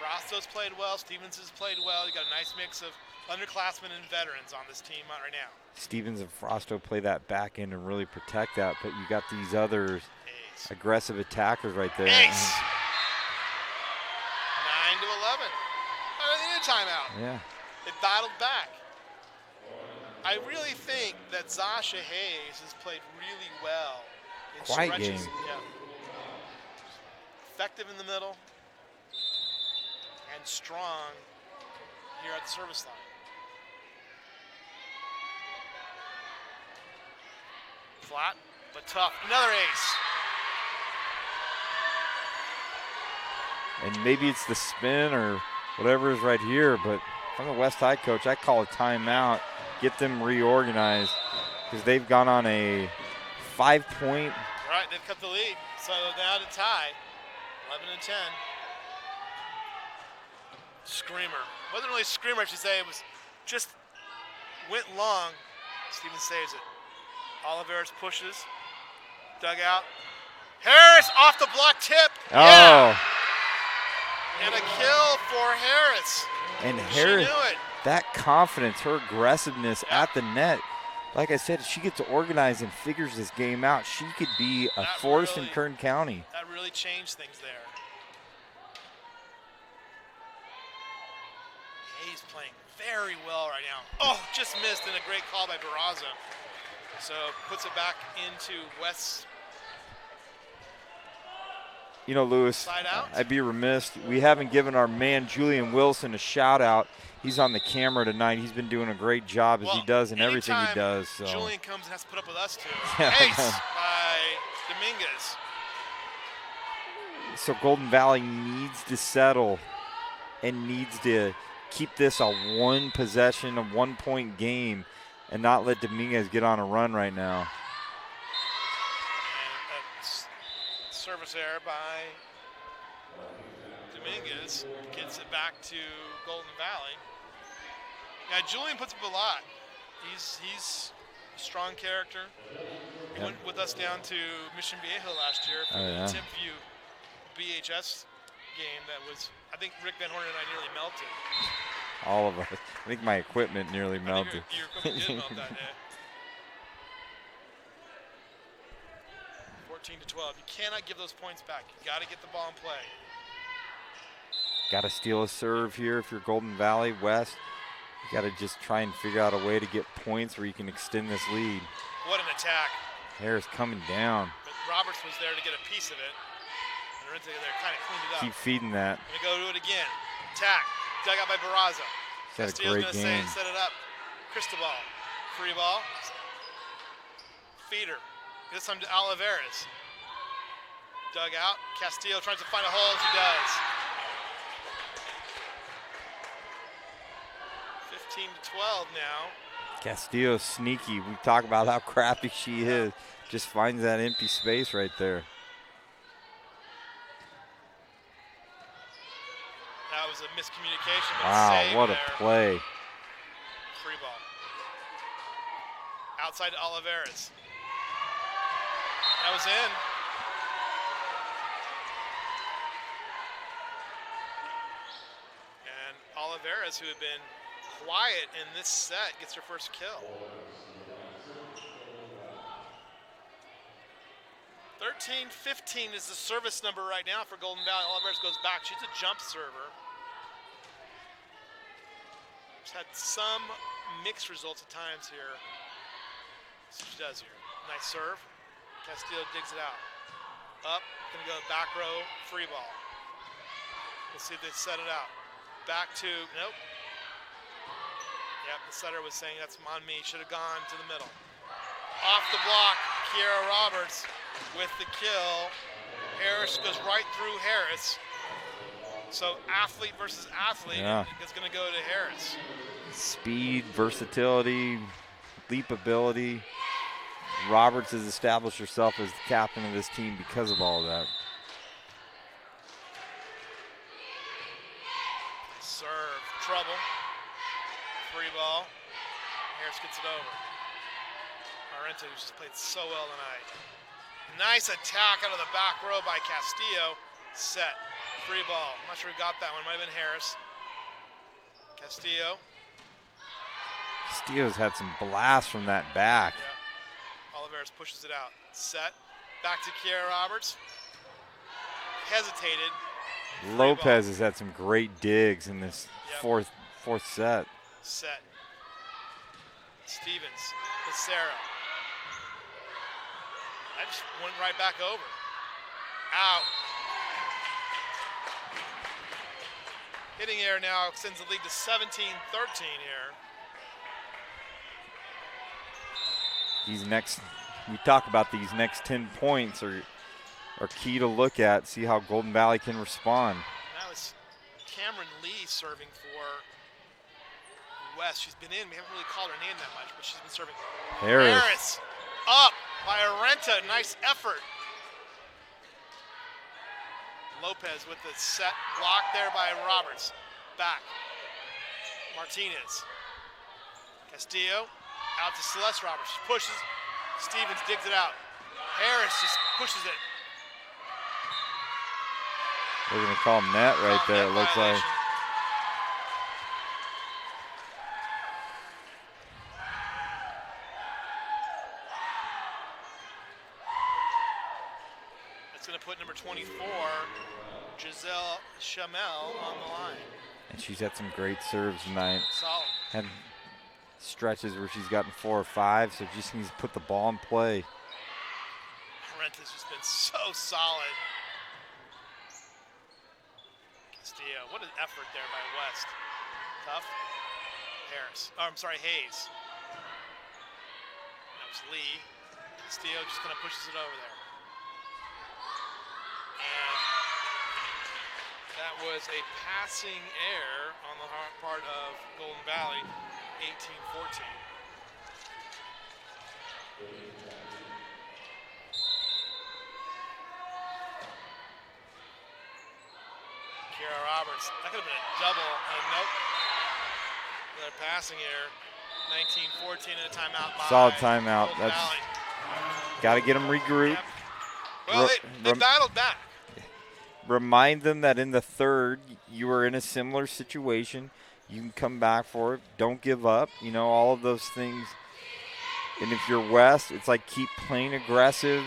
Frosto's played well. Stevens has played well. You got a nice mix of underclassmen and veterans on this team right now. Stevens and Frosto play that back end and really protect that, but you got these other aggressive attackers right there. Ace. 9-11. Oh, they need a timeout. Yeah. They battled back. I really think that Zasha Hayes has played really well in Quiet stretches. game. Yeah. Effective in the middle and strong here at the service line. Flat, but tough. Another ace. And maybe it's the spin or whatever is right here, but if I'm the West High coach, I call a timeout, get them reorganized, because they've gone on a 5-point. Right, they've cut the lead, so now to tie, 11-10. Screamer. Wasn't really a screamer, I should say. It was just went long. Stevens saves it. Oliveris pushes. Dug out. Harris off the block tip. Oh. Yeah. And a kill for Harris. And Harris, she knew it. that confidence, her aggressiveness at the net. Like I said, if she gets organized and figures this game out, she could be a force in Kern County. That really changed things there. Hayes playing very well right now. Oh, just missed, and a great call by Barraza. So puts it back into West's You know, Lewis, Side out. I'd be remiss. We haven't given our man Julian Wilson a shout out. He's on the camera tonight. He's been doing a great job as he does in everything he does. So. Julian comes and has to put up with us too. Yeah. Ace by Dominguez. So Golden Valley needs to settle and needs to keep this a one possession, a 1 point game, and not let Dominguez get on a run right now. Service error by Dominguez gets it back to Golden Valley. Yeah, Julian puts up a lot. He's a strong character. He went with us down to Mission Viejo last year for the Tip View BHS game that was, I think Rick Van Horn and I nearly melted. All of us. I think my equipment nearly melted. Your equipment did melt that day. 14-12. You cannot give those points back. You got to get the ball in play. Got to steal a serve here if you're Golden Valley West. You got to just try and figure out a way to get points where you can extend this lead. What an attack. Harris coming down. But Roberts was there to get a piece of it. And Renta there kind of cleaned it up. Keep feeding that. Going to go do it again. Attack. Dug out by Barraza. He's had a great game. Set it up. Cristobal. Free ball. Feeder. This time to Olivares. Dug out. Castillo tries to find a hole. He does. 15-12 now. Castillo sneaky. We talk about how crafty she is. Just finds that empty space right there. That was a miscommunication. But Wow, what a there. play. Free ball. Outside to Olivares. That was in. And Olivares, who had been quiet in this set, gets her first kill. 13-15 is the service number right now for Golden Valley. Olivares goes back. She's a jump server. She's had some mixed results at times here. So she does here. Nice serve. Castillo digs it out. Up, gonna go back row, free ball. Let's see if they set it out. Back to, nope. Yep, the setter was saying that's on me, should have gone to the middle. Off the block, Kiera Roberts with the kill. Harris goes right through Harris. So athlete versus athlete is gonna go to Harris. Speed, versatility, leap ability. Roberts has established herself as the captain of this team because of all of that. Serve, trouble. Free ball. Harris gets it over. Arenta, who's just played so well tonight. Nice attack out of the back row by Castillo. Set. Free ball. I'm not sure who got that one. Might have been Harris. Castillo. Castillo's had some blasts from that back. Yeah. Olivares pushes it out. Set. Back to Kiera Roberts. Hesitated. Lopez has had some great digs in this fourth set. Set. Stevens. Becerra. That just went right back over. Out. Hitting air now extends the lead to 17-13 here. We talk about these next 10 points are key to look at, see how Golden Valley can respond. That was Cameron Lee serving for West. She's been in, we haven't really called her name that much, but she's been serving. Harris up by Arenta, nice effort. Lopez with the set block there by Roberts. Back. Martinez. Castillo out to Celeste Roberts. She pushes. Stevens digs it out. Harris just pushes it. They're going to call net right there, it looks like. That's going to put number 24, Giselle Chamel, on the line. And she's had some great serves tonight. Solid. Had stretches where she's gotten 4 or 5, so just needs to put the ball in play. Renta's just been so solid. Castillo. What an effort there by West. Tough. Harris. Oh, I'm sorry, Hayes. That was Lee. Castillo just kind of pushes it over there. And that was a passing error on the part of Golden Valley, 18-14. Kiara Roberts, that could have been a double, and nope. Another passing error. 19-14 and a timeout by Solid timeout. Golden That's Valley. got to get them regrouped. Yep. Well, they battled back. Remind them that in the third, you were in a similar situation. You can come back for it. Don't give up. You know, all of those things. And if you're West, it's like keep playing aggressive.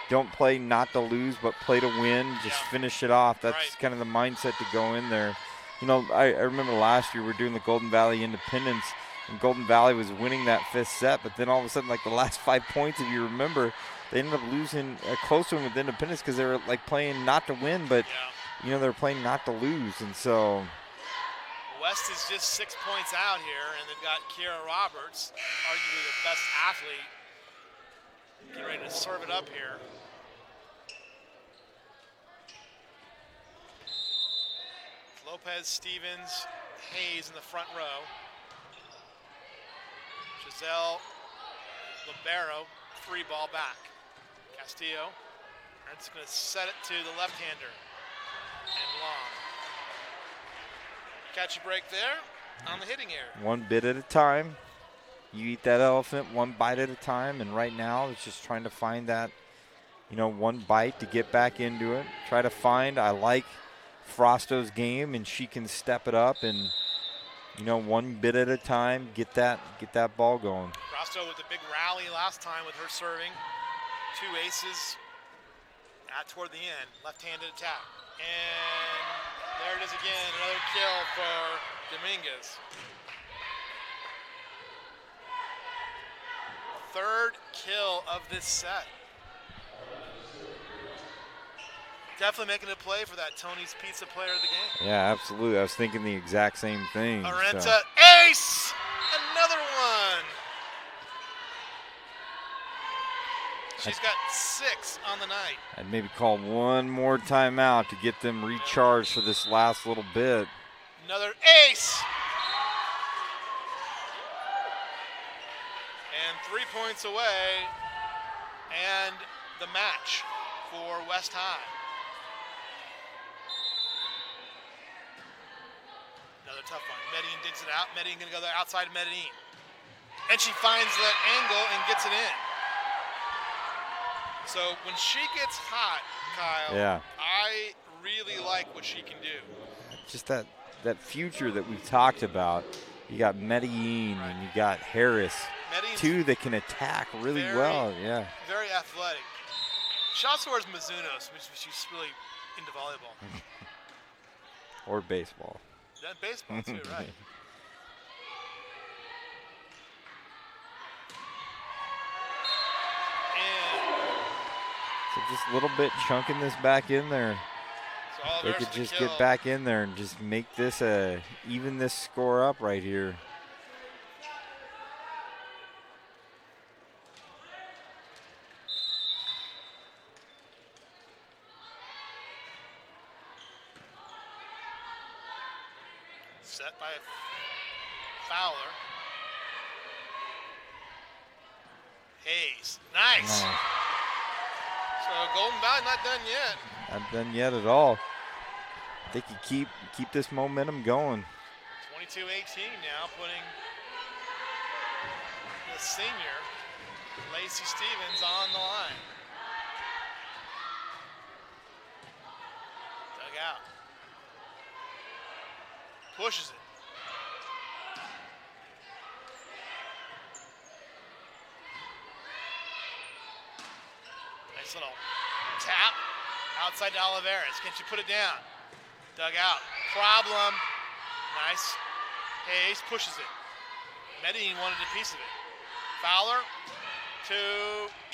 Don't play not to lose, but play to win. Just finish it off. That's kind of the mindset to go in there. You know, I remember last year we were doing the Golden Valley Independence, and Golden Valley was winning that fifth set, but then all of a sudden, like the last 5 points, if you remember, they ended up losing a close one with Independence because they were like playing not to win, but you know, they were playing not to lose, and so. West is just 6 points out here, and they've got Kiara Roberts, arguably the best athlete, getting ready to serve it up here. Lopez, Stevens, Hayes in the front row. Giselle Libero, free ball back. Castillo, it's going to set it to the left-hander, and long. Catch a break there on the hitting error. One bit at a time. You eat that elephant one bite at a time, and right now it's just trying to find that, you know, one bite to get back into it. Try to find, I like Frosto's game, and she can step it up and, you know, one bit at a time, get that ball going. Frosto with a big rally last time with her serving. 2 aces toward the end, left-handed attack. And there it is again, another kill for Dominguez. Third kill of this set. Definitely making a play for that Tony's Pizza player of the game. Yeah, absolutely. I was thinking the exact same thing. Arenta, ace! Another one! She's got 6 on the night. I'd maybe call one more timeout to get them recharged for this last little bit. Another ace! And 3 points away, and the match for West High. Another tough one. Medellin digs it out. Medellin going to go there outside of Medellin. And she finds the angle and gets it in. So when she gets hot, Kyle, I really like what she can do. Just that future that we've talked about. You got Medellin and you got Harris. Medellin's two that can attack really well. Yeah. Very athletic. She also wears Mizunos, which she's really into volleyball. Or baseball. That baseball too, right? So just a little bit chunking this back in there. They could just get back in there and just make this even this score up right here. Set by Fowler. Hayes, nice. So Golden Valley not done yet. Not done yet at all. They could keep this momentum going. 22-18 now, putting the senior Lacey Stevens on the line. Dug out. Pushes it. Nice little tap outside to Olivares. Can she put it down? Dug out. Problem. Nice. Hayes pushes it. Medellin wanted a piece of it. Fowler to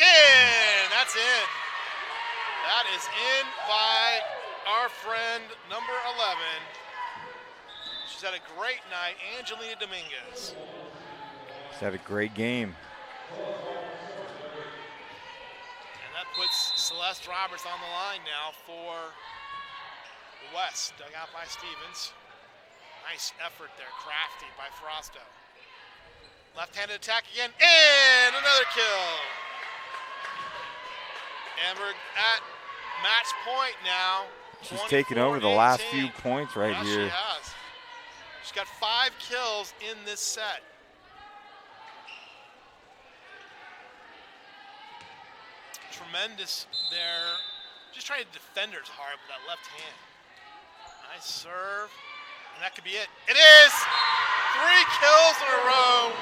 in. That's in. That is in by our friend number 11. She's had a great night, Angelina Dominguez. She's had a great game. And that puts Celeste Roberts on the line now for the West. Dug out by Stevens. Nice effort there, crafty by Frosto. Left-handed attack again, and another kill. And we're at match point now. She's taken over the last few points right here. She has. She's got 5 kills in this set. Tremendous there. Just trying to defend her hard with that left hand. Nice serve. And that could be it. It is! 3 kills in a row.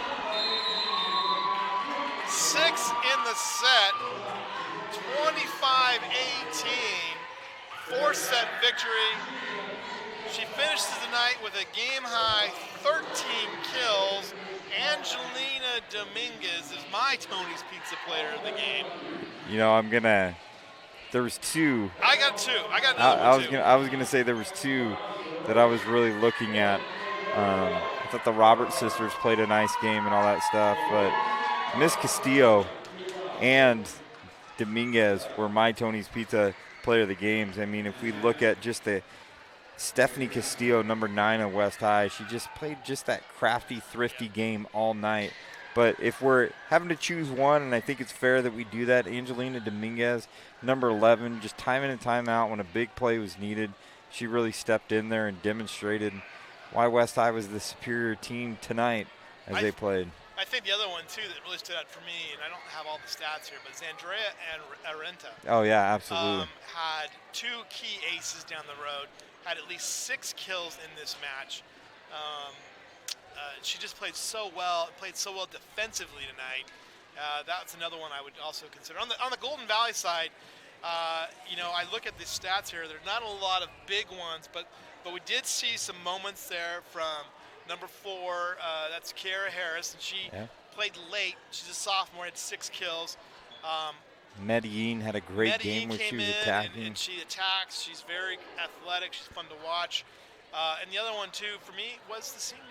6 in the set. 25-18. 4-set victory. She finishes the night with a game-high 13 kills. Angelina Dominguez is my Tony's Pizza player of the game. You know, there was 2. I got 2. I got another one, too. I was gonna say there was 2 that I was really looking at. I thought the Roberts sisters played a nice game and all that stuff, but Miss Castillo and Dominguez were my Tony's Pizza player of the games. I mean, if we look at just the Stephanie Castillo, number 9 of West High, she just played just that crafty, thrifty game all night. But if we're having to choose one, and I think it's fair that we do that, Angelina Dominguez, number 11, just time in and time out when a big play was needed, she really stepped in there and demonstrated why West High was the superior team tonight as they played. I think the other one, too, that really stood out for me, and I don't have all the stats here, but Zandrea and Arenta. Oh, yeah, absolutely. Had 2 key aces down the road, had at least 6 kills in this match. She just played so well defensively tonight. That's another one I would also consider. On the Golden Valley side, you know, I look at the stats here. There's not a lot of big ones, but we did see some moments there from number 4, that's Kiara Harris, and she played late. She's a sophomore, had 6 kills. Medellin had a great game where she was attacking. And she attacks. She's very athletic. She's fun to watch. And the other one, too, for me, was the senior,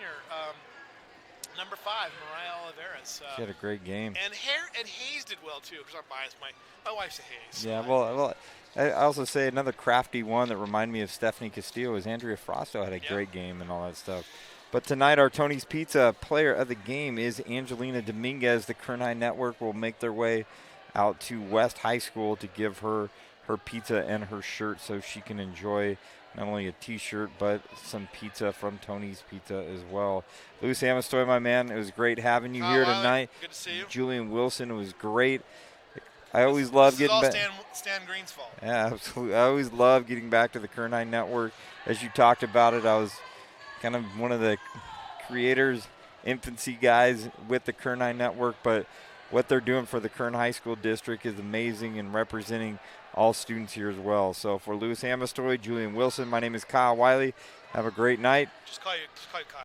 number 5, Mariah Oliveras. She had a great game. And Hayes did well, too, because I'm biased. My wife's a Hayes. Yeah, well, I also say another crafty one that reminded me of Stephanie Castillo is Andrea Frosto had a great game and all that stuff. But tonight, our Tony's Pizza player of the game is Angelina Dominguez. The Kern High Network will make their way out to West High School to give her pizza and her shirt so she can enjoy not only a T-shirt but some pizza from Tony's Pizza as well. Luis Amastoy, my man, it was great having you here tonight. Good to see you. Julian Wilson, it was great. I always love getting back. Stan Green's fault. Yeah, absolutely. I always love getting back to the Kern High Network. As you talked about it, I was kind of one of the creators, infancy guys with the Kern High Network, but what they're doing for the Kern High School District is amazing and representing all students here as well. So for Luis Amastoy, Julian Wilson, my name is Kyle Wiley. Have a great night. Just call you Kyle.